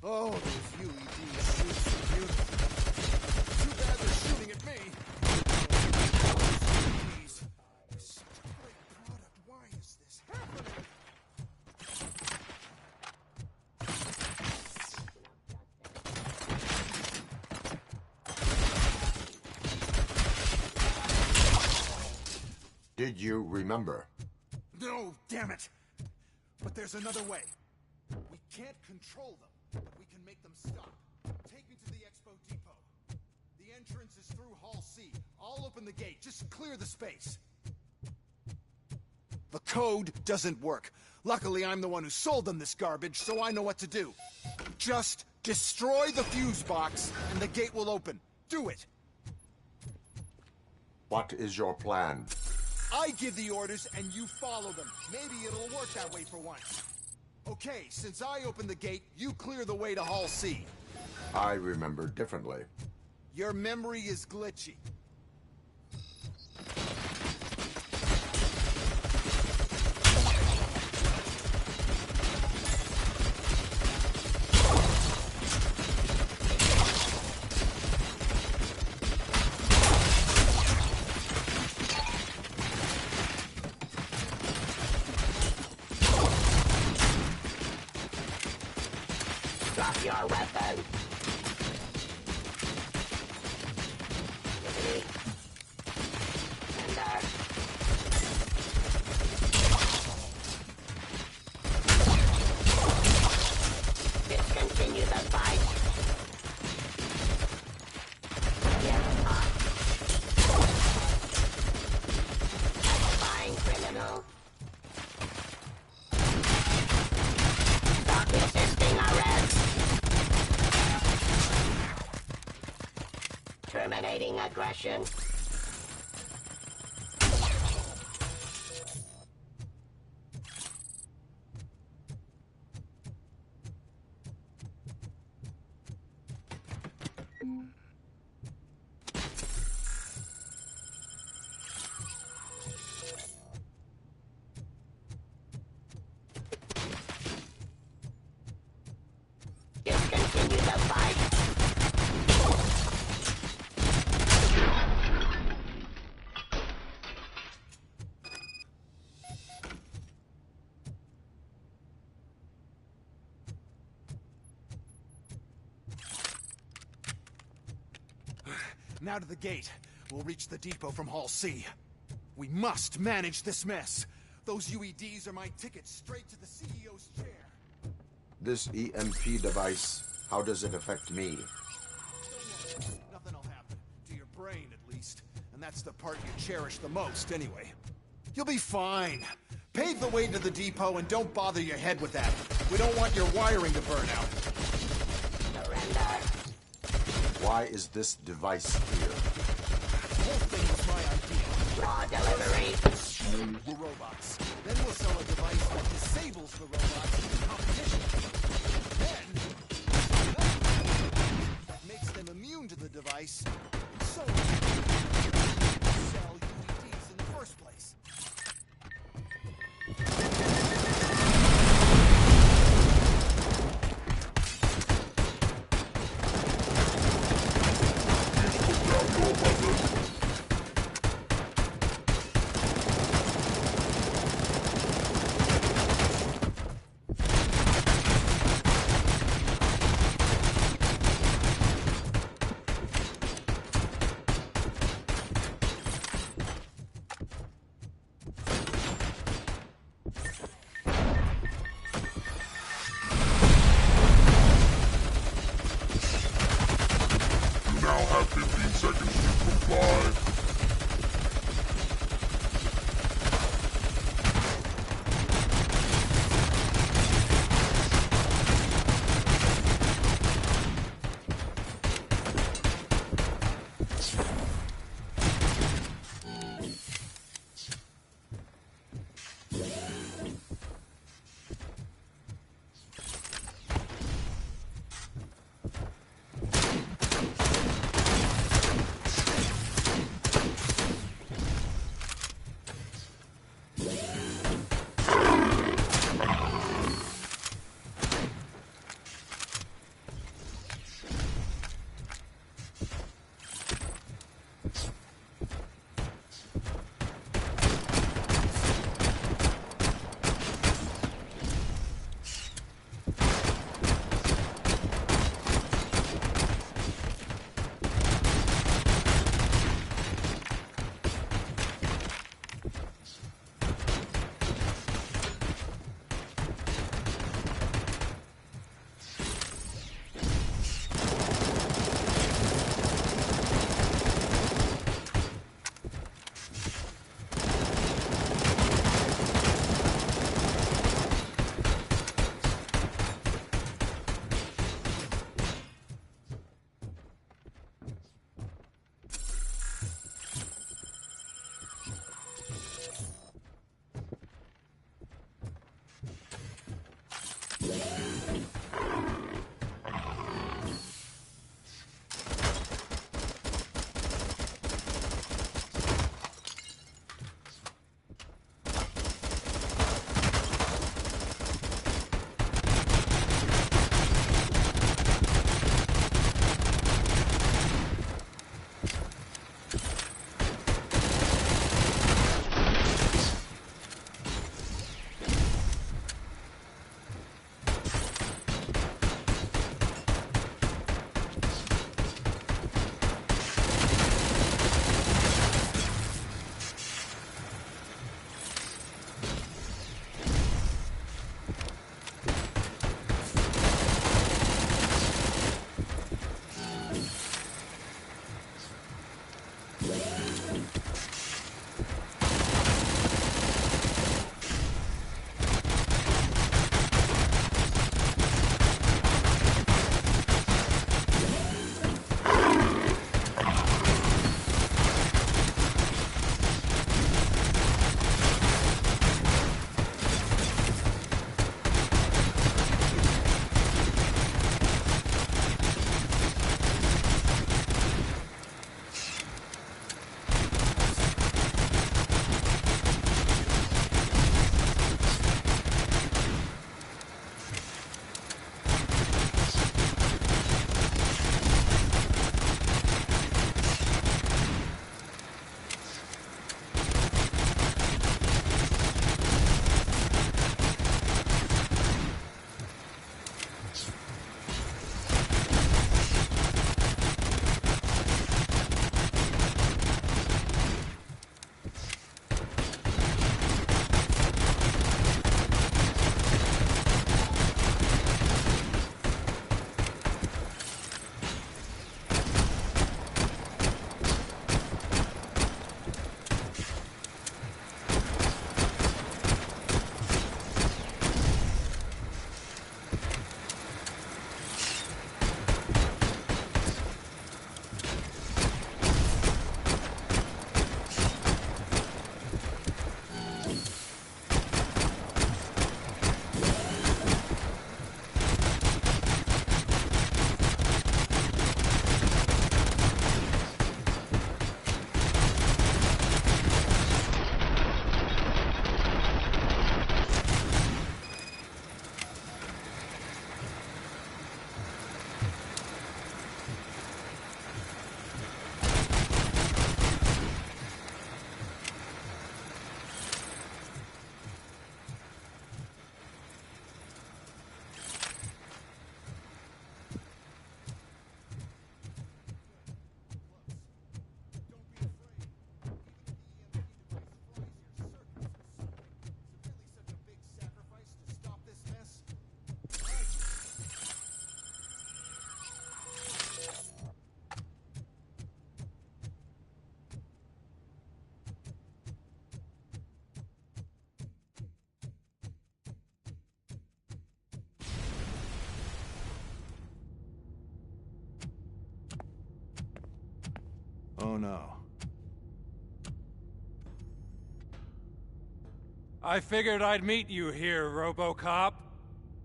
Oh, those UED shoots are beautiful. Too bad they're shooting at me. Please. It's such a great product. Why is this happening? Did you remember? No, damn it. But there's another way. We can't control them, but we can make them stop. Take me to the Expo Depot. The entrance is through Hall C. I'll open the gate. Just clear the space. The code doesn't work. Luckily, I'm the one who sold them this garbage, so I know what to do. Just destroy the fuse box, and the gate will open. Do it. What is your plan? I give the orders, and you follow them. Maybe it'll work that way for once. Okay, since I opened the gate, you clear the way to Hall C. I remember differently. Your memory is glitchy. Drop your weapon. Liberty. Surrender. Discontinue the fight. Showing aggression. Discontinue the fight. Now to the gate. We'll reach the depot from Hall C. We must manage this mess. Those UEDs are my ticket straight to the CEO's chair. This EMP device, how does it affect me? Nothing will happen. To your brain, at least. And that's the part you cherish the most, anyway. You'll be fine. Pave the way to the depot and don't bother your head with that. We don't want your wiring to burn out. Surrender. Why is this device here? The whole thing was my idea. Raw delivery. The robots. Then we'll sell a device that disables the robots in competition. Then, that makes them immune to the device. So, sell UEDs in the first place. Now have 15 seconds to comply. Oh no. I figured I'd meet you here, Robocop.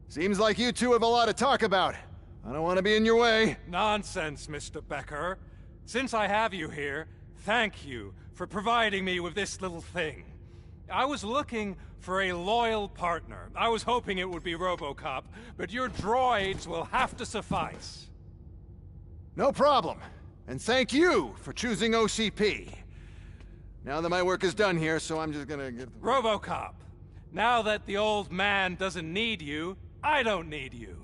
Seems like you two have a lot to talk about. I don't want to be in your way. Nonsense, Mr. Becker. Since I have you here, thank you for providing me with this little thing. I was looking for a loyal partner. I was hoping it would be Robocop, but your droids will have to suffice. No problem. And thank you for choosing OCP. Now that my work is done here, so I'm just gonna get... Robocop, now that the old man doesn't need you, I don't need you.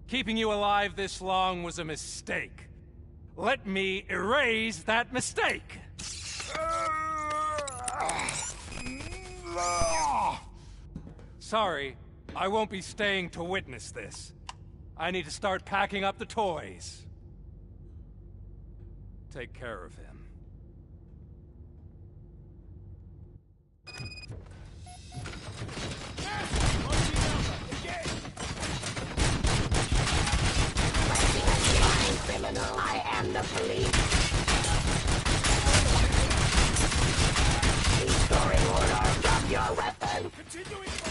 Keeping you alive this long was a mistake. Let me erase that mistake! Sorry, I won't be staying to witness this. I need to start packing up the toys. Take care of him. Criminal, I am the police. Restoring order, drop your weapon. Continuing fire.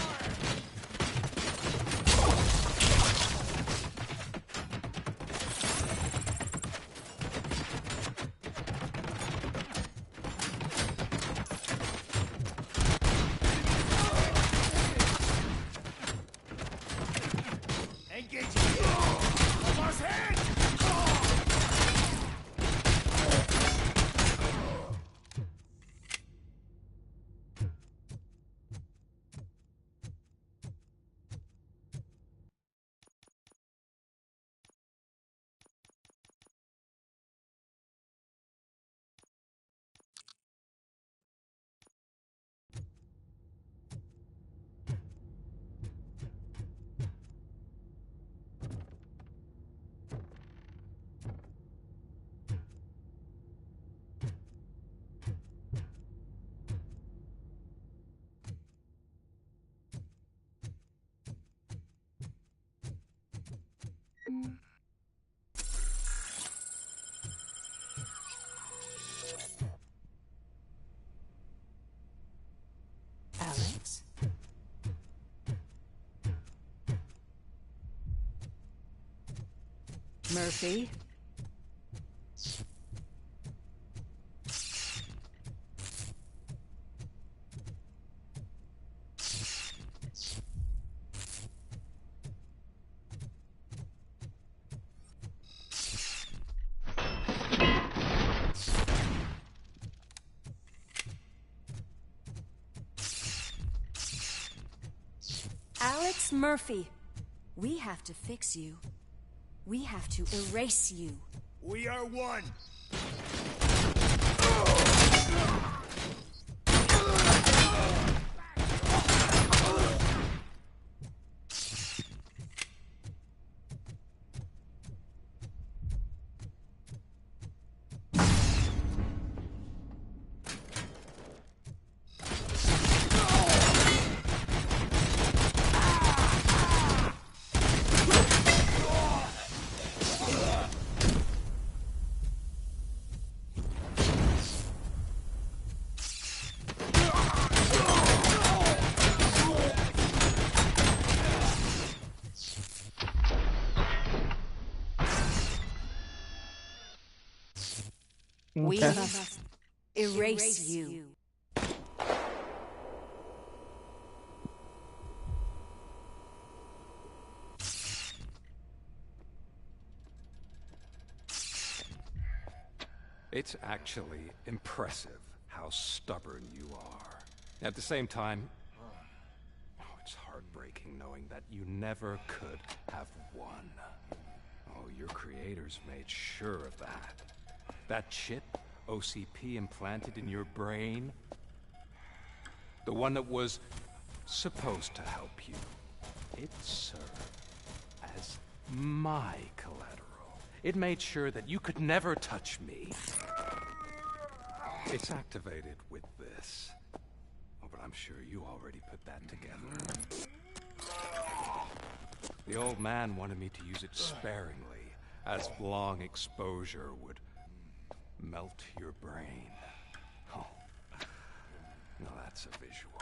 Engaging. Almost hit. Alex? Murphy? Alex Murphy, we have to fix you. We have to erase you. We are one. We must erase you. It's actually impressive how stubborn you are. At the same time, it's heartbreaking knowing that you never could have won. Oh, your creators made sure of that. That chip OCP implanted in your brain, the one that was supposed to help you, it served as my collateral. It made sure that you could never touch me. It's activated with this. Oh, but I'm sure you already put that together. The old man wanted me to use it sparingly, as long exposure would melt your brain. Oh, now that's a visual.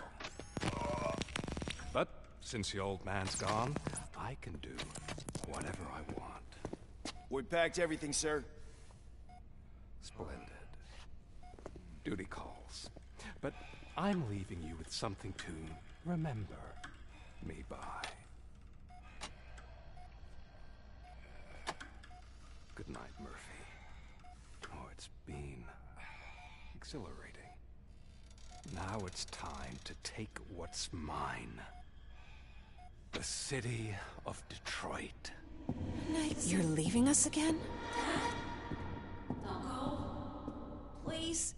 But since the old man's gone, I can do whatever I want. We packed everything, sir. Splendid. Duty calls. But I'm leaving you with something to remember me by. Good night, Murphy. Oh, it's been exhilarating. Now it's time to take what's mine. The city of Detroit. You're leaving us again? Don't go. Please.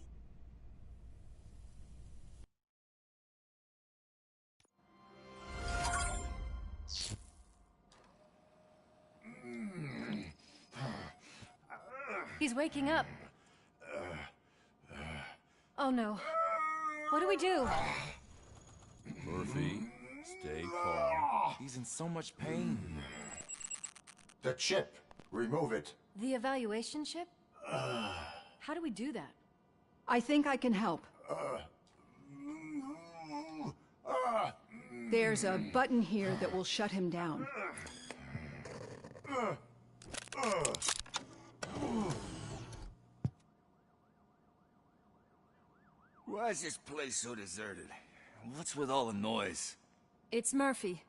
He's waking up. Oh no. What do we do? Murphy, stay calm. He's in so much pain. The chip. Remove it. The evaluation chip? How do we do that? I think I can help. There's a button here that will shut him down. Why is this place so deserted? What's with all the noise? It's Murphy.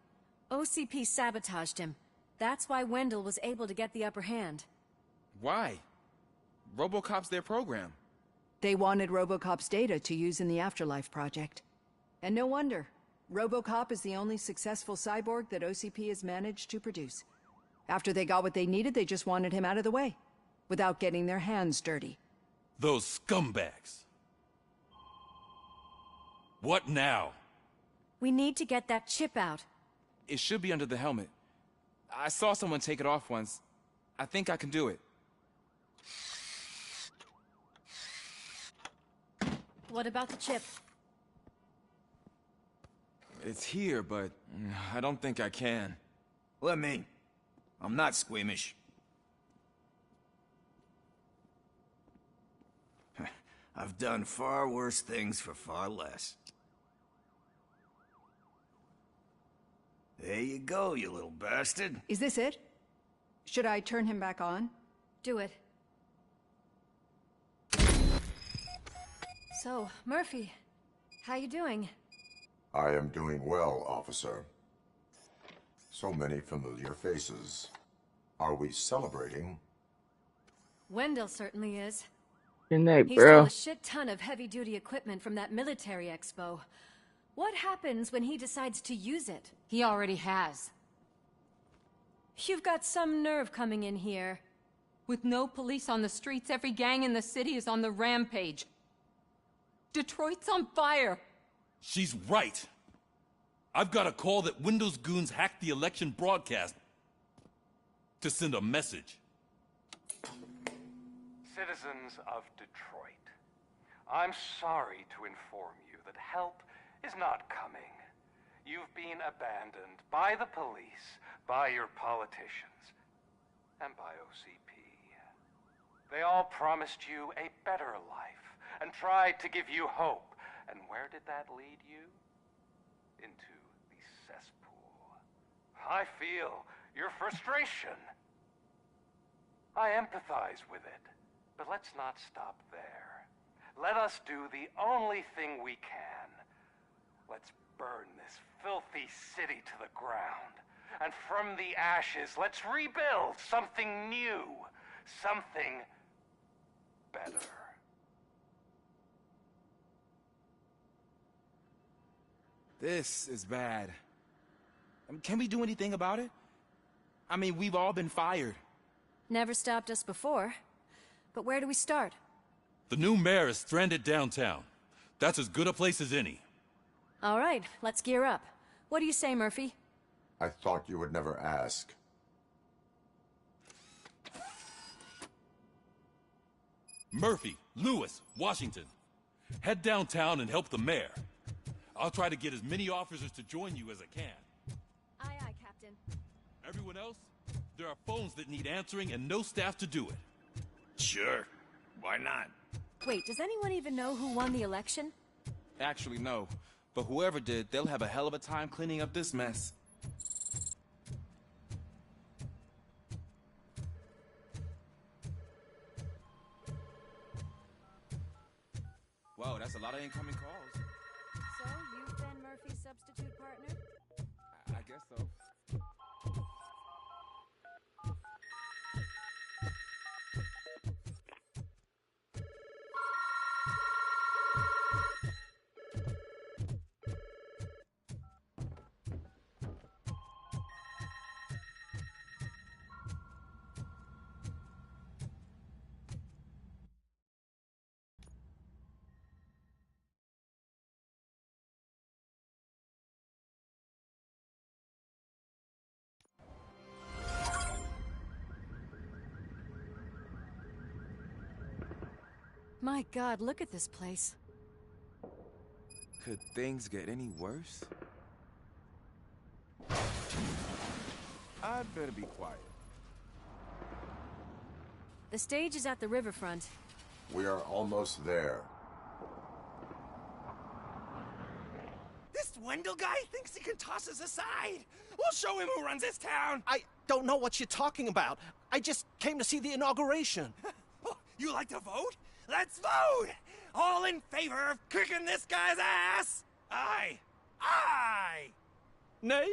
OCP sabotaged him. That's why Wendell was able to get the upper hand. Why? Robocop's their program. They wanted Robocop's data to use in the Afterlife project. And no wonder. Robocop is the only successful cyborg that OCP has managed to produce. After they got what they needed, they just wanted him out of the way, without getting their hands dirty. Those scumbags. What now? We need to get that chip out. It should be under the helmet. I saw someone take it off once. I think I can do it. What about the chip? It's here, but I don't think I can. Let me. I'm not squeamish. I've done far worse things for far less. There you go, you little bastard. Is this it? Should I turn him back on? Do it. So, Murphy, how you doing? I am doing well, officer. So many familiar faces. Are we celebrating? Wendell certainly is. Good night, He bro. stole a shit ton of heavy-duty equipment from that military expo. What happens when he decides to use it? He already has. You've got some nerve coming in here. With no police on the streets, every gang in the city is on the rampage. Detroit's on fire. She's right. I've got a call that Windows goons hacked the election broadcast to send a message. Citizens of Detroit, I'm sorry to inform you that help is not coming. You've been abandoned by the police, by your politicians, and by OCP. They all promised you a better life and tried to give you hope. And where did that lead you? Into the cesspool. I feel your frustration. I empathize with it, but let's not stop there. Let us do the only thing we can. Let's burn this filthy city to the ground. And from the ashes, let's rebuild something new. Something better. This is bad. Can we do anything about it? I mean, we've all been fired. Never stopped us before. But where do we start? The new mayor is stranded downtown. That's as good a place as any. All right, let's gear up. What do you say, Murphy? I thought you would never ask. Murphy, Lewis, Washington. Head downtown and help the mayor. I'll try to get as many officers to join you as I can. Aye, aye, Captain. Everyone else, there are phones that need answering and no staff to do it. Sure. Why not? Wait, does anyone even know who won the election? Actually, no. But whoever did, they'll have a hell of a time cleaning up this mess. Whoa, that's a lot of incoming calls. So, you've been Murphy's substitute partner? I guess so. My God, look at this place. Could things get any worse? I'd better be quiet. The stage is at the riverfront. We are almost there. This Wendell guy thinks he can toss us aside. We'll show him who runs this town. I don't know what you're talking about. I just came to see the inauguration. You like to vote? Let's vote! All in favor of kicking this guy's ass? Aye. Aye! Nay?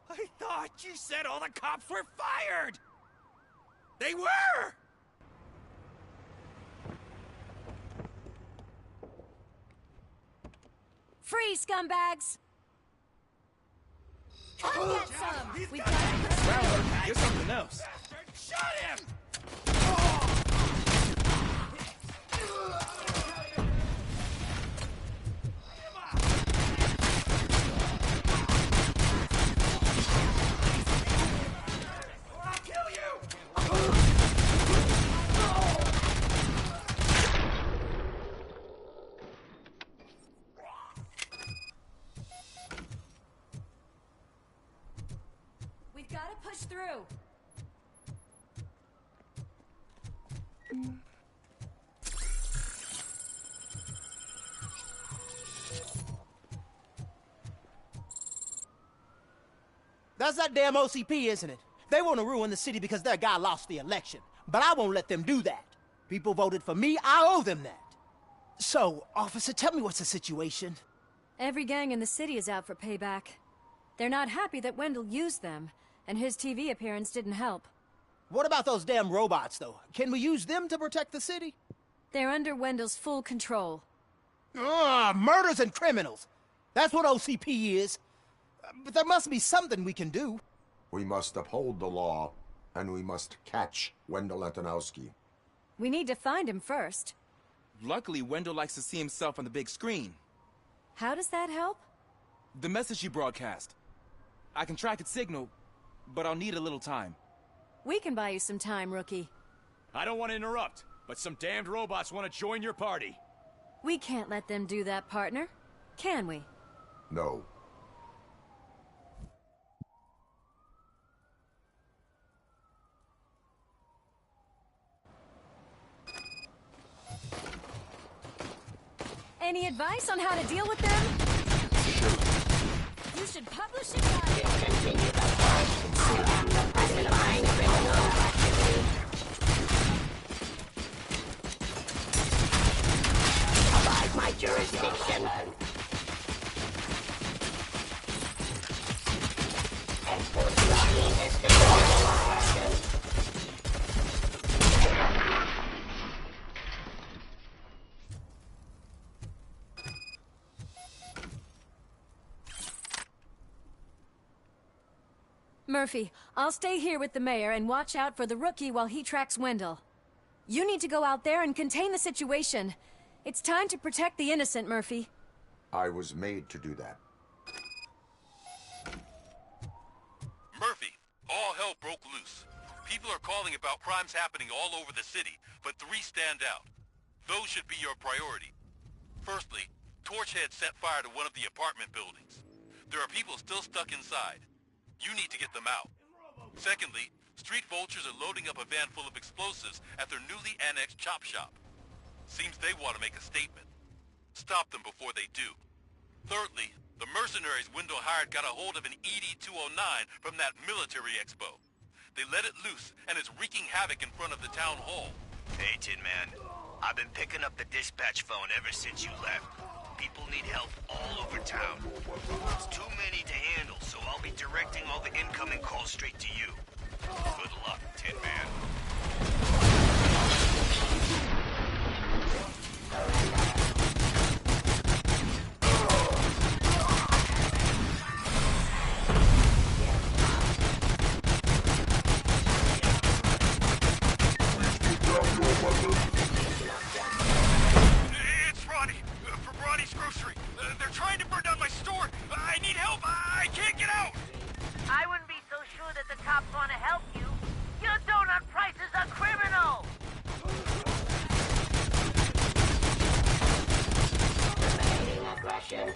I thought you said all the cops were fired! They were! Free, scumbags! Come get some! We've got Well, here's something else. Shut him! We've got to push through. That's that damn OCP, isn't it? They want to ruin the city because their guy lost the election. But I won't let them do that. People voted for me, I owe them that. So, officer, tell me what's the situation. Every gang in the city is out for payback. They're not happy that Wendell used them, and his TV appearance didn't help. What about those damn robots, though? Can we use them to protect the city? They're under Wendell's full control. Murders and criminals. That's what OCP is. But there must be something we can do. We must uphold the law, and we must catch Wendell Antonowski. We need to find him first. Luckily, Wendell likes to see himself on the big screen. How does that help? The message you broadcast. I can track its signal, but I'll need a little time. We can buy you some time, rookie. I don't want to interrupt, but some damned robots want to join your party. We can't let them do that, partner. Can we? No. Any advice on how to deal with them? You should publish it. Discontinue the force. I am the prescribed criminal activity. Abide my jurisdiction. Enforce your heinous criminal action. Murphy, I'll stay here with the mayor and watch out for the rookie while he tracks Wendell. You need to go out there and contain the situation. It's time to protect the innocent, Murphy. I was made to do that. Murphy, all hell broke loose. People are calling about crimes happening all over the city, but 3 stand out. Those should be your priority. Firstly, Torchhead set fire to one of the apartment buildings. There are people still stuck inside. You need to get them out. Secondly, Street vultures are loading up a van full of explosives at their newly annexed chop shop. Seems they want to make a statement. Stop them before they do. Thirdly, the mercenaries Wendell hired got a hold of an ED-209 from that military expo. They let it loose, and it's wreaking havoc in front of the town hall. Hey, Tin Man. I've been picking up the dispatch phone ever since you left. People need help all over town. It's too many to handle, so I'll be directing all the incoming calls straight to you. Good luck, Tin Man. It's Ronnie, from Ronnie's Grocery. They're trying to burn down my store. I need help. I can't get out. I wouldn't be so sure that the cops want to help you. Your donut prices are criminal! Remaining aggression.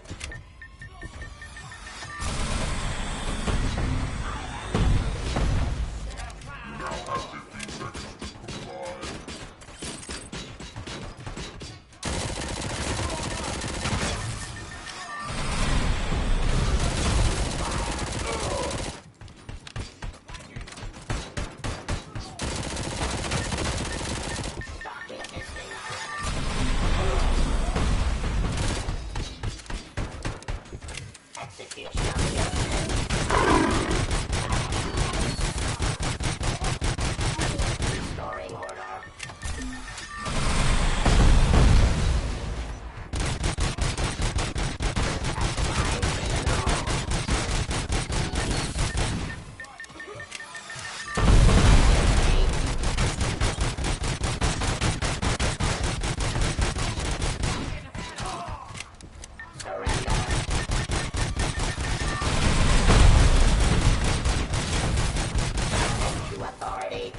Restoring order. To authority.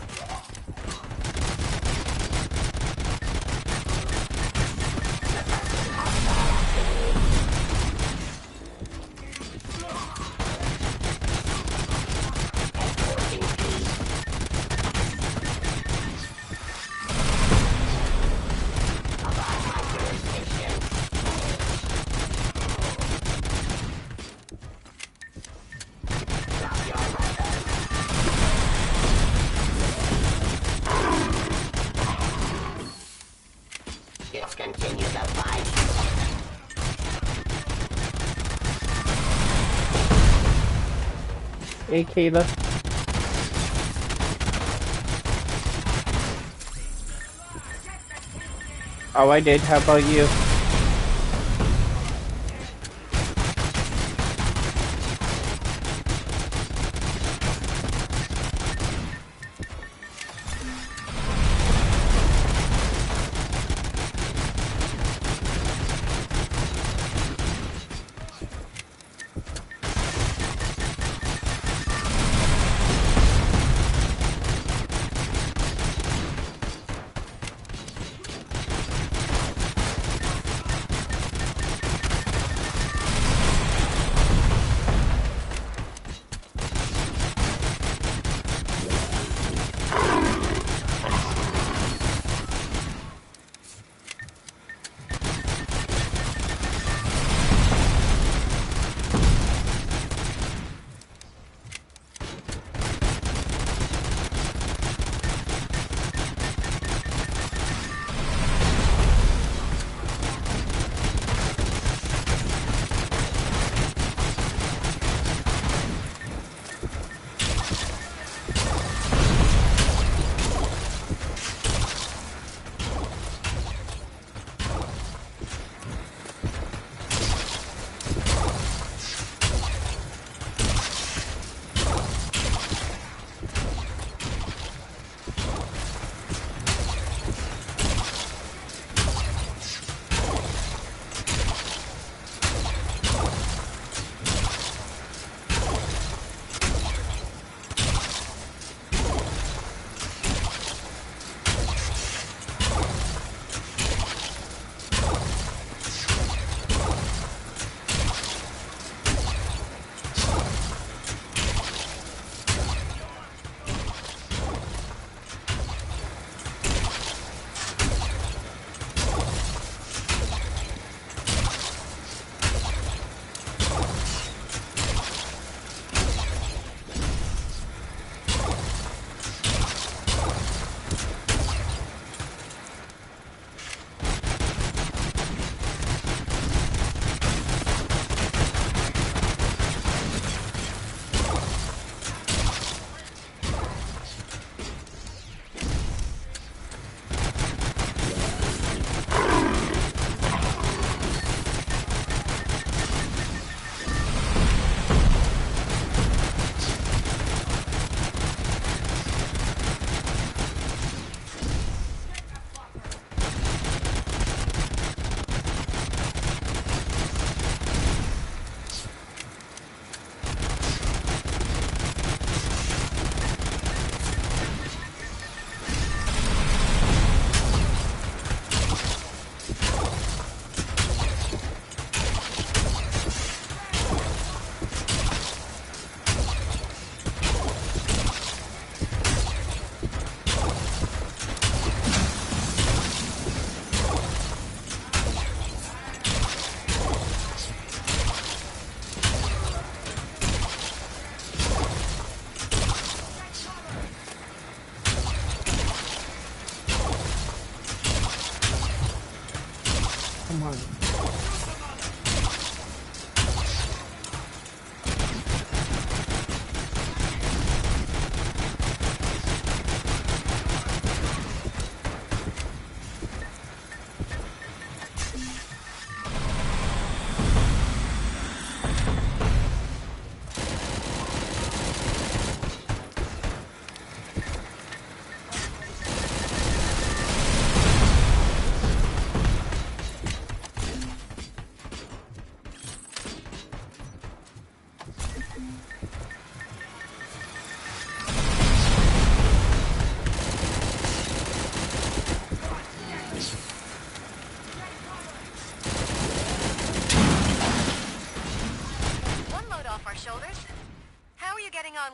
Let's continue the fight. Hey, Kayla. Oh, I did. How about you?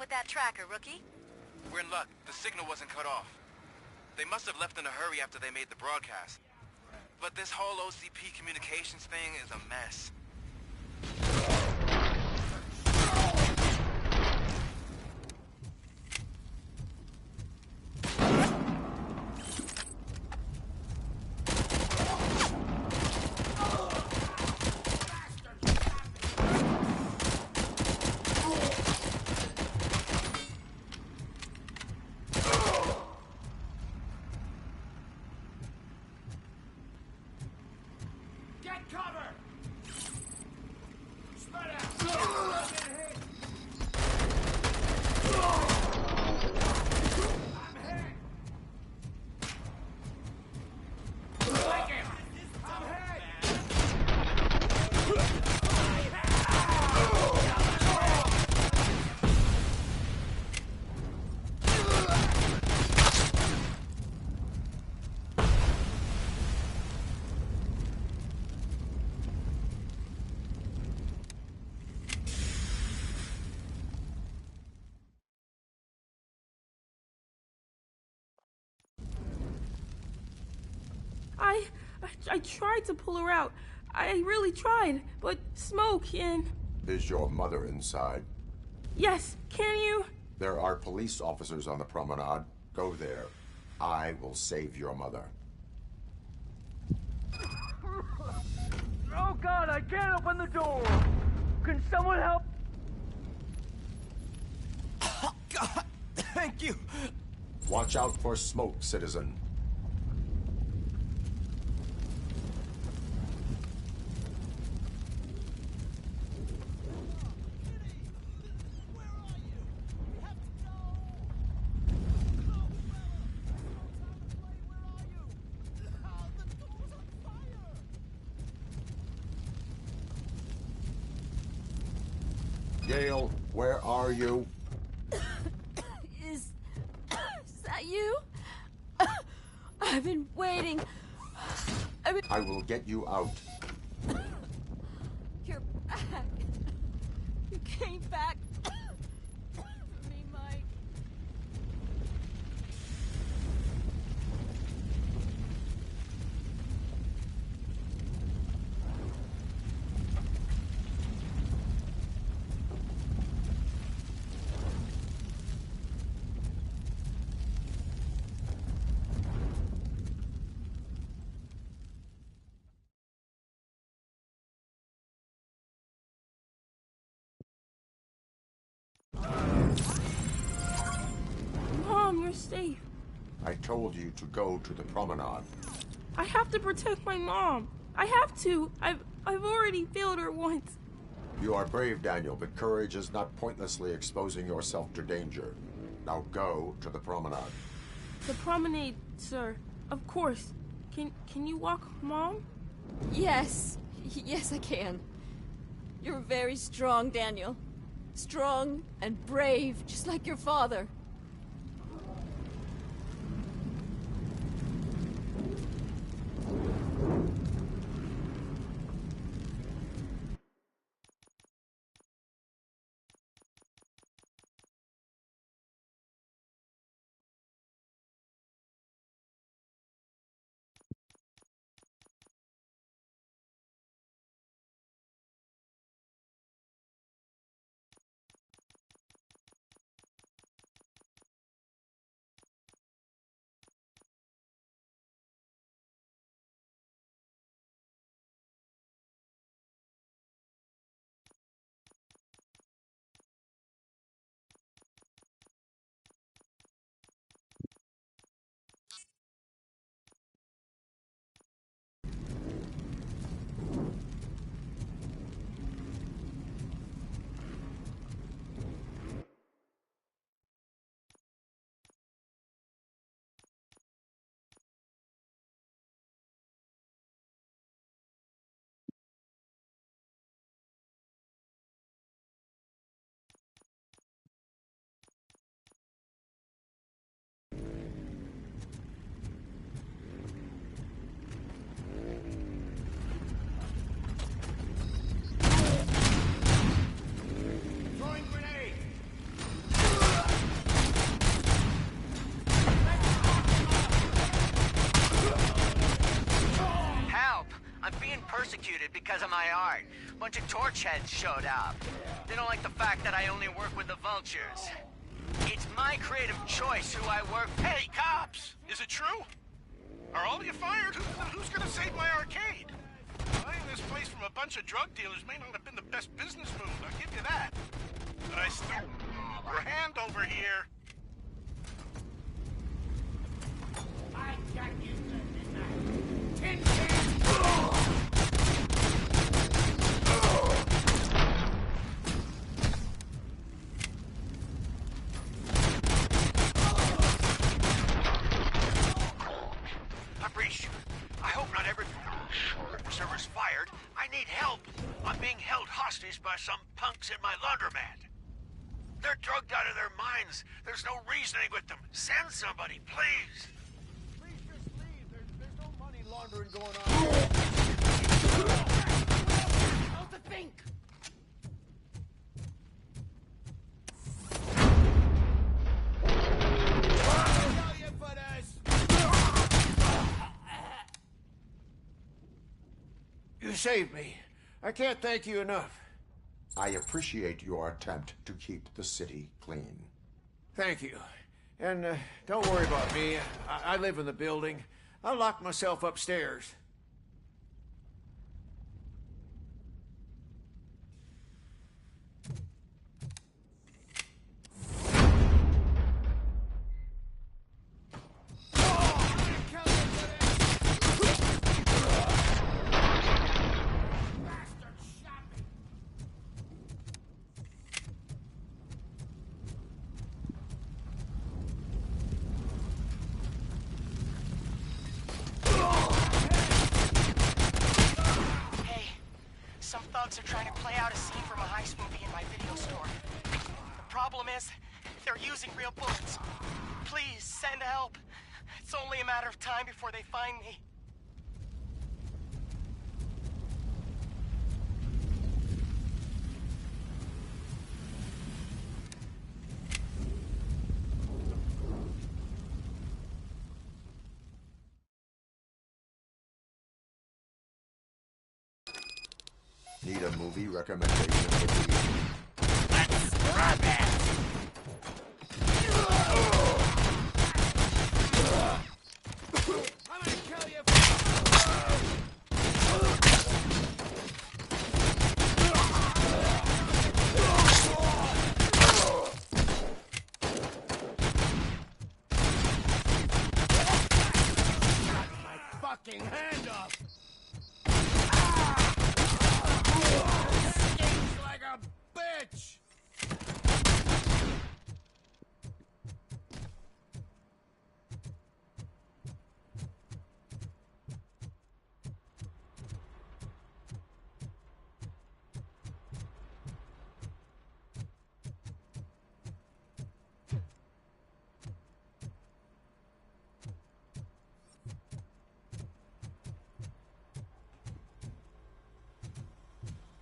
with that tracker, rookie? We're in luck. The signal wasn't cut off. They must have left in a hurry after they made the broadcast. But this whole OCP communications thing is a mess. I tried to pull her out. I really tried, but smoke and... Is your mother inside? Yes, can you? There are police officers on the promenade. Go there. I will save your mother. Oh God, I can't open the door! Can someone help? Oh God, thank you! Watch out for smoke, citizen. Yale, where are you? Is that you? I've been waiting. I will get you out. You're back. You came back for me, Mike. Mom, you're safe. I told you to go to the promenade. I have to protect my mom. I have to. I've already failed her once. You are brave, Daniel, but courage is not pointlessly exposing yourself to danger. Now go to the promenade. The promenade, sir. Of course. Can you walk, Mom? Yes. Yes, I can. You're very strong, Daniel. Strong and brave, just like your father. executed because of my art. Bunch of torch heads showed up. They don't like the fact that I only work with the vultures. It's my creative choice who I work with. Hey, cops! Is it true? Are all of you fired? Who's gonna save my arcade? Buying this place from a bunch of drug dealers may not have been the best business move, I'll give you that. But I still... Your hand over here. I got you, Tin I'm pretty sure. I hope not every server's fired. I need help. I'm being held hostage by some punks in my laundromat. They're drugged out of their minds. There's no reasoning with them. Send somebody, please. Please just leave. There's no money laundering going on. How to think? You saved me. I can't thank you enough. I appreciate your attempt to keep the city clean. Thank you. And don't worry about me. I live in the building. I'll lock myself upstairs. Some thugs are trying to play out a scene from a heist movie in my video store. The problem is, they're using real bullets. Please, send help. It's only a matter of time before they find me. Need a movie recommendation? Let's scrap it! I'm gonna kill you. Got my fucking hand up. Stings like a bitch!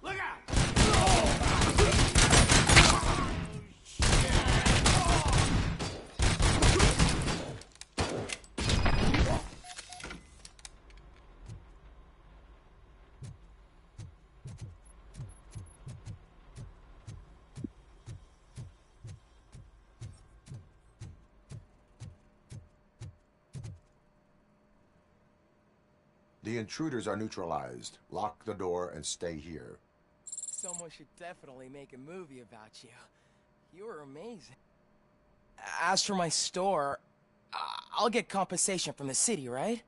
Look out! The intruders are neutralized. Lock the door and stay here. Someone should definitely make a movie about you. You were amazing. As for my store, I'll get compensation from the city, right?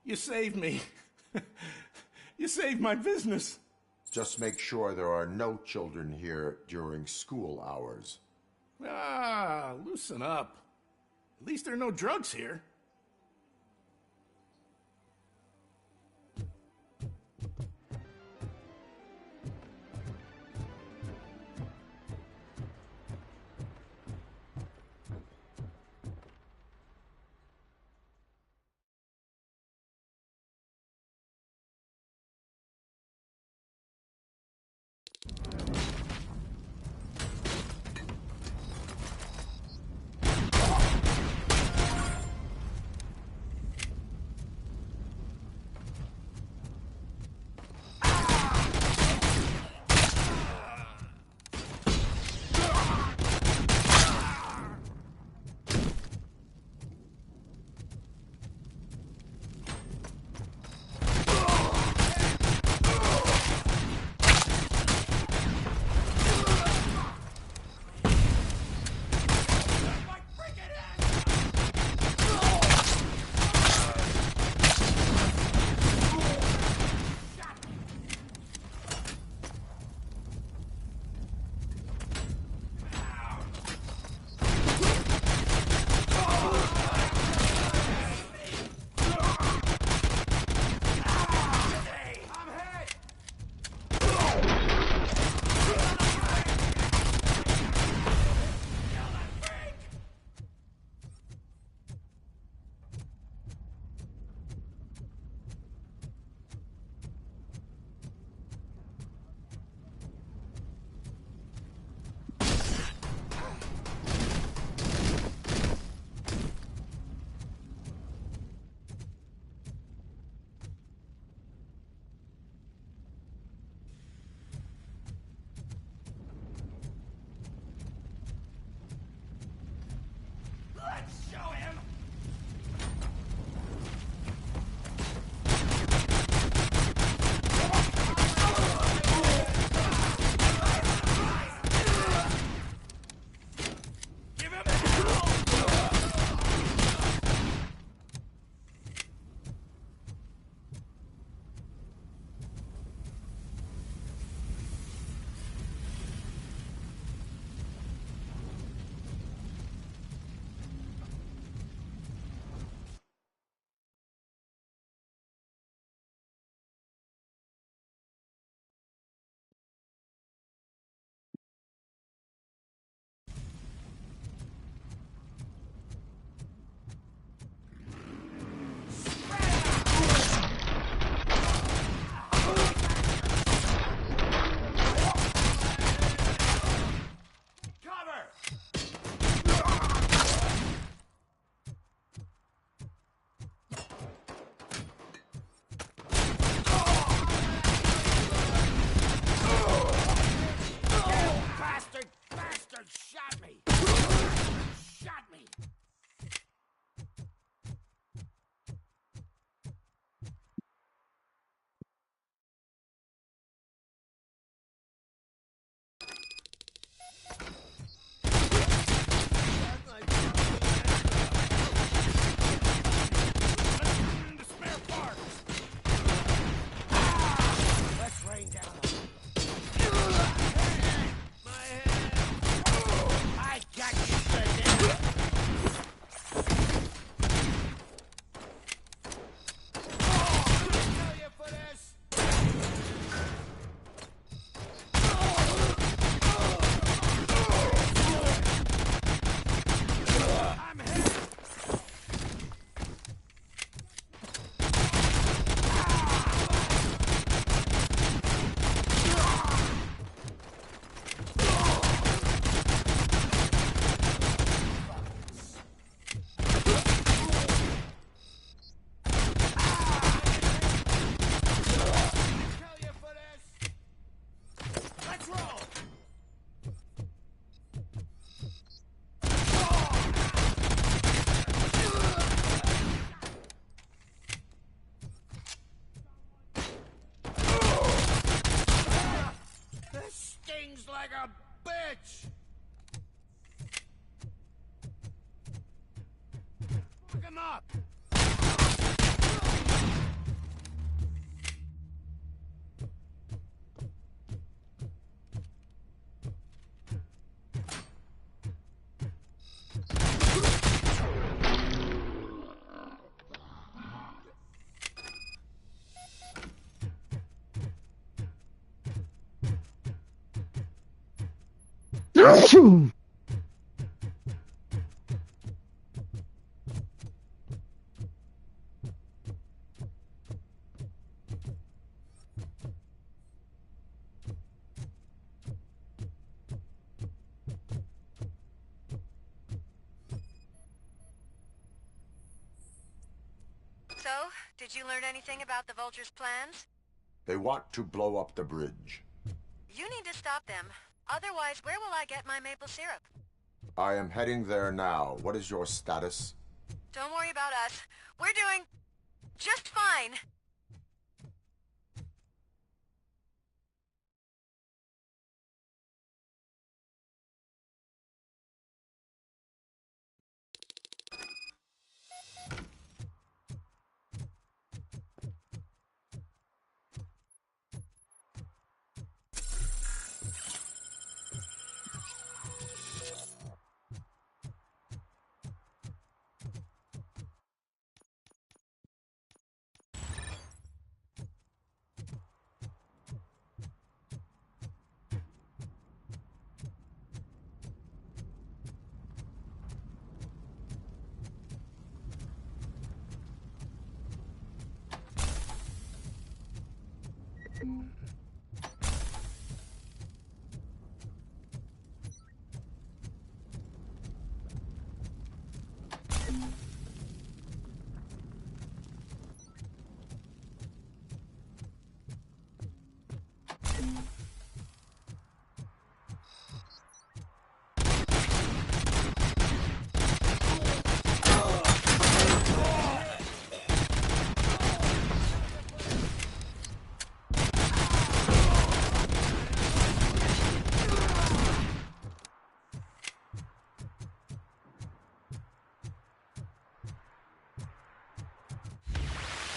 You saved me. You saved my business. Just make sure there are no children here during school hours. Ah, loosen up. At least there are no drugs here. bitch! Look him up! So, did you learn anything about the Vulture's plans? They want to blow up the bridge. You need to stop them. Otherwise, where will I get my maple syrup? I am heading there now. What is your status? Don't worry about us. We're doing just fine.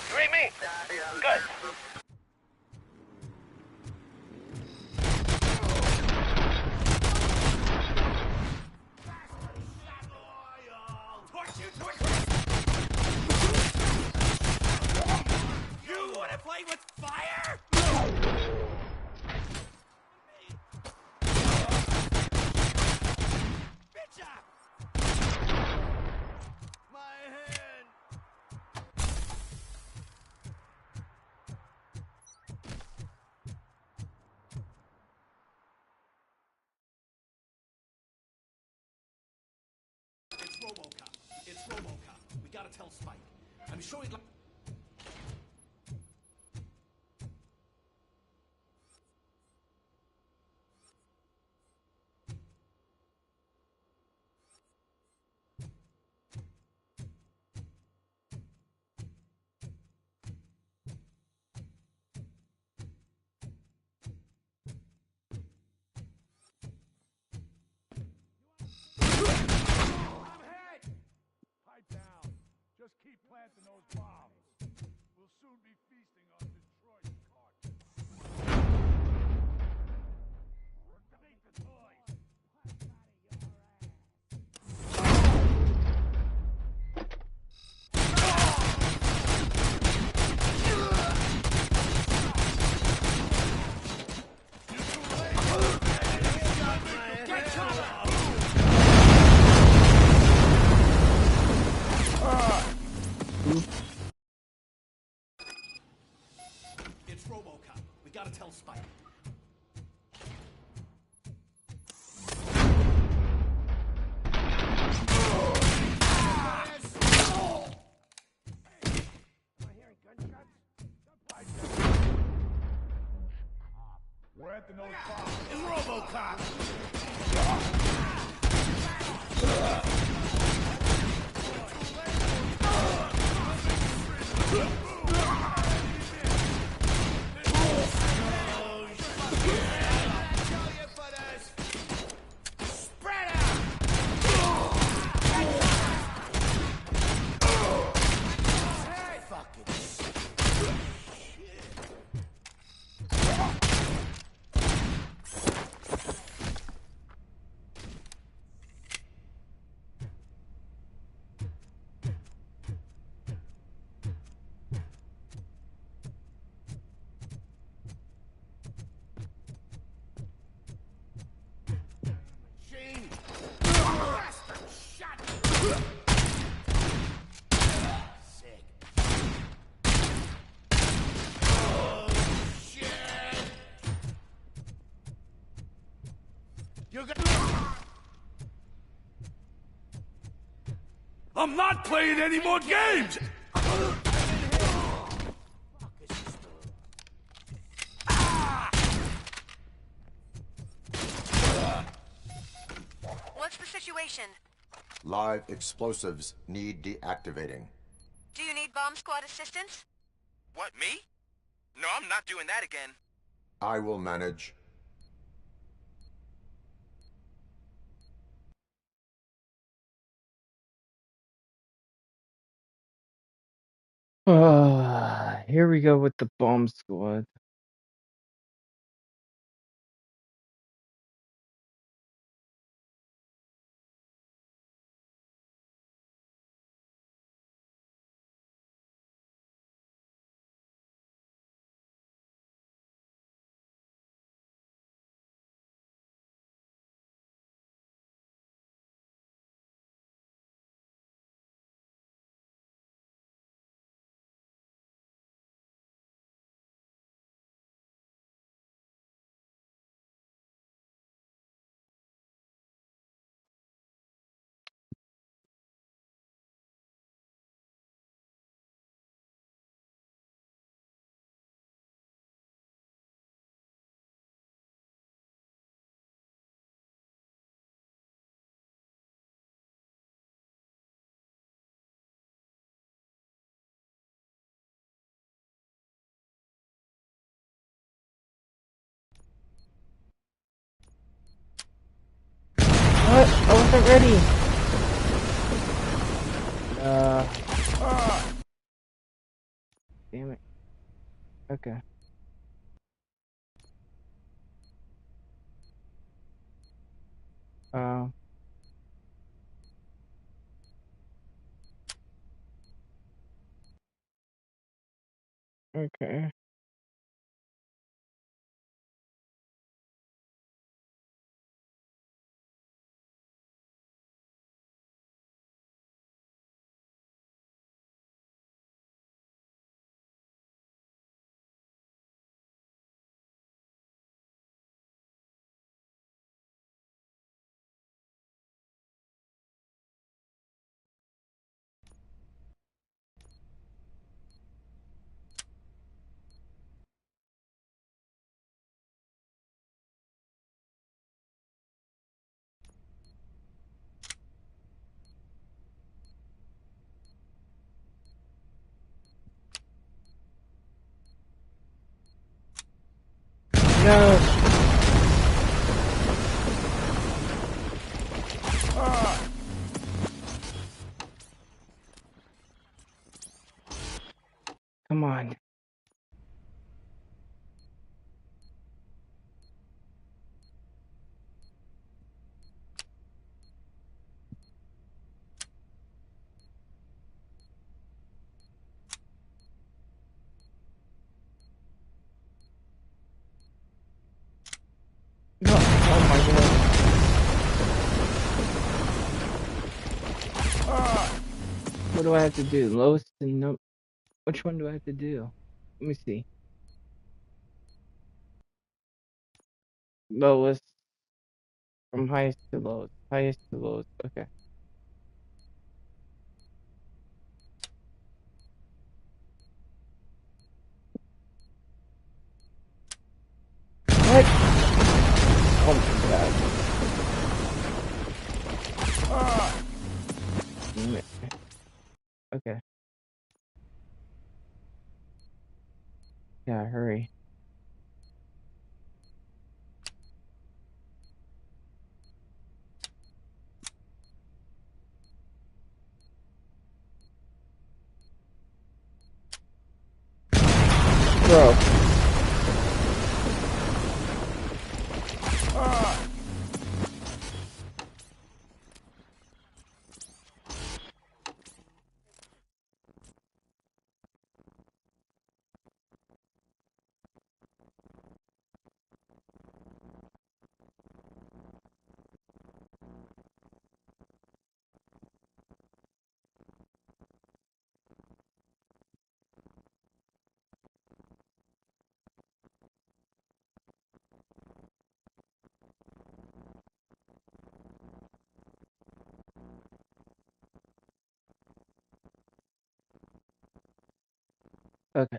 You ain't me. Good. You wanna play with fire? Bitch up! My hand! It's Robocop. It's Robocop. We gotta tell Spike. I'm sure he'd like... Pipe down. Just keep planting those bombs. We'll soon be feasting on Detroit carcass. Activate the toys. It's Robocop. We gotta tell Spike. We're at the nose bomb. It's Robocop! machine! Bastard shot! Sick. Oh, shit! You're gonna... I'm not playing any more games! What's the situation? Live explosives need deactivating. Do you need bomb squad assistance? What, me? No, I'm not doing that again. I will manage. Here we go with the bomb squad. What? I wasn't ready. Damn it. Okay. Uh. Okay. No. Come on. No. Oh my god. What do I have to do? Lowest and no. Which one do I have to do? Let me see. Lowest. From highest to lowest. Highest to lowest. Okay. What? Oh my god. Damn it. Okay. Yeah, hurry. Bro. Okay.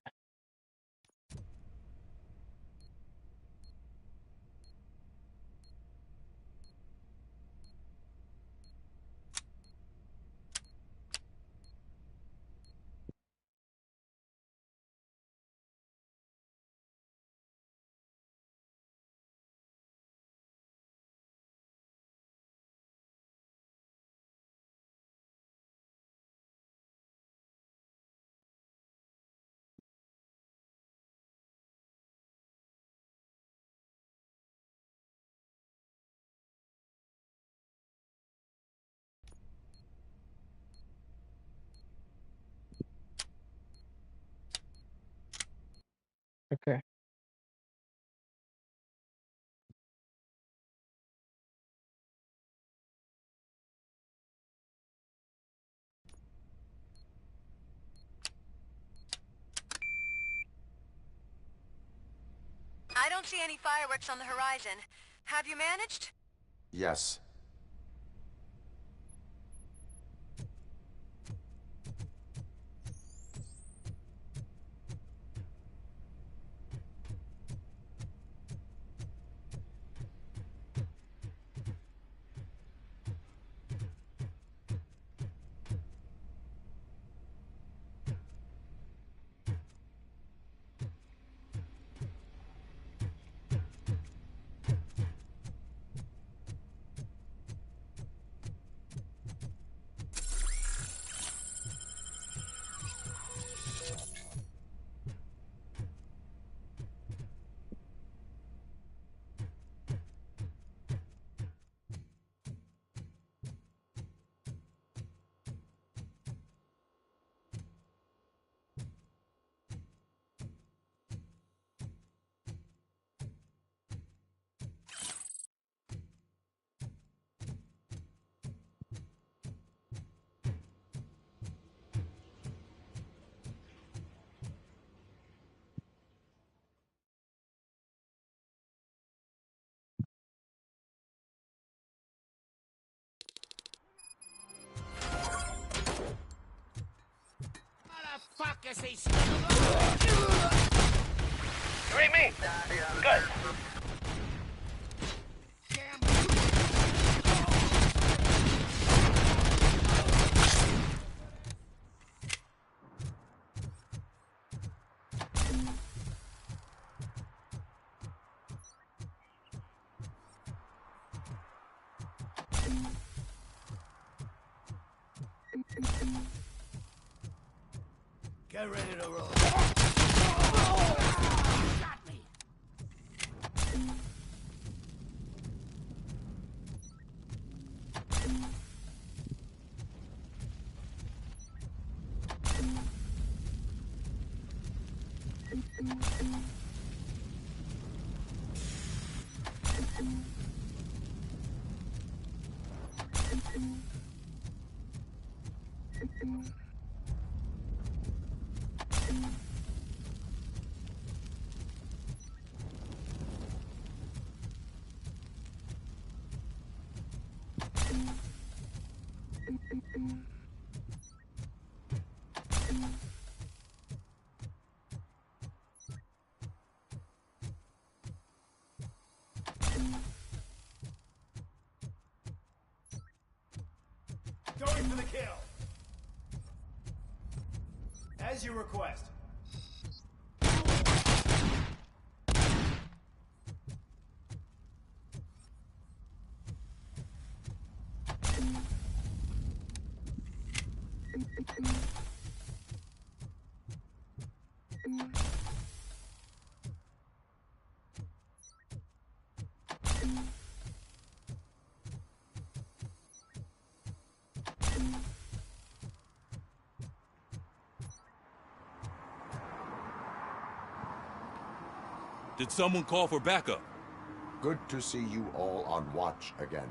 Okay. I don't see any fireworks on the horizon. Have you managed? Yes. Motherfuckers, they You read me? Good. Get ready to roll. Got me. Going for the kill. As you request. Did someone call for backup? Good to see you all on watch again.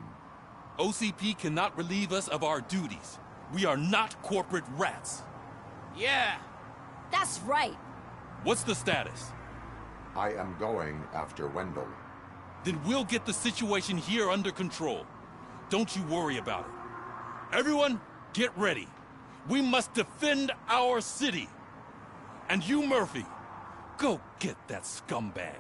OCP cannot relieve us of our duties. We are not corporate rats. Yeah. That's right. What's the status? I am going after Wendell. Then we'll get the situation here under control. Don't you worry about it. Everyone, get ready. We must defend our city. And you, Murphy, go get that scumbag.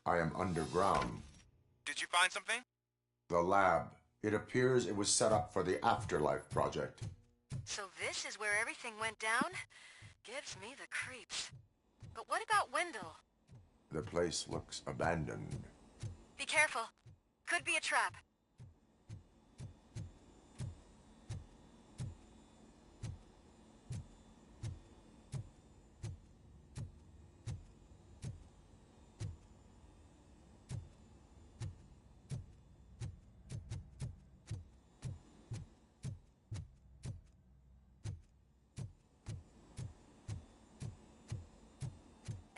I am underground. Did you find something? The lab. It appears it was set up for the Afterlife project. So this is where everything went down? Gives me the creeps. But what about Wendell? The place looks abandoned. Be careful. Could be a trap.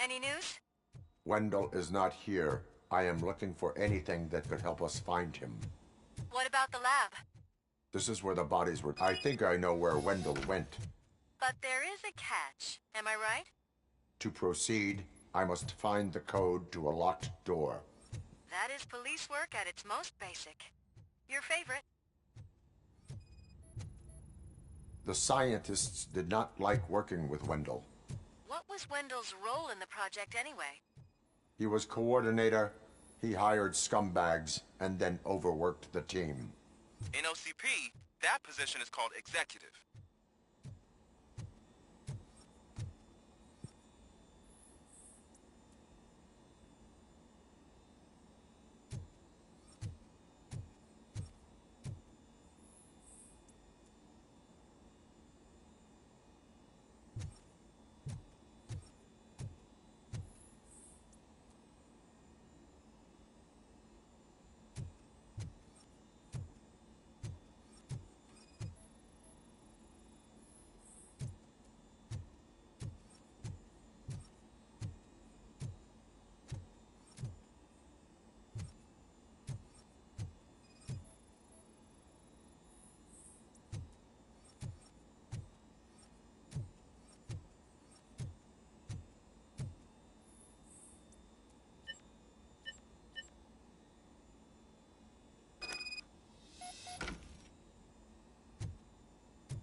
Any news? Wendell is not here. I am looking for anything that could help us find him. What about the lab? This is where the bodies were. I think I know where Wendell went. But there is a catch. Am I right? To proceed, I must find the code to a locked door. That is police work at its most basic. Your favorite? The scientists did not like working with Wendell. What was Wendell's role in the project anyway? He was coordinator, he hired scumbags, and then overworked the team. In OCP, that position is called executive.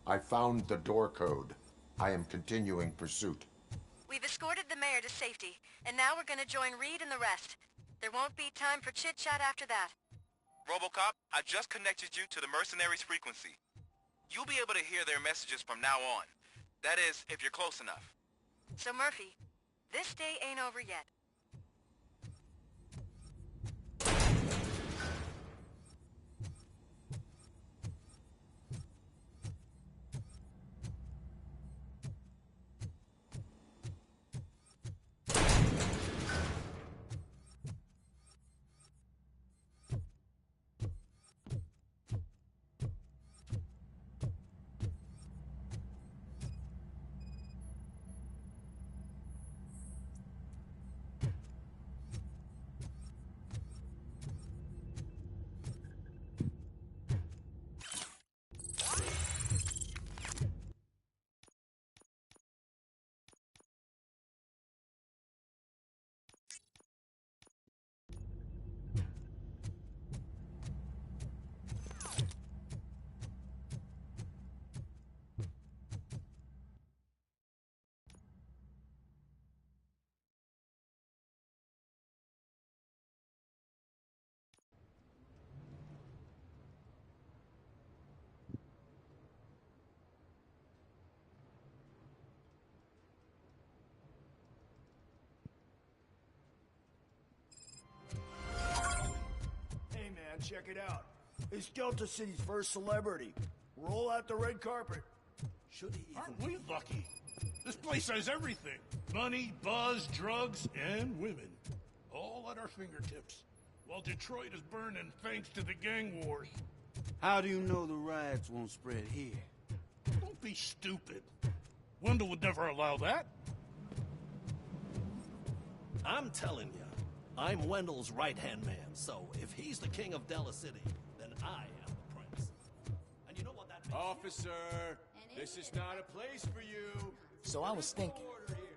I found the door code. I am continuing pursuit. We've escorted the mayor to safety, and now we're gonna join Reed and the rest. There won't be time for chit-chat after that. Robocop, I just connected you to the mercenaries' frequency. You'll be able to hear their messages from now on. That is, if you're close enough. So Murphy, this day ain't over yet. Check it out. It's Delta City's first celebrity. Roll out the red carpet. Aren't we lucky? This place has everything. Money, buzz, drugs, and women. All at our fingertips. While Detroit is burning thanks to the gang wars. How do you know the riots won't spread here? Don't be stupid. Wendell would never allow that. I'm telling you, I'm Wendell's right-hand man, so if he's the king of Della City, then I am the prince. And you know what that means? Officer, this is not a place for you. So I was thinking,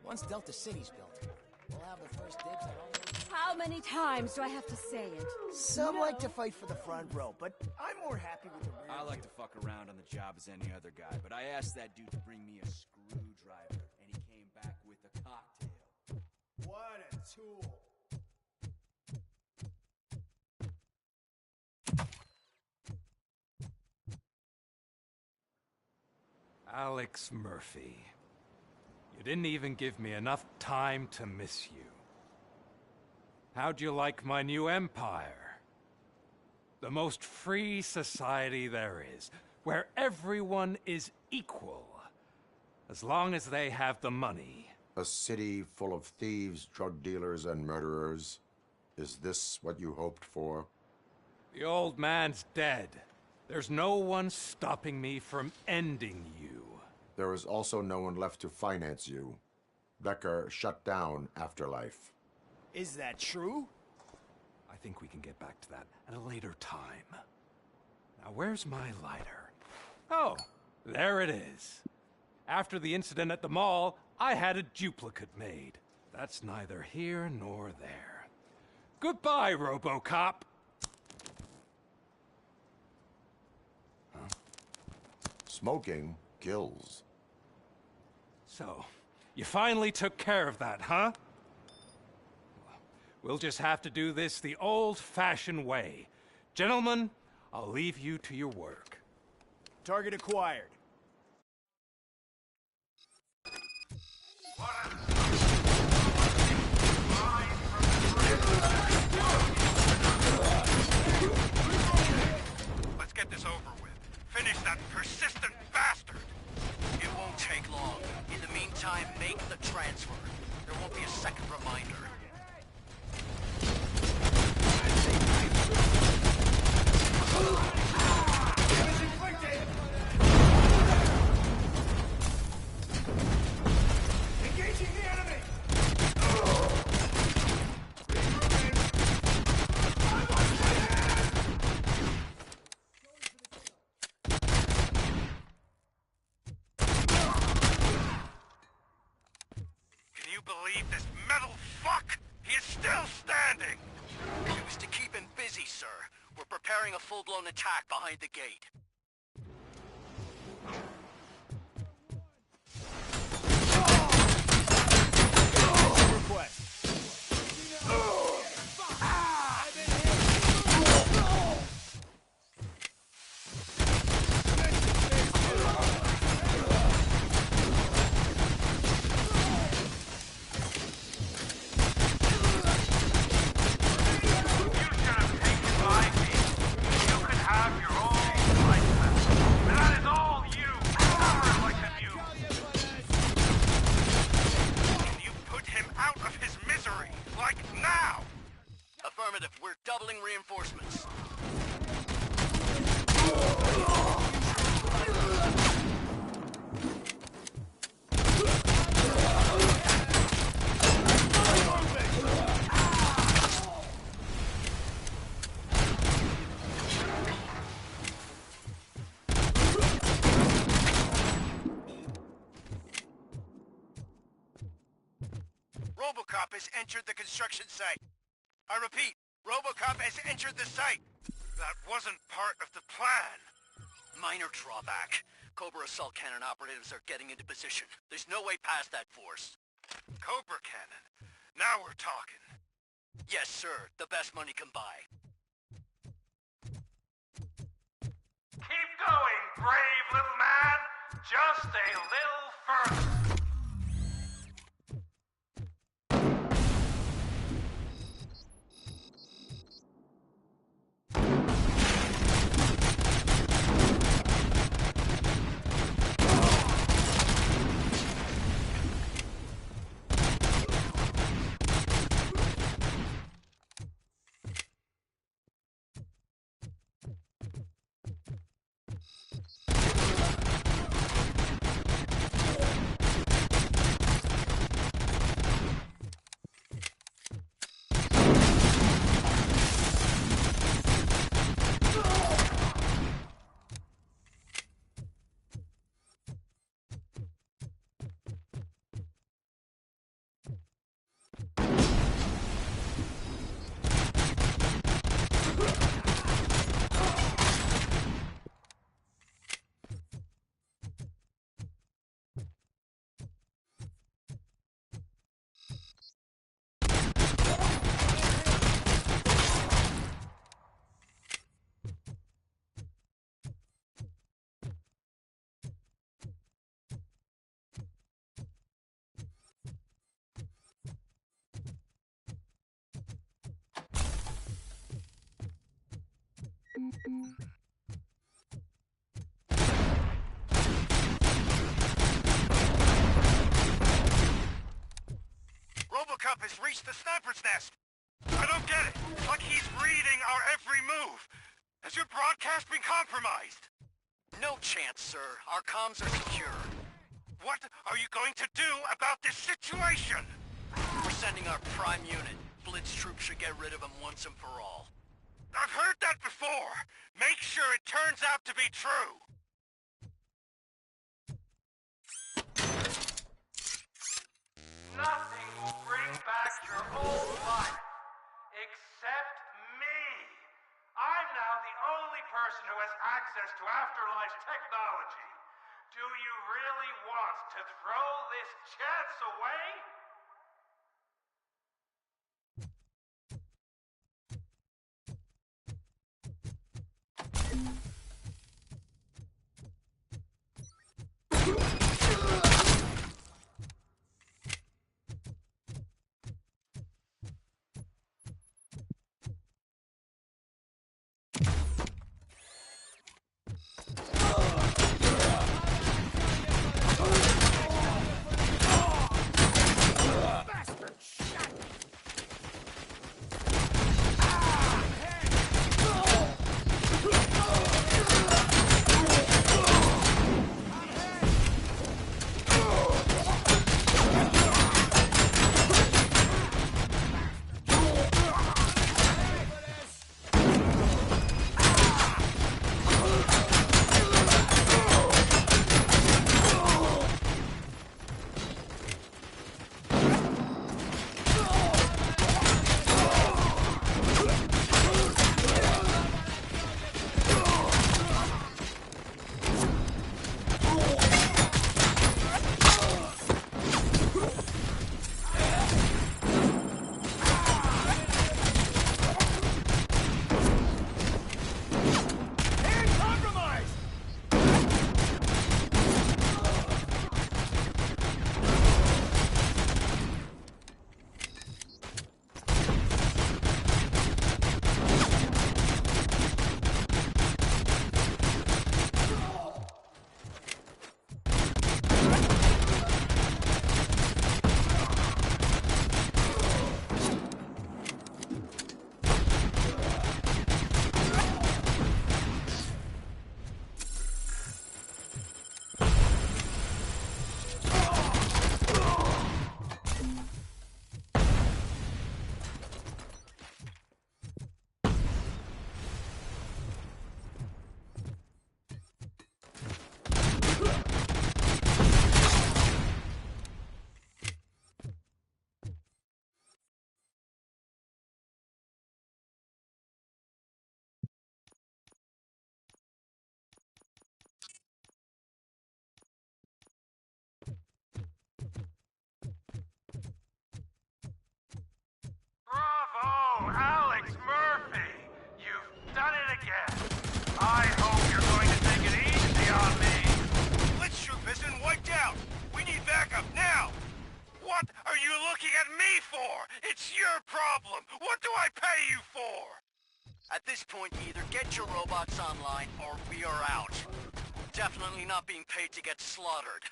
once Delta City's built, we'll have the first dibs on all those... How many times do I have to say it? Some like to fight for the front row, but I'm more happy with the rear. I like to fuck around on the job as any other guy, but I asked that dude to bring me a screwdriver, and he came back with a cocktail. What a tool. Alex Murphy. You didn't even give me enough time to miss you. How'd you like my new empire? The most free society there is, where everyone is equal, as long as they have the money. A city full of thieves, drug dealers, and murderers. Is this what you hoped for? The old man's dead. There's no one stopping me from ending you. There is also no one left to finance you. Becker shut down Afterlife. Is that true? I think we can get back to that at a later time. Now, where's my lighter? Oh, there it is. After the incident at the mall, I had a duplicate made. That's neither here nor there. Goodbye, Robocop! Smoking kills. So, you finally took care of that, huh? We'll just have to do this the old-fashioned way. Gentlemen, I'll leave you to your work. Target acquired. Let's get this over with. Finish that persistent bastard! It won't take long. In the meantime, make the transfer. There won't be a second reminder. Engaging the enemy! Can you believe this metal fuck? He is still standing! It was to keep him busy, sir. We're preparing a full-blown attack behind the gate. Request. Reinforcements. Robocop has entered the construction site. I repeat, Robocop has entered the site. That wasn't part of the plan. Minor drawback. Cobra assault cannon operatives are getting into position. There's no way past that force. Cobra cannon? Now we're talking. Yes, sir. The best money can buy. Keep going, brave little man. Just a little further. Robocop has reached the sniper's nest. I don't get it. It's like he's reading our every move. Has your broadcast been compromised? No chance, sir. Our comms are secure. What are you going to do about this situation? We're sending our prime unit. Blitz troops should get rid of him once and for all. I've heard that before. Make sure it turns out to be true. Nothing will bring back your old life, except me. I'm now the only person who has access to afterlife technology. Do you really want to throw this chance away? Bravo, Alex Murphy! You've done it again. I hope you're going to take it easy on me. Blitz troop has been wiped out. We need backup now. What are you looking at me for? It's your problem. What do I pay you for? At this point, either get your robots online or we are out. Definitely not being paid to get slaughtered.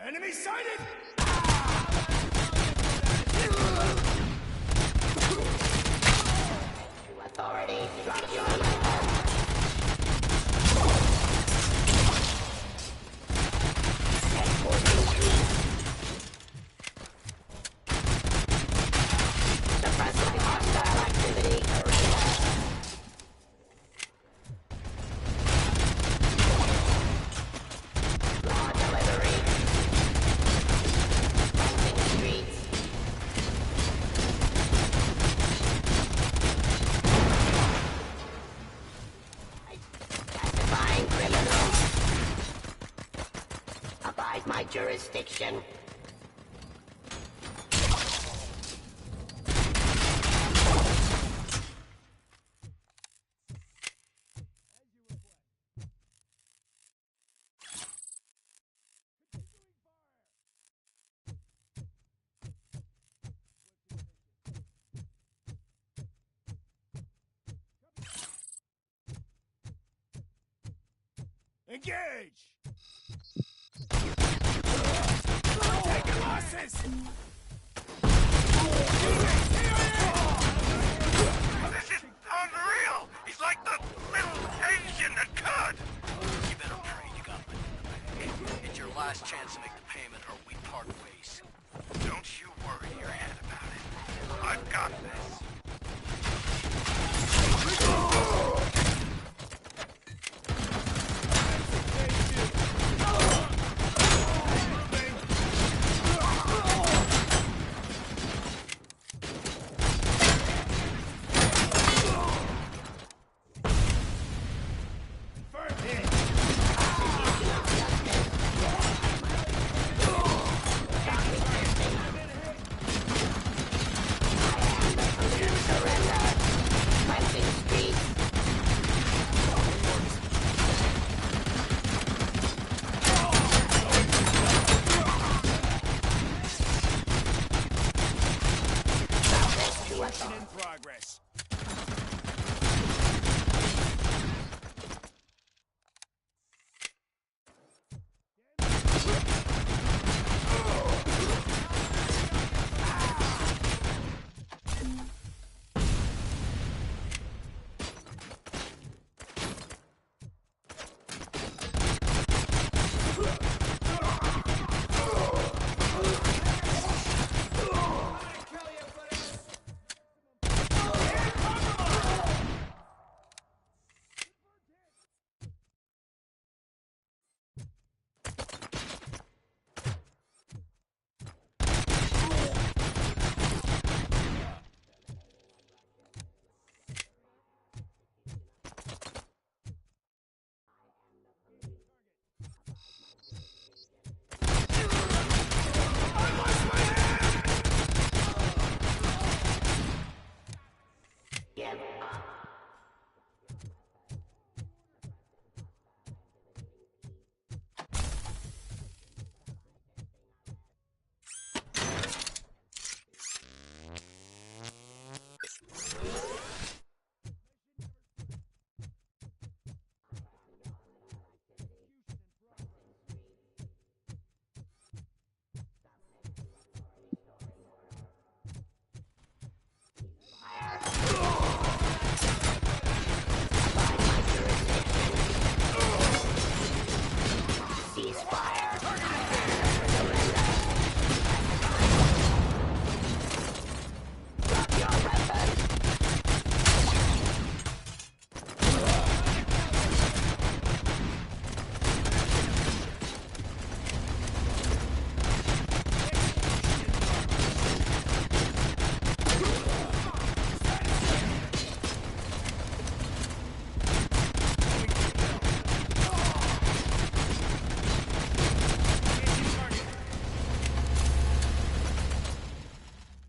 Enemy sighted! Authorities, drop your weapon. Suppressing hostile activity. Law delivery. Cleansing the streets. Pacifying criminals. Abide my jurisdiction. Engage! Take your losses! This is unreal! He's like the little Asian that could! You better pray you got money in the bank. It's your last chance to make the payment or we part ways. Don't you worry your head about it. I've got this. In progress.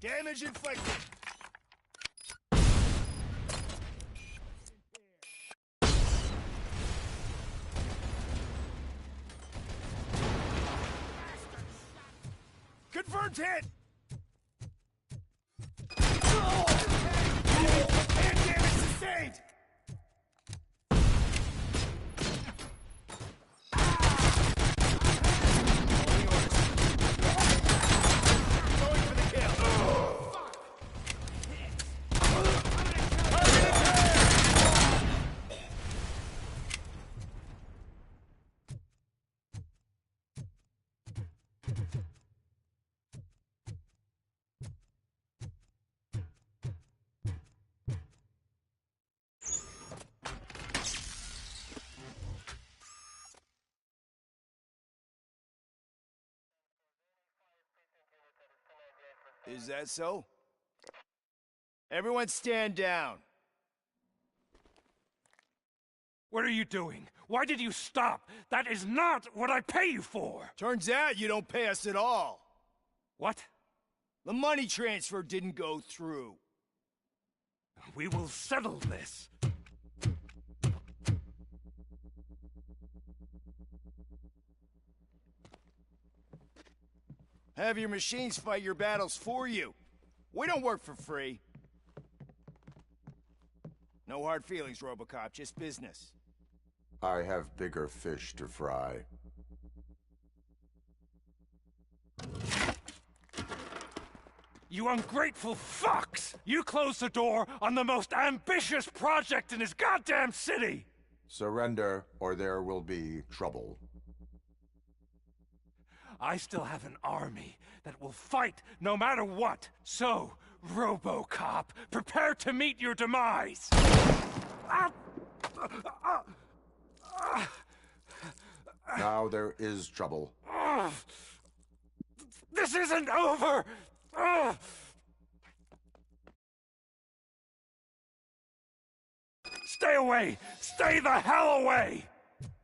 Damage inflicted. Confirmed hit. And damage sustained. Orders. Is that so? Everyone stand down. What are you doing? Why did you stop? That is not what I pay you for! Turns out you don't pay us at all. What? The money transfer didn't go through. We will settle this. Have your machines fight your battles for you. We don't work for free. No hard feelings, Robocop, just business. I have bigger fish to fry. You ungrateful fucks! You closed the door on the most ambitious project in this goddamn city! Surrender, or there will be trouble. I still have an army that will fight no matter what. So, Robocop, prepare to meet your demise! Now there is trouble. This isn't over! Stay away! Stay the hell away!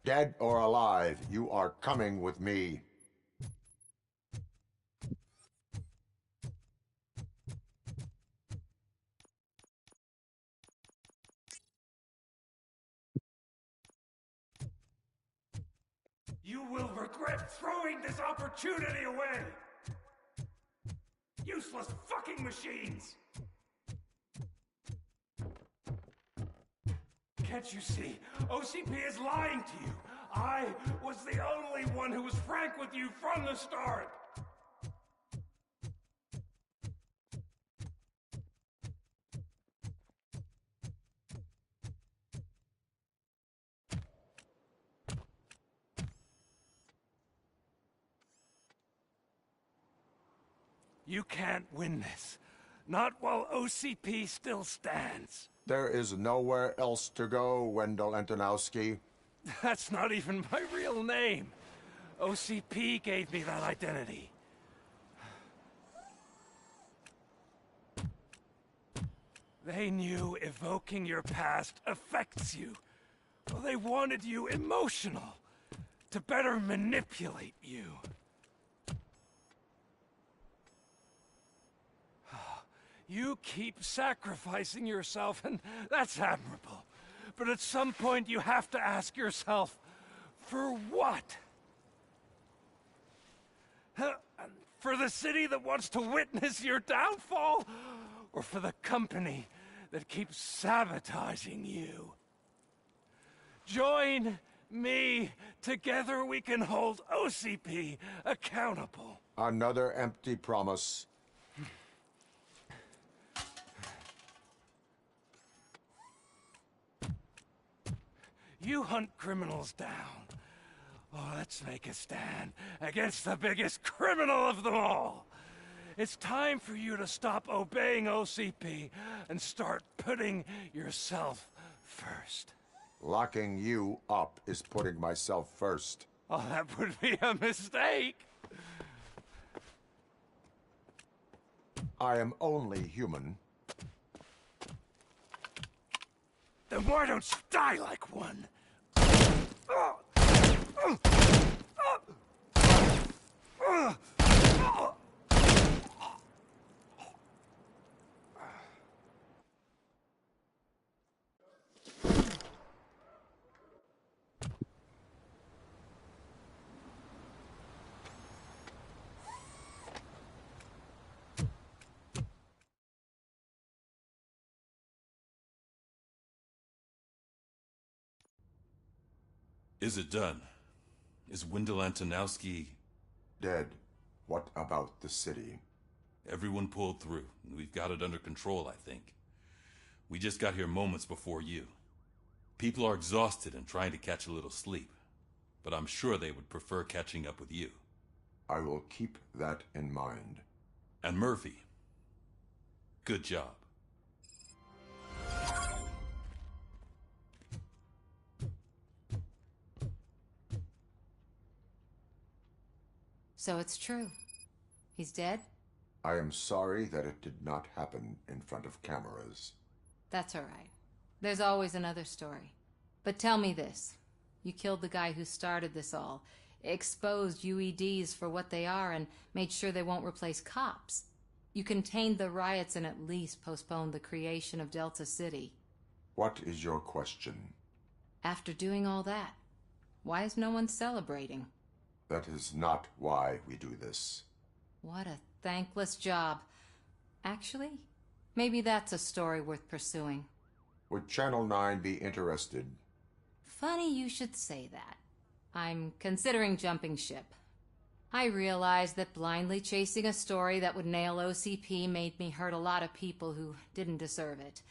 Dead or alive, you are coming with me. You will regret throwing this opportunity away! Useless fucking machines! Can't you see? OCP is lying to you! I was the only one who was frank with you from the start! You can't win this. Not while OCP still stands. There is nowhere else to go, Wendell Antonowski. That's not even my real name. OCP gave me that identity. They knew evoking your past affects you. Well, they wanted you emotional, to better manipulate you. You keep sacrificing yourself, and that's admirable. But at some point you have to ask yourself, for what? For the city that wants to witness your downfall? Or for the company that keeps sabotaging you? Join me. Together we can hold OCP accountable. Another empty promise. You hunt criminals down. Oh, let's make a stand against the biggest criminal of them all. It's time for you to stop obeying OCP and start putting yourself first. Locking you up is putting myself first. Oh, that would be a mistake. I am only human. Then why don't you die like one? Is it done? Is Wendell Antonowski... dead? What about the city? Everyone pulled through. We've got it under control, I think. We just got here moments before you. People are exhausted and trying to catch a little sleep. But I'm sure they would prefer catching up with you. I will keep that in mind. And Murphy, good job. So it's true. He's dead? I am sorry that it did not happen in front of cameras. That's all right. There's always another story. But tell me this. You killed the guy who started this all, exposed UEDs for what they are, and made sure they won't replace cops. You contained the riots and at least postponed the creation of Delta City. What is your question? After doing all that, why is no one celebrating? That is not why we do this. What a thankless job. Actually, maybe that's a story worth pursuing. Would Channel 9 be interested? Funny you should say that. I'm considering jumping ship. I realized that blindly chasing a story that would nail OCP made me hurt a lot of people who didn't deserve it.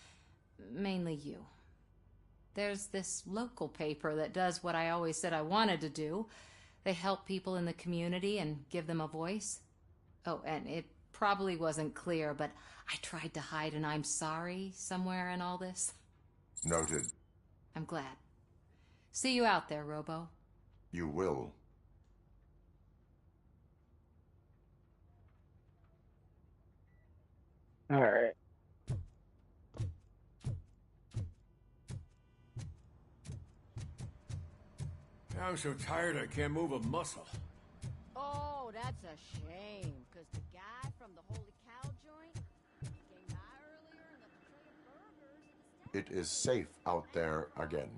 Mainly you. There's this local paper that does what I always said I wanted to do. They help people in the community and give them a voice. Oh, and it probably wasn't clear, but I tried to hide an I'm sorry somewhere in all this. Noted. I'm glad. See you out there, Robo. You will. All right. I'm so tired I can't move a muscle. Oh, that's a shame, because the guy from the Holy Cow joint came by earlier and left a tray of burgers. It is safe out there again.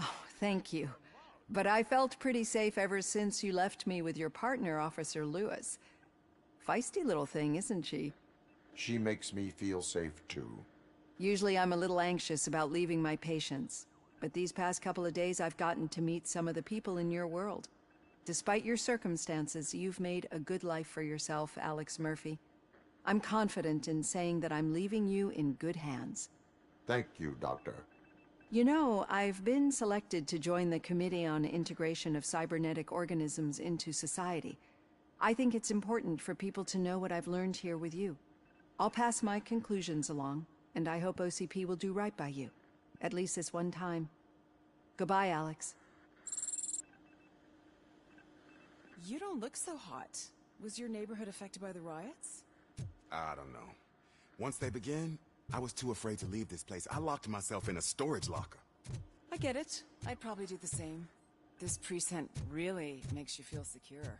Oh, thank you. But I felt pretty safe ever since you left me with your partner, Officer Lewis. Feisty little thing, isn't she? She makes me feel safe too. Usually I'm a little anxious about leaving my patients, but these past couple of days I've gotten to meet some of the people in your world. Despite your circumstances, you've made a good life for yourself, Alex Murphy. I'm confident in saying that I'm leaving you in good hands. Thank you, Doctor. You know, I've been selected to join the Committee on Integration of Cybernetic Organisms into Society. I think it's important for people to know what I've learned here with you. I'll pass my conclusions along, and I hope OCP will do right by you. At least this one time. Goodbye, Alex. You don't look so hot. Was your neighborhood affected by the riots? I don't know. Once they begin, I was too afraid to leave this place. I locked myself in a storage locker. I get it. I'd probably do the same. This precinct really makes you feel secure.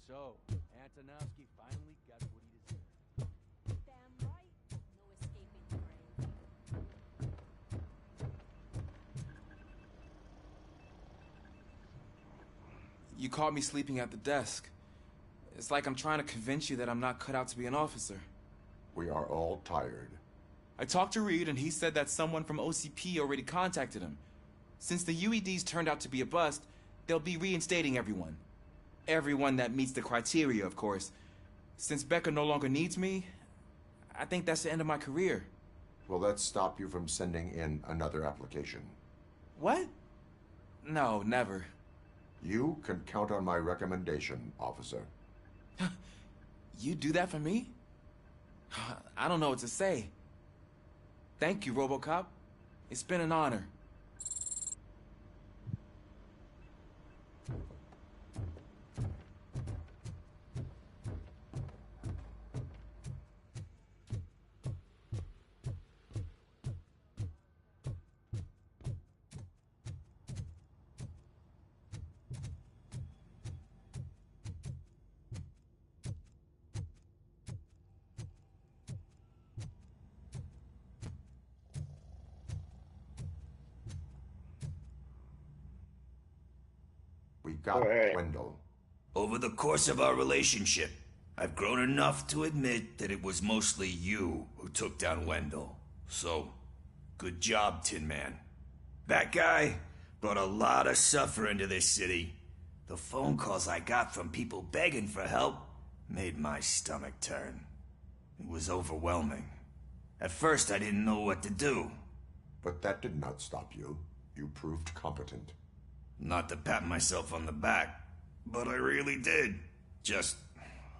So, Antonovsky finally got what he deserved. Damn right. No escaping the grave. You caught me sleeping at the desk. It's like I'm trying to convince you that I'm not cut out to be an officer. We are all tired. I talked to Reed and he said that someone from OCP already contacted him. Since the UEDs turned out to be a bust, they'll be reinstating everyone. Everyone that meets the criteria, of course. Since Becca no longer needs me, I think that's the end of my career. Will that stop you from sending in another application? What? No, never. You can count on my recommendation, officer. You do that for me? I don't know what to say. Thank you, Robocop. It's been an honor. We got Wendell. Over the course of our relationship, I've grown enough to admit that it was mostly you who took down Wendell. So, good job, Tin Man. That guy brought a lot of suffering to this city. The phone calls I got from people begging for help made my stomach turn. It was overwhelming. At first, I didn't know what to do. But that did not stop you. You proved competent. Not to pat myself on the back, but I really did. Just,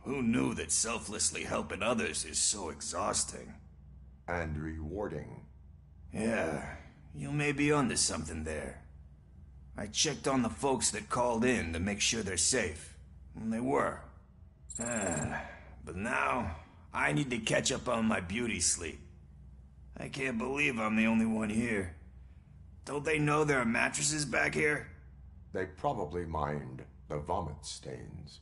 who knew that selflessly helping others is so exhausting? And rewarding. Yeah, you may be onto something there. I checked on the folks that called in to make sure they're safe, and they were. But now, I need to catch up on my beauty sleep. I can't believe I'm the only one here. Don't they know there are mattresses back here? They probably mind the vomit stains.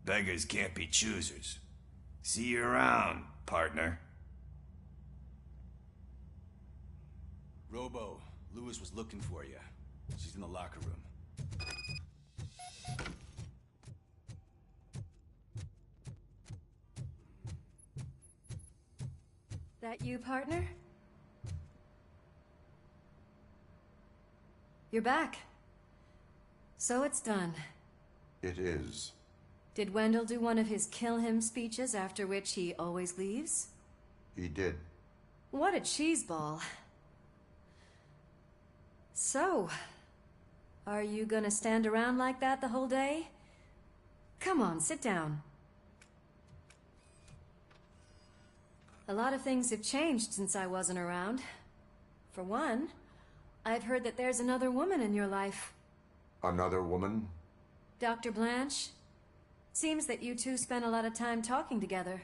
Beggars can't be choosers. See you around, partner. Robo, Lewis was looking for you. She's in the locker room. That you, partner? You're back. So it's done. It is. Did Wendell do one of his kill him speeches after which he always leaves? He did. What a cheeseball. So, are you gonna stand around like that the whole day? Come on, sit down. A lot of things have changed since I wasn't around. For one, I've heard that there's another woman in your life. Another woman? Dr. Blanche? Seems that you two spent a lot of time talking together.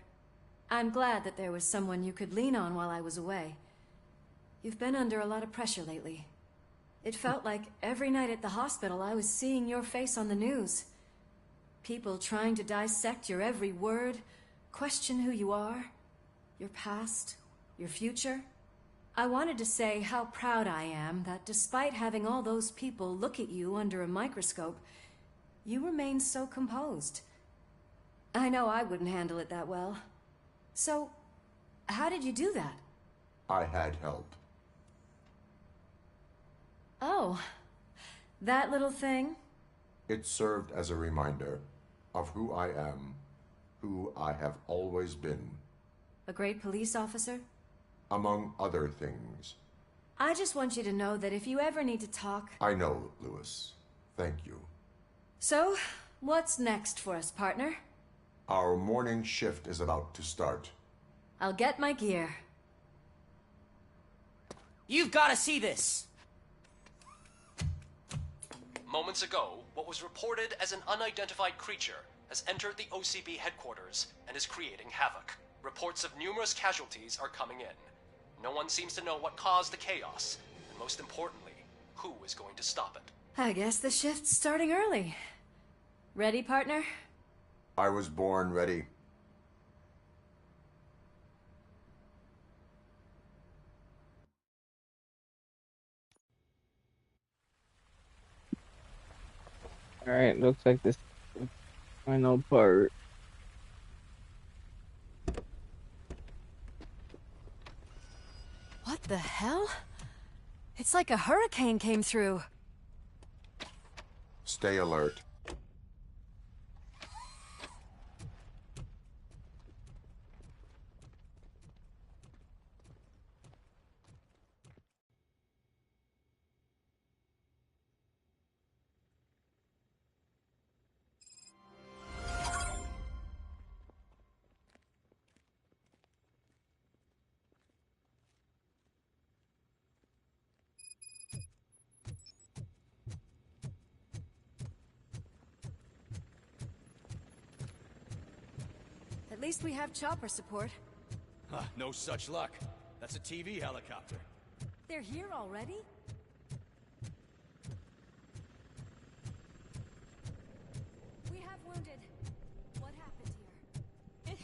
I'm glad that there was someone you could lean on while I was away. You've been under a lot of pressure lately. It felt like every night at the hospital I was seeing your face on the news. People trying to dissect your every word, question who you are, your past, your future. I wanted to say how proud I am that despite having all those people look at you under a microscope, you remain so composed. I know I wouldn't handle it that well. So, how did you do that? I had help. Oh, that little thing? It served as a reminder of who I am, who I have always been. A great police officer? Among other things. I just want you to know that if you ever need to talk... I know, Lewis. Thank you. So, what's next for us, partner? Our morning shift is about to start. I'll get my gear. You've got to see this! Moments ago, what was reported as an unidentified creature has entered the OCB headquarters and is creating havoc. Reports of numerous casualties are coming in. No one seems to know what caused the chaos, and most importantly, who is going to stop it. I guess the shift's starting early. Ready, partner? I was born ready. Alright, looks like this is the final part. What the hell? It's like a hurricane came through. Stay alert. At least we have chopper support. No such luck. That's a TV helicopter. They're here already? We have wounded. What happened here?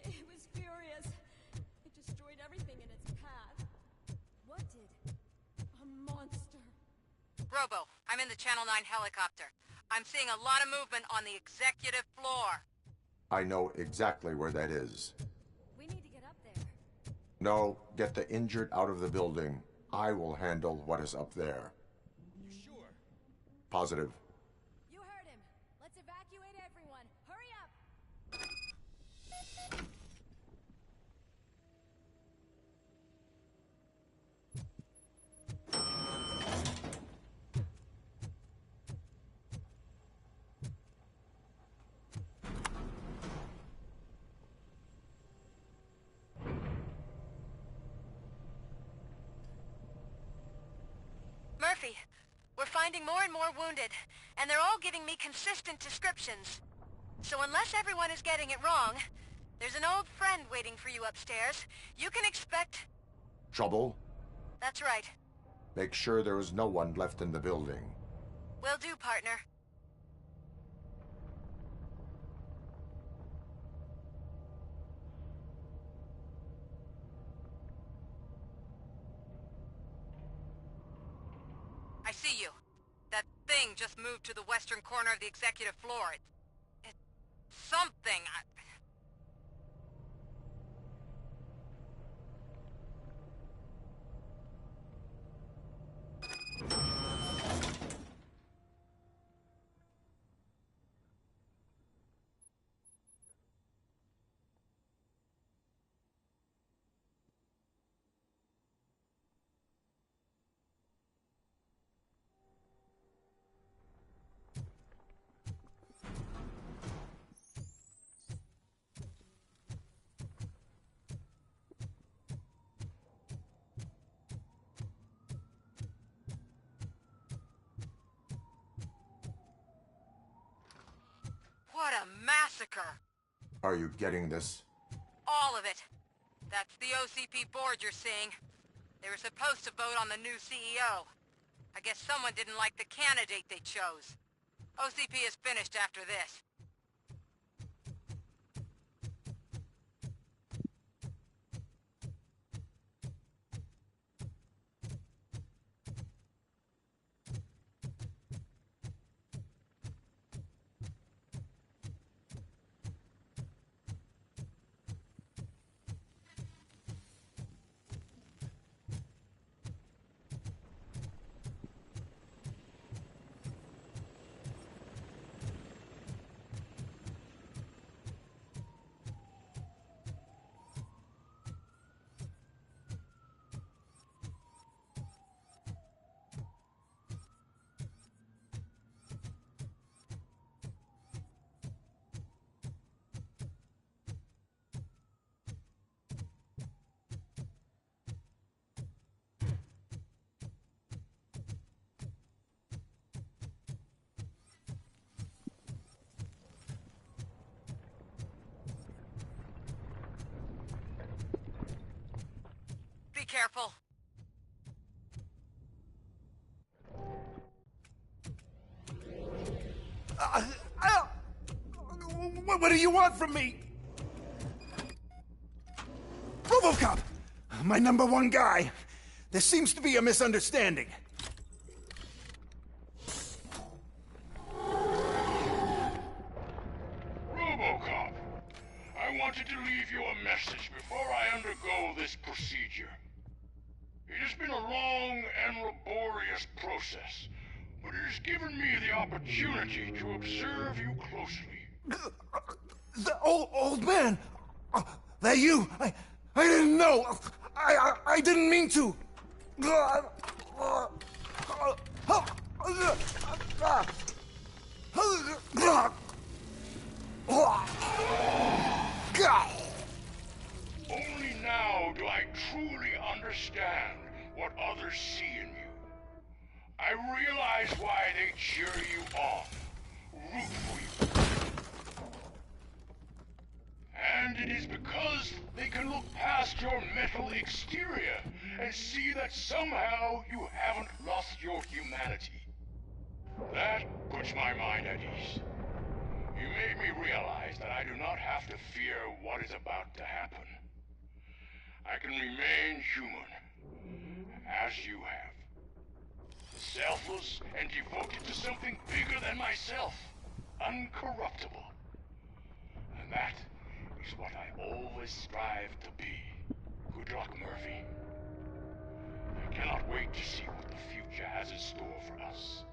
It was furious. It destroyed everything in its path. What did? A monster. Robo, I'm in the Channel 9 helicopter. I'm seeing a lot of movement on the executive floor. I know exactly where that is. We need to get up there. No, get the injured out of the building. I will handle what is up there. You sure? Positive. You heard him. Let's evacuate everyone. Hurry up! Murphy, we're finding more and more wounded, and they're all giving me consistent descriptions. So unless everyone is getting it wrong, there's an old friend waiting for you upstairs. You can expect... Trouble? That's right. Make sure there is no one left in the building. Will do, partner. I see you. That thing just moved to the western corner of the executive floor. It's something. What a massacre! Are you getting this? All of it. That's the OCP board you're seeing. They were supposed to vote on the new CEO. I guess someone didn't like the candidate they chose. OCP is finished after this. Be careful. What do you want from me? Robocop! My #1 guy. There seems to be a misunderstanding. Robocop, I wanted to leave you a message before I undergo this procedure. It has been a long and laborious process, but it has given me the opportunity to observe you closely. The old man! That you? I didn't know! I didn't mean to! Only now do I truly understand what others see in you. I realize why they cheer you on, root for you. And it is because they can look past your mental exterior and see that somehow you haven't lost your humanity. That puts my mind at ease. You made me realize that I do not have to fear what is about to happen. I can remain human, as you have. Selfless and devoted to something bigger than myself. Uncorruptible. And that is what I always strive to be. Good luck, Murphy. I cannot wait to see what the future has in store for us.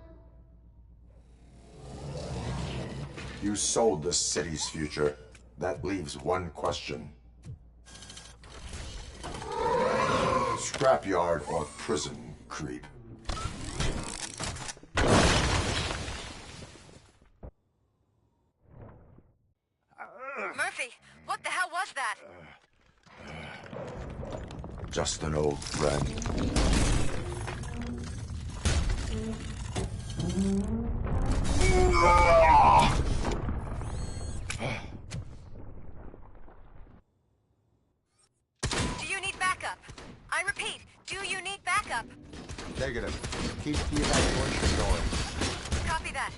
You sold this city's future. That leaves one question. Scrapyard or prison, creep? Murphy, what the hell was that? Just an old friend. Do you need backup? I repeat, do you need backup? Negative. Keep the evacuation going. Copy that.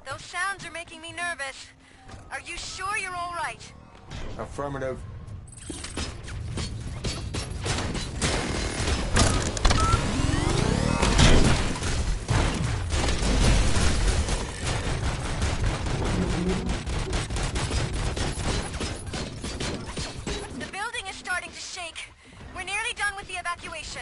Those sounds are making me nervous. Are you sure you're all right? Affirmative. The building is starting to shake. We're nearly done with the evacuation.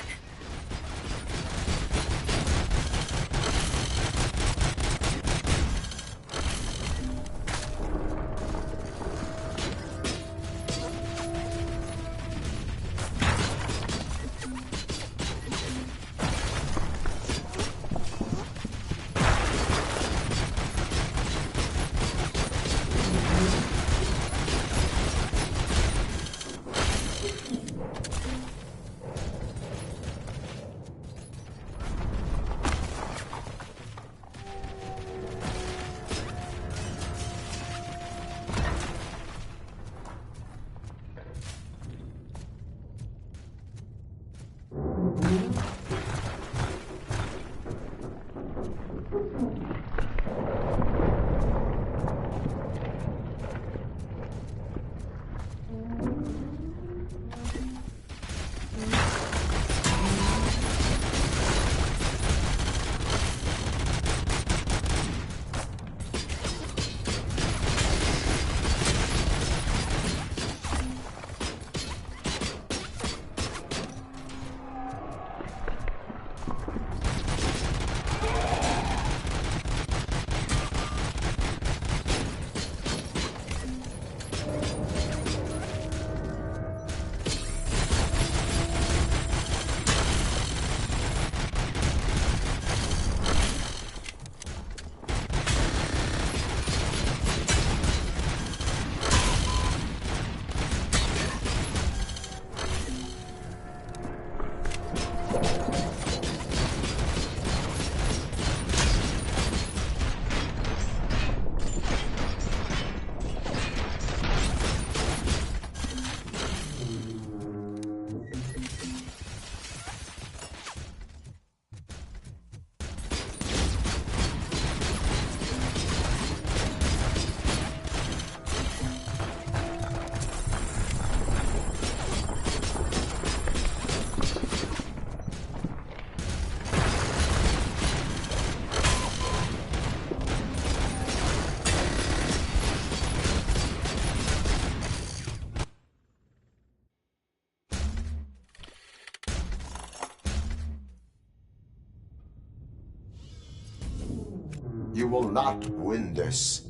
You will not win this.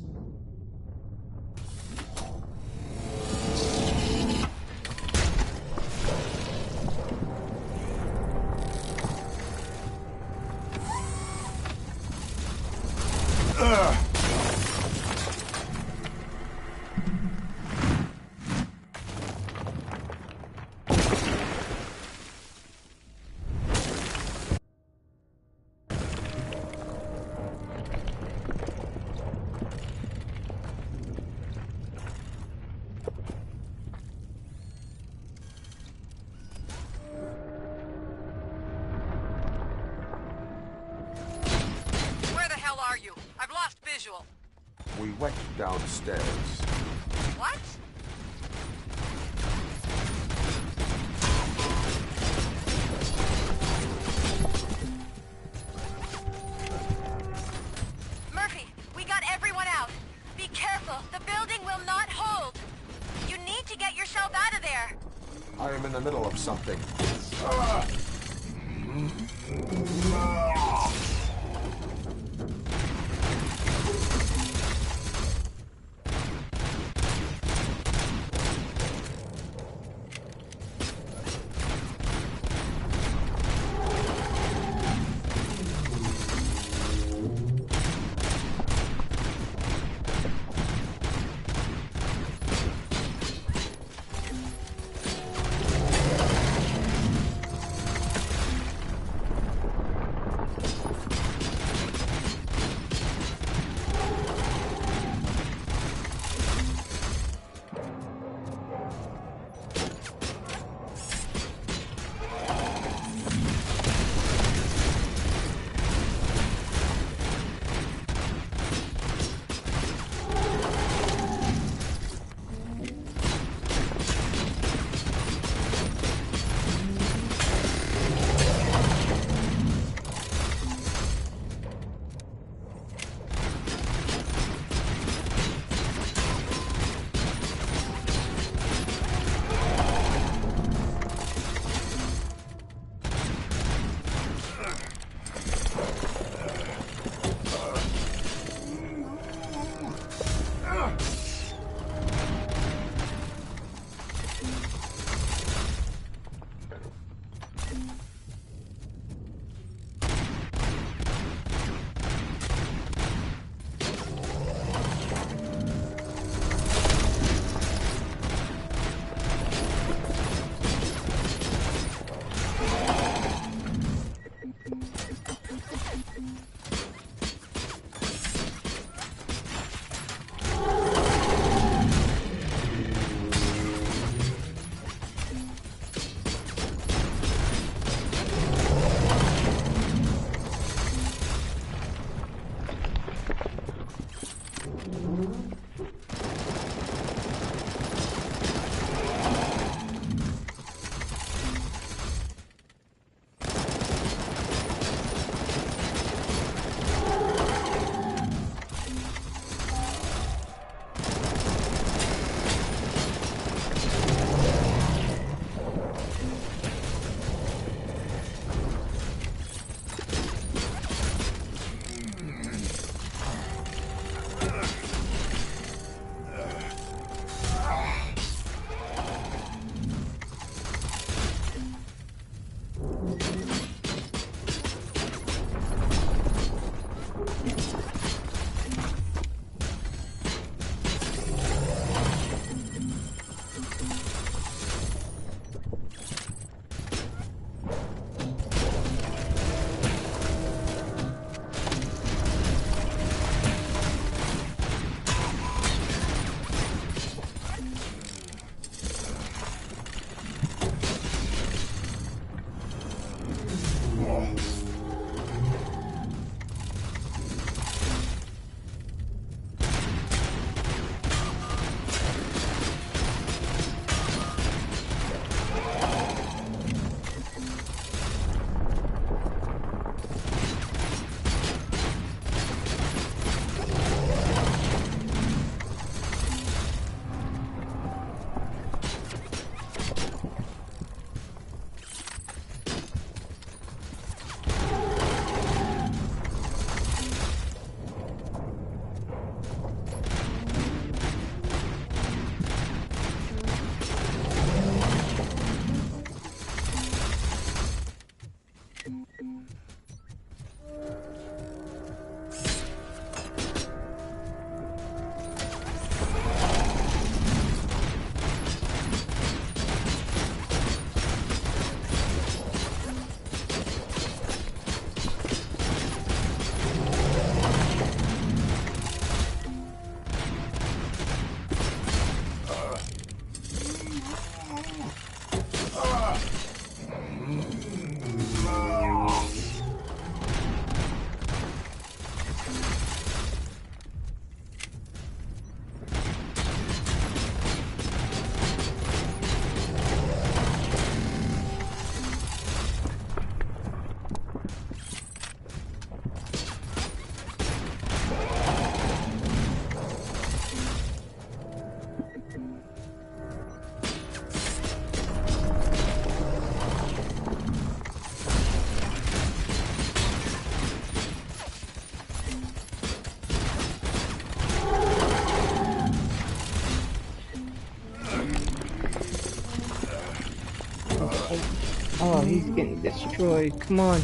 usual? We went downstairs. What? Murphy, we got everyone out. Be careful. The building will not hold. You need to get yourself out of there. I am in the middle of something. Oh, he's getting destroyed. Come on.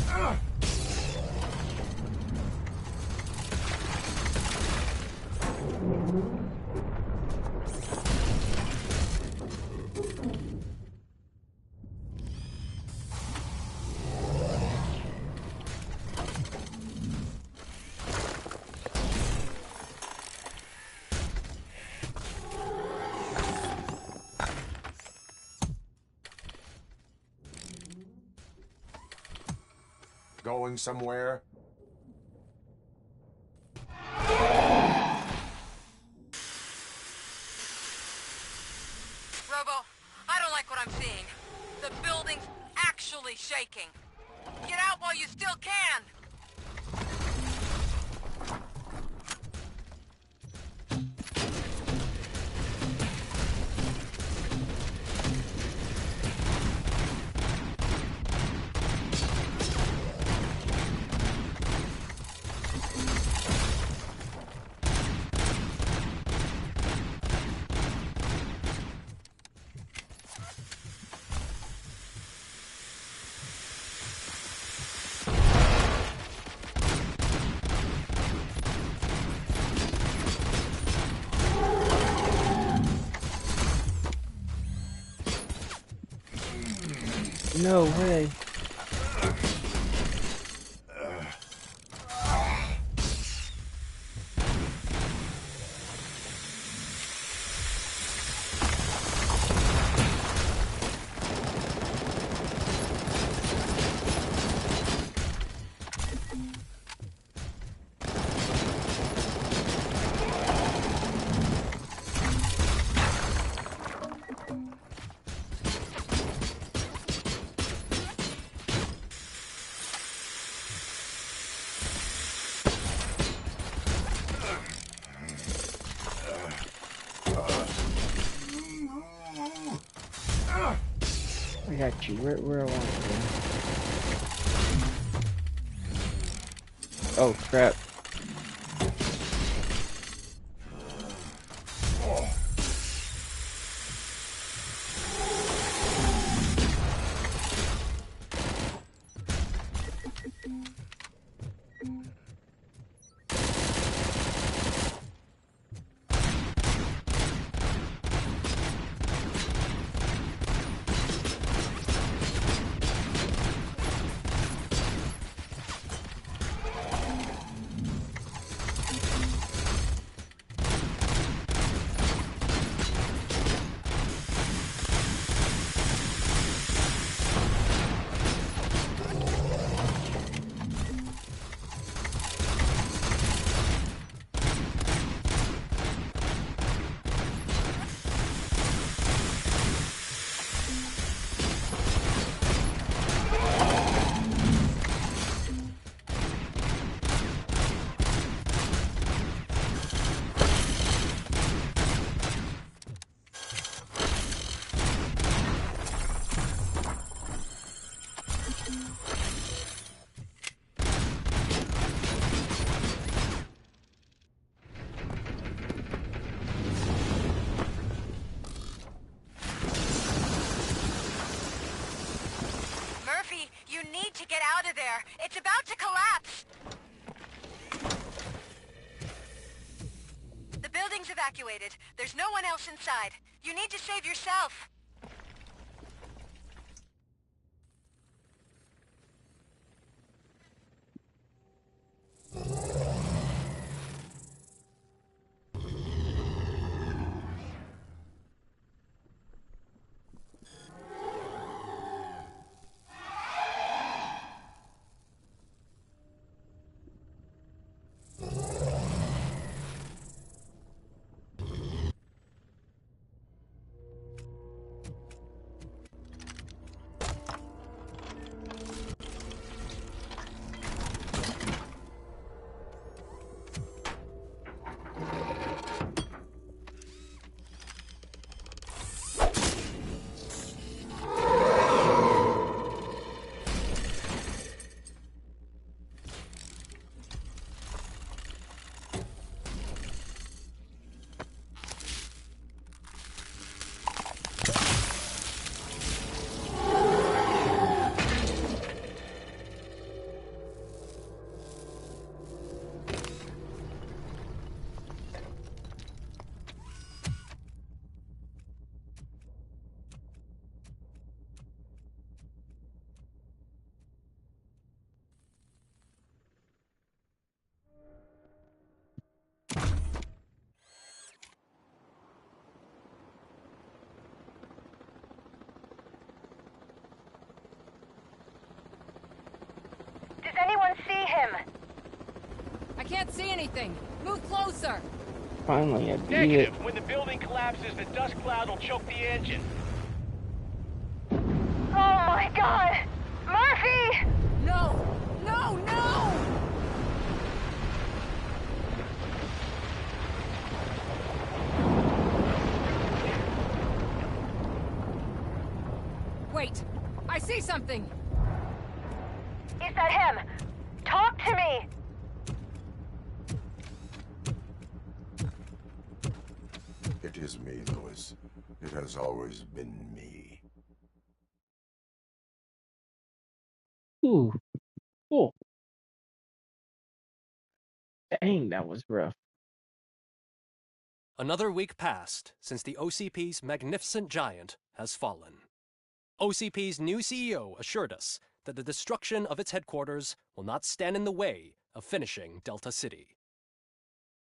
Going somewhere? Robo, I don't like what I'm seeing. The building's actually shaking. Get out while you still can! No way. I got you. Where I want to go. Oh crap. You need to get out of there. It's about to collapse. The building's evacuated. There's no one else inside. You need to save yourself. see him. I can't see anything. Move closer. Finally, I beat it. Negative. When the building collapses, the dust cloud will choke the engine. Oh my god! Murphy! No! No, no! Wait! I see something! Is that him? Talk to me! It is me, Lewis. It has always been me. Ooh. Cool. Dang, that was rough. Another week passed since the OCP's magnificent giant has fallen. OCP's new CEO assured us that the destruction of its headquarters will not stand in the way of finishing Delta City.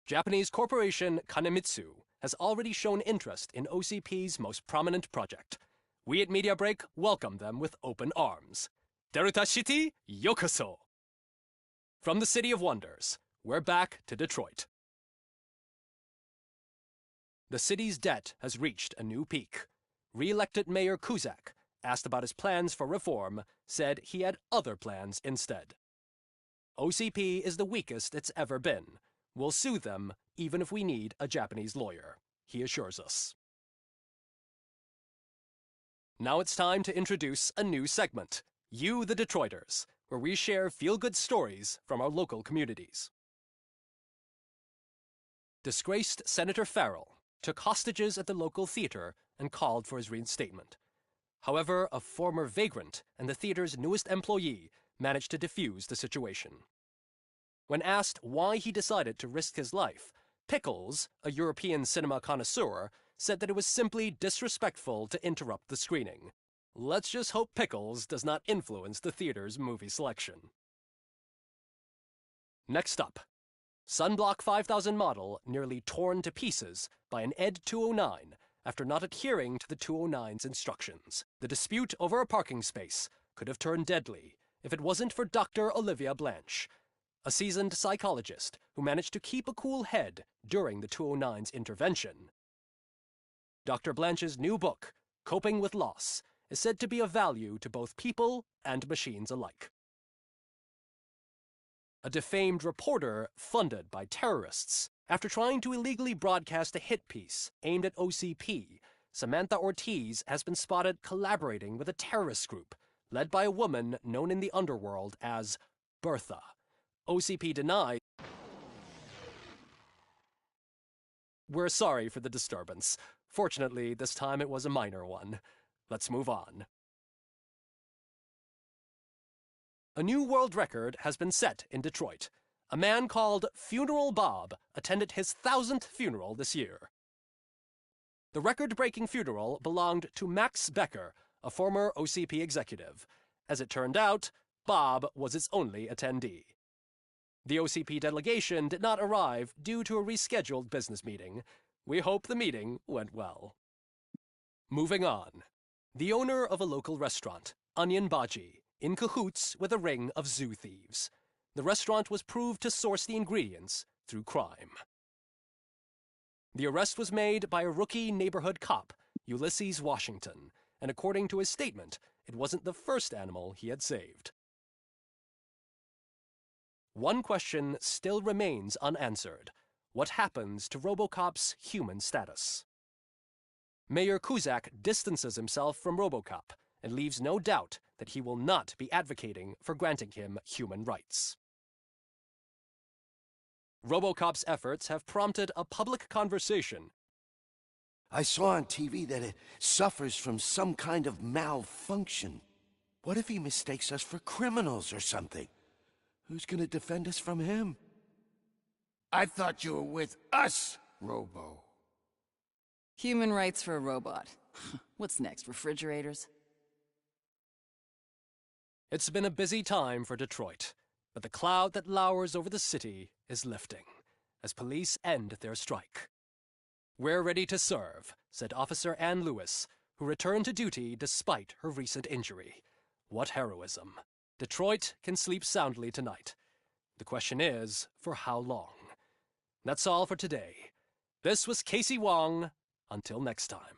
Japanese corporation Kanemitsu has already shown interest in OCP's most prominent project. We at Media Break welcome them with open arms. Delta City, yokoso! From the City of Wonders, we're back to Detroit. The city's debt has reached a new peak. Re-elected Mayor Cusack, asked about his plans for reform, said he had other plans instead. OCP is the weakest it's ever been. We'll sue them, even if we need a Japanese lawyer, he assures us. Now it's time to introduce a new segment, You the Detroiters, where we share feel-good stories from our local communities. Disgraced Senator Farrell took hostages at the local theater and called for his reinstatement. However, a former vagrant and the theater's newest employee managed to defuse the situation. When asked why he decided to risk his life, Pickles, a European cinema connoisseur, said that it was simply disrespectful to interrupt the screening. Let's just hope Pickles does not influence the theater's movie selection. Next up, Sunblock 5000 model nearly torn to pieces by an ED 209 after not adhering to the 209's instructions. The dispute over a parking space could have turned deadly if it wasn't for Dr. Olivia Blanche, a seasoned psychologist who managed to keep a cool head during the 209's intervention. Dr. Blanche's new book, Coping with Loss, is said to be of value to both people and machines alike. A defamed reporter funded by terrorists. After trying to illegally broadcast a hit piece aimed at OCP, Samantha Ortiz has been spotted collaborating with a terrorist group led by a woman known in the underworld as Bertha. OCP denied. We're sorry for the disturbance. Fortunately, this time it was a minor one. Let's move on. A new world record has been set in Detroit. A man called Funeral Bob attended his 1000th funeral this year. The record-breaking funeral belonged to Max Becker, a former OCP executive. As it turned out, Bob was its only attendee. The OCP delegation did not arrive due to a rescheduled business meeting. We hope the meeting went well. Moving on. The owner of a local restaurant, Onion Baji, in cahoots with a ring of zoo thieves. The restaurant was proved to source the ingredients through crime. The arrest was made by a rookie neighborhood cop, Ulysses Washington, and according to his statement, it wasn't the first animal he had saved. One question still remains unanswered. What happens to Robocop's human status? Mayor Cusack distances himself from Robocop and leaves no doubt that he will not be advocating for granting him human rights. Robocop's efforts have prompted a public conversation. I saw on TV that it suffers from some kind of malfunction. What if he mistakes us for criminals or something? Who's gonna defend us from him? I thought you were with us, Robo. Human rights for a robot. What's next, refrigerators? It's been a busy time for Detroit, but the cloud that lowers over the city is lifting as police end their strike. We're ready to serve, said Officer Ann Lewis, who returned to duty despite her recent injury. What heroism. Detroit can sleep soundly tonight. The question is, for how long? That's all for today. This was Casey Wong. Until next time.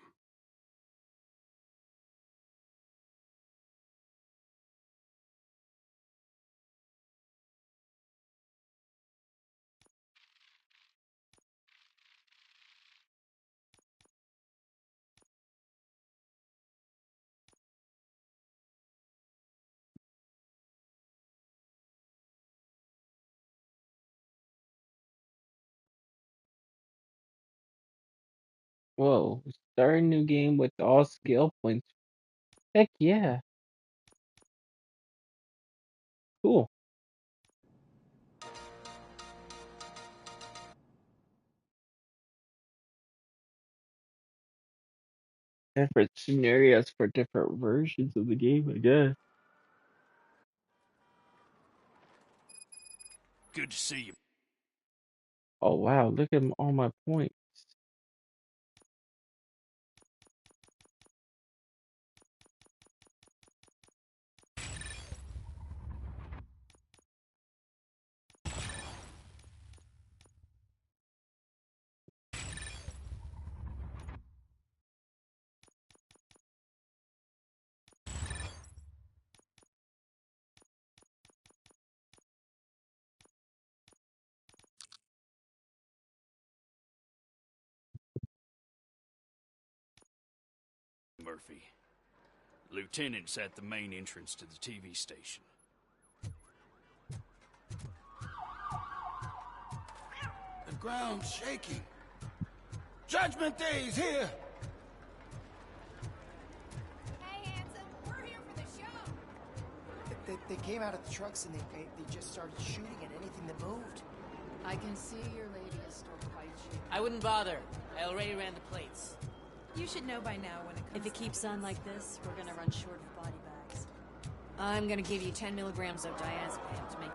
Whoa, start a new game with all skill points. Heck yeah. Cool. Different scenarios for different versions of the game, I guess. Good to see you. Oh wow, look at all my points. Murphy. Lieutenant's at the main entrance to the TV station. The ground's shaking. Judgment Day is here! Hey, handsome, we're here for the show. They came out of the trucks and they just started shooting at anything that moved. I can see your lady is still quite shaky. I wouldn't bother. I already ran the plates. You should know by now when it comes. If it keeps on like this, we're gonna run short of body bags. I'm gonna give you 10 milligrams of diazepam to make...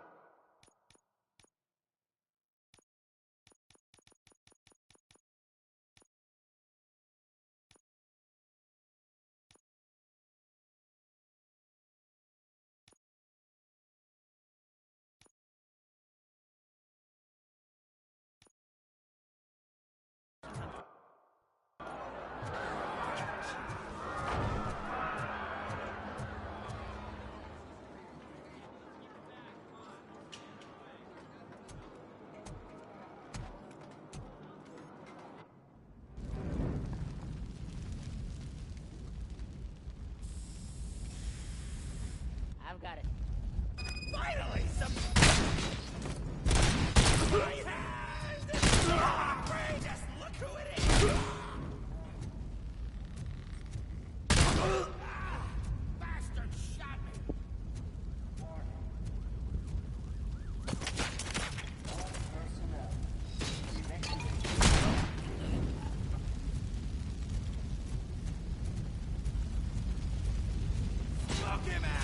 I've got it. Finally, some... My hand! Outrageous! Look who it is! Bastard shot me! Smoke him out!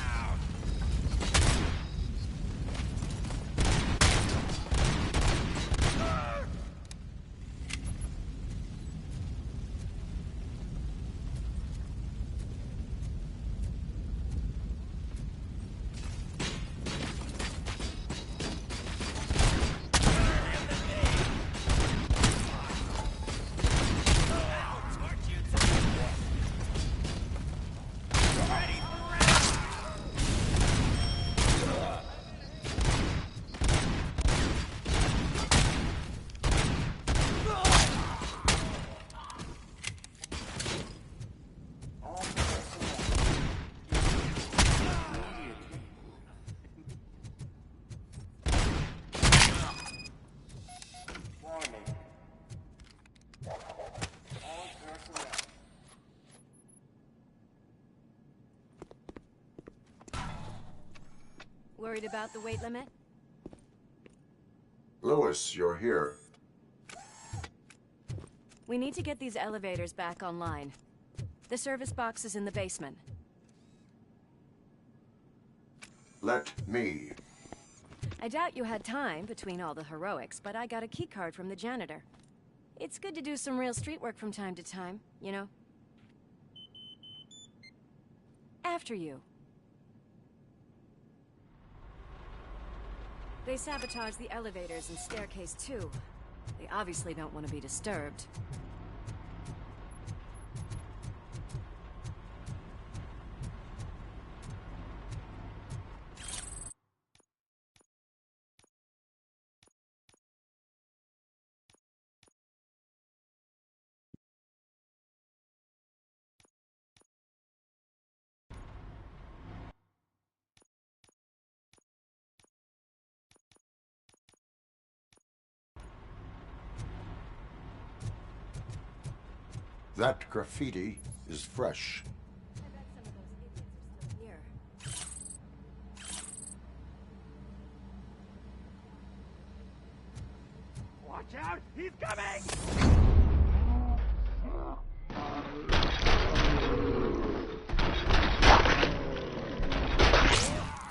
Worried about the weight limit? Lewis, you're here. We need to get these elevators back online. The service box is in the basement. Let me. I doubt you had time between all the heroics, but I got a keycard from the janitor. It's good to do some real street work from time to time, you know? After you. They sabotaged the elevators and staircase too. They obviously don't want to be disturbed. That graffiti is fresh. I bet some of those idiots are still here. Watch out! He's coming!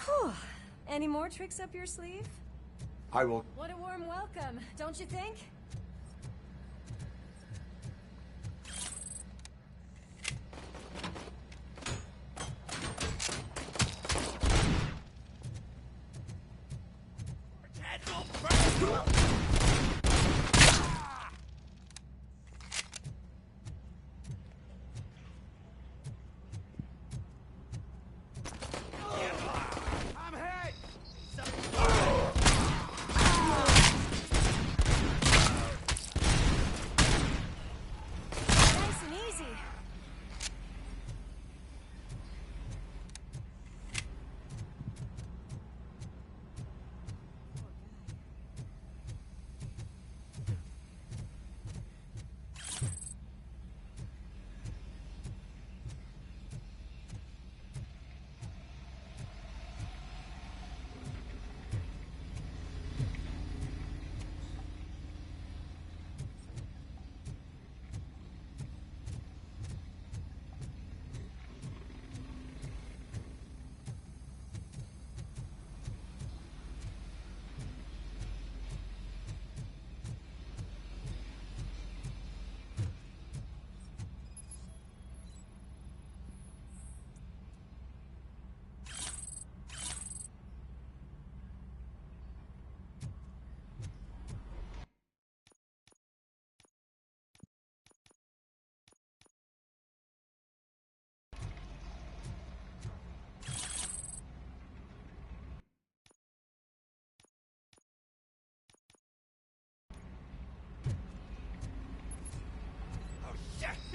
Whew. Any more tricks up your sleeve? I will... What a warm welcome, don't you think?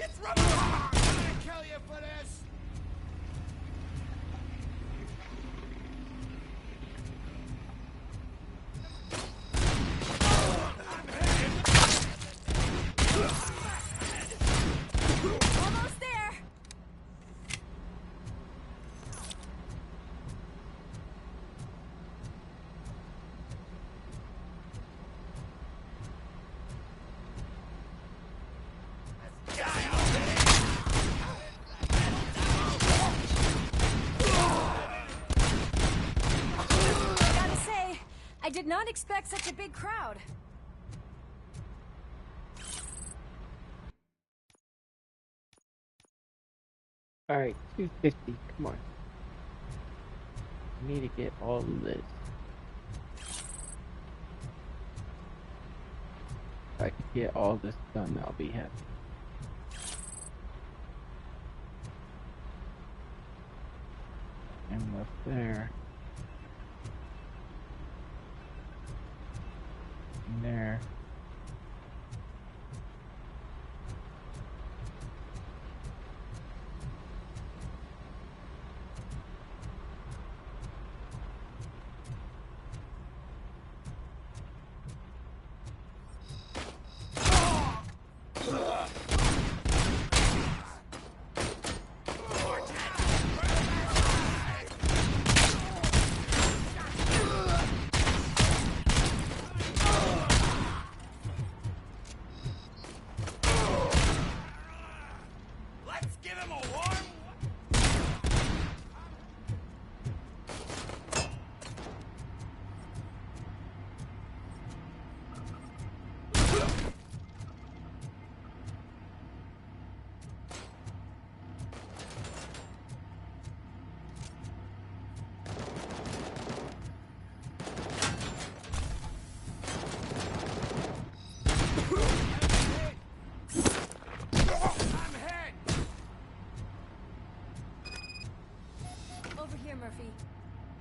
It's Robocop! I'm gonna kill you for this! Almost there! I did not expect such a big crowd. Alright, 250, come on. I need to get all of this. If I could get all this done, I'll be happy. And left there. And there.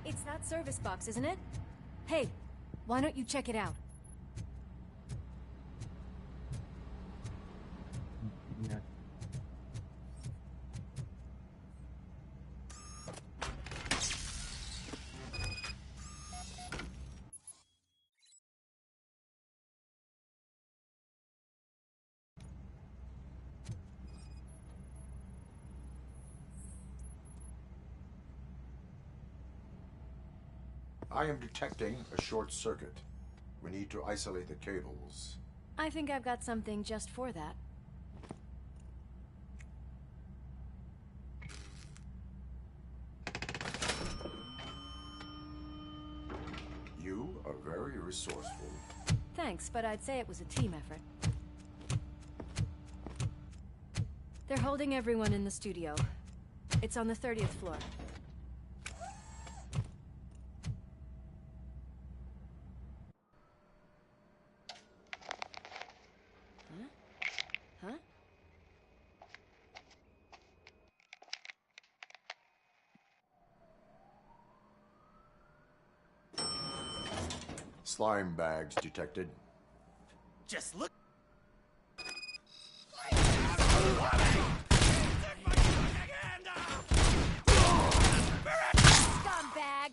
It's that service box, isn't it? Hey, why don't you check it out? Yeah. I am detecting a short circuit. We need to isolate the cables. I think I've got something just for that. You are very resourceful. Thanks, but I'd say it was a team effort. They're holding everyone in the studio. It's on the 30th floor. Huh? Slime bags detected. Just look. Scumbag!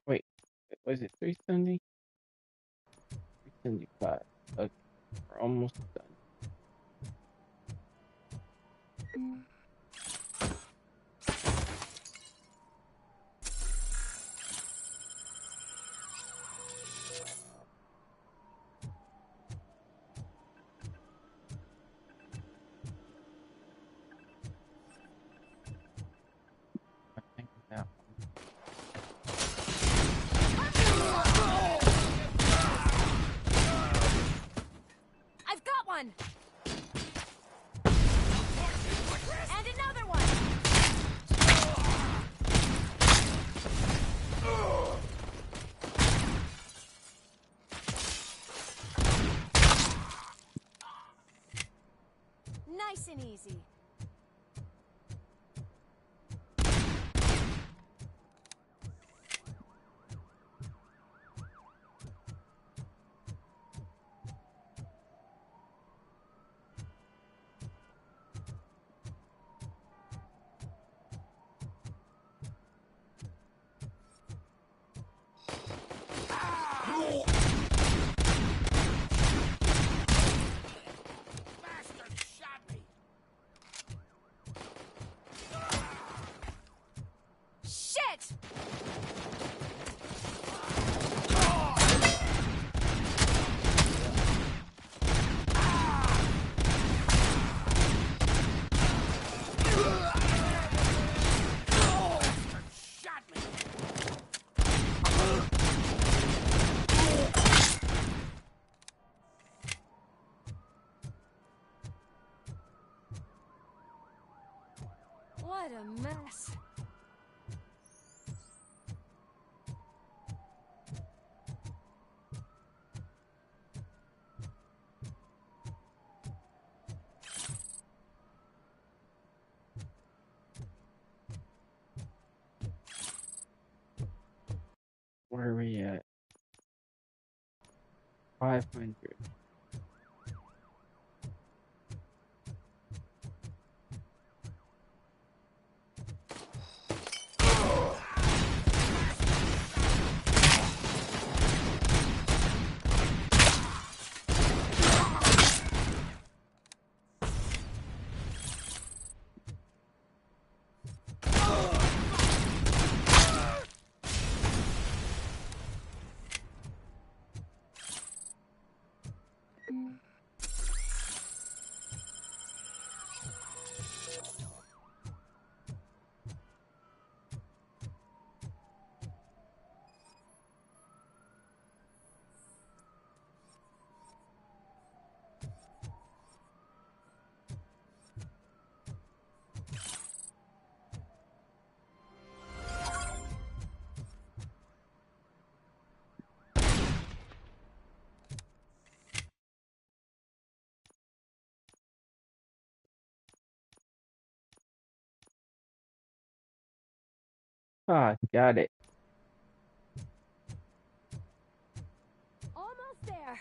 Wait, was it 370? 375. Okay, we're almost done. I think that I've got one! And another one! Nice and easy. Shit! What a mess. where are we at? 500. Ah, got it. Almost there.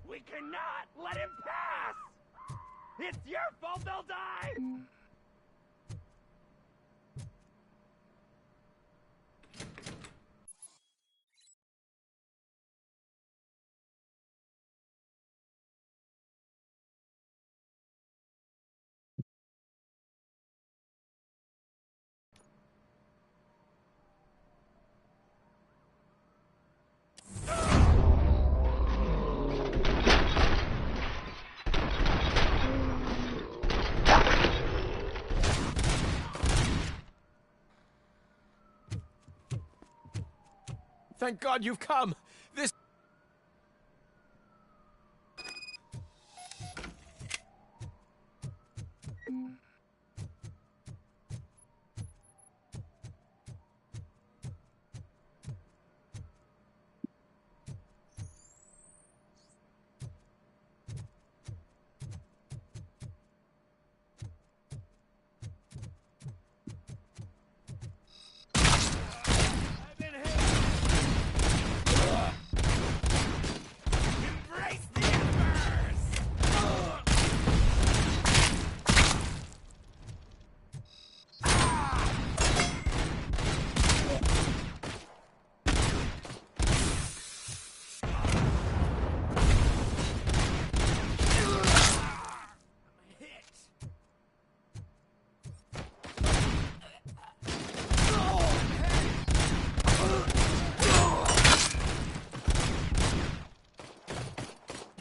We cannot let him pass! It's your fault they'll die! Thank God you've come! This...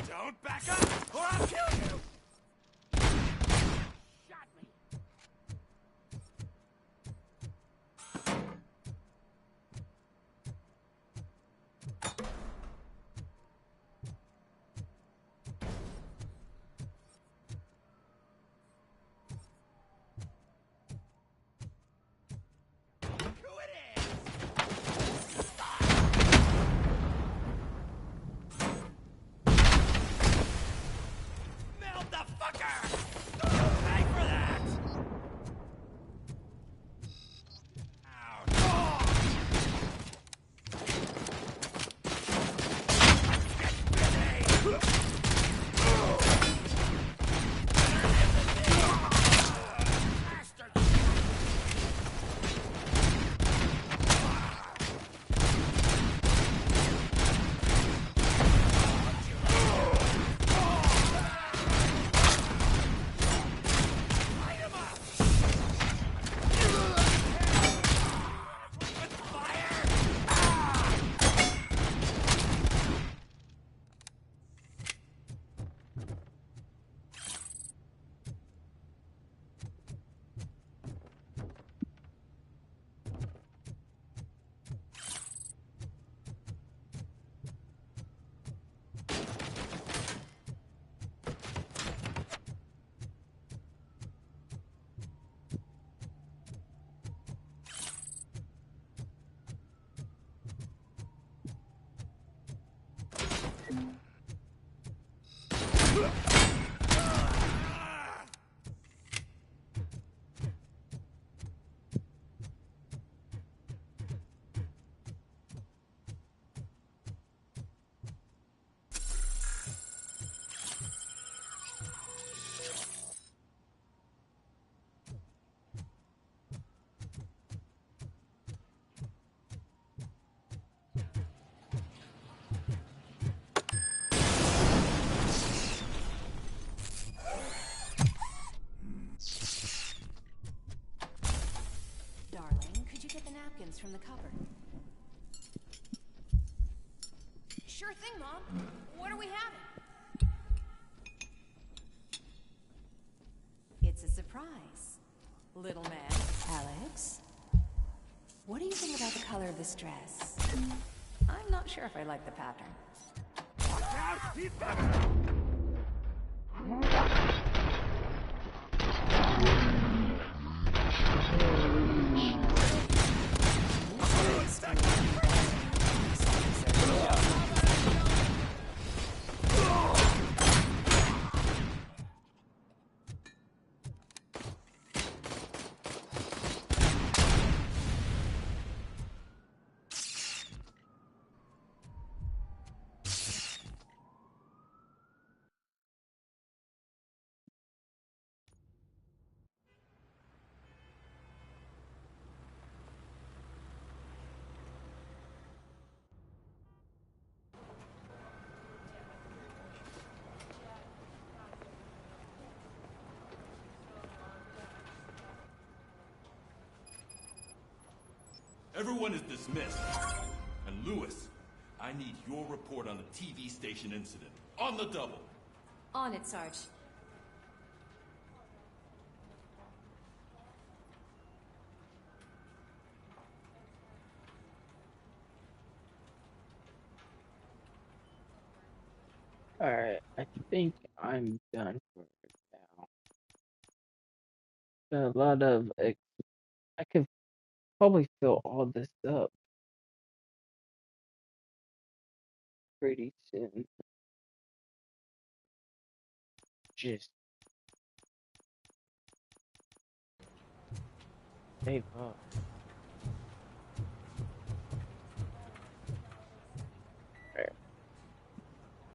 Don't back up, or I'll kill you! Shot me. napkins from the cupboard. Sure thing, Mom. What are we having? It's a surprise. Little man. Alex? What do you think about the color of this dress? I'm not sure if I like the pattern. Watch out! He's got Everyone is dismissed. And Lewis, I need your report on the TV station incident. On the double. On it, Sarge. Alright, I think I'm done for now. Been a lot of I could probably fill all this up pretty soon. Just save up.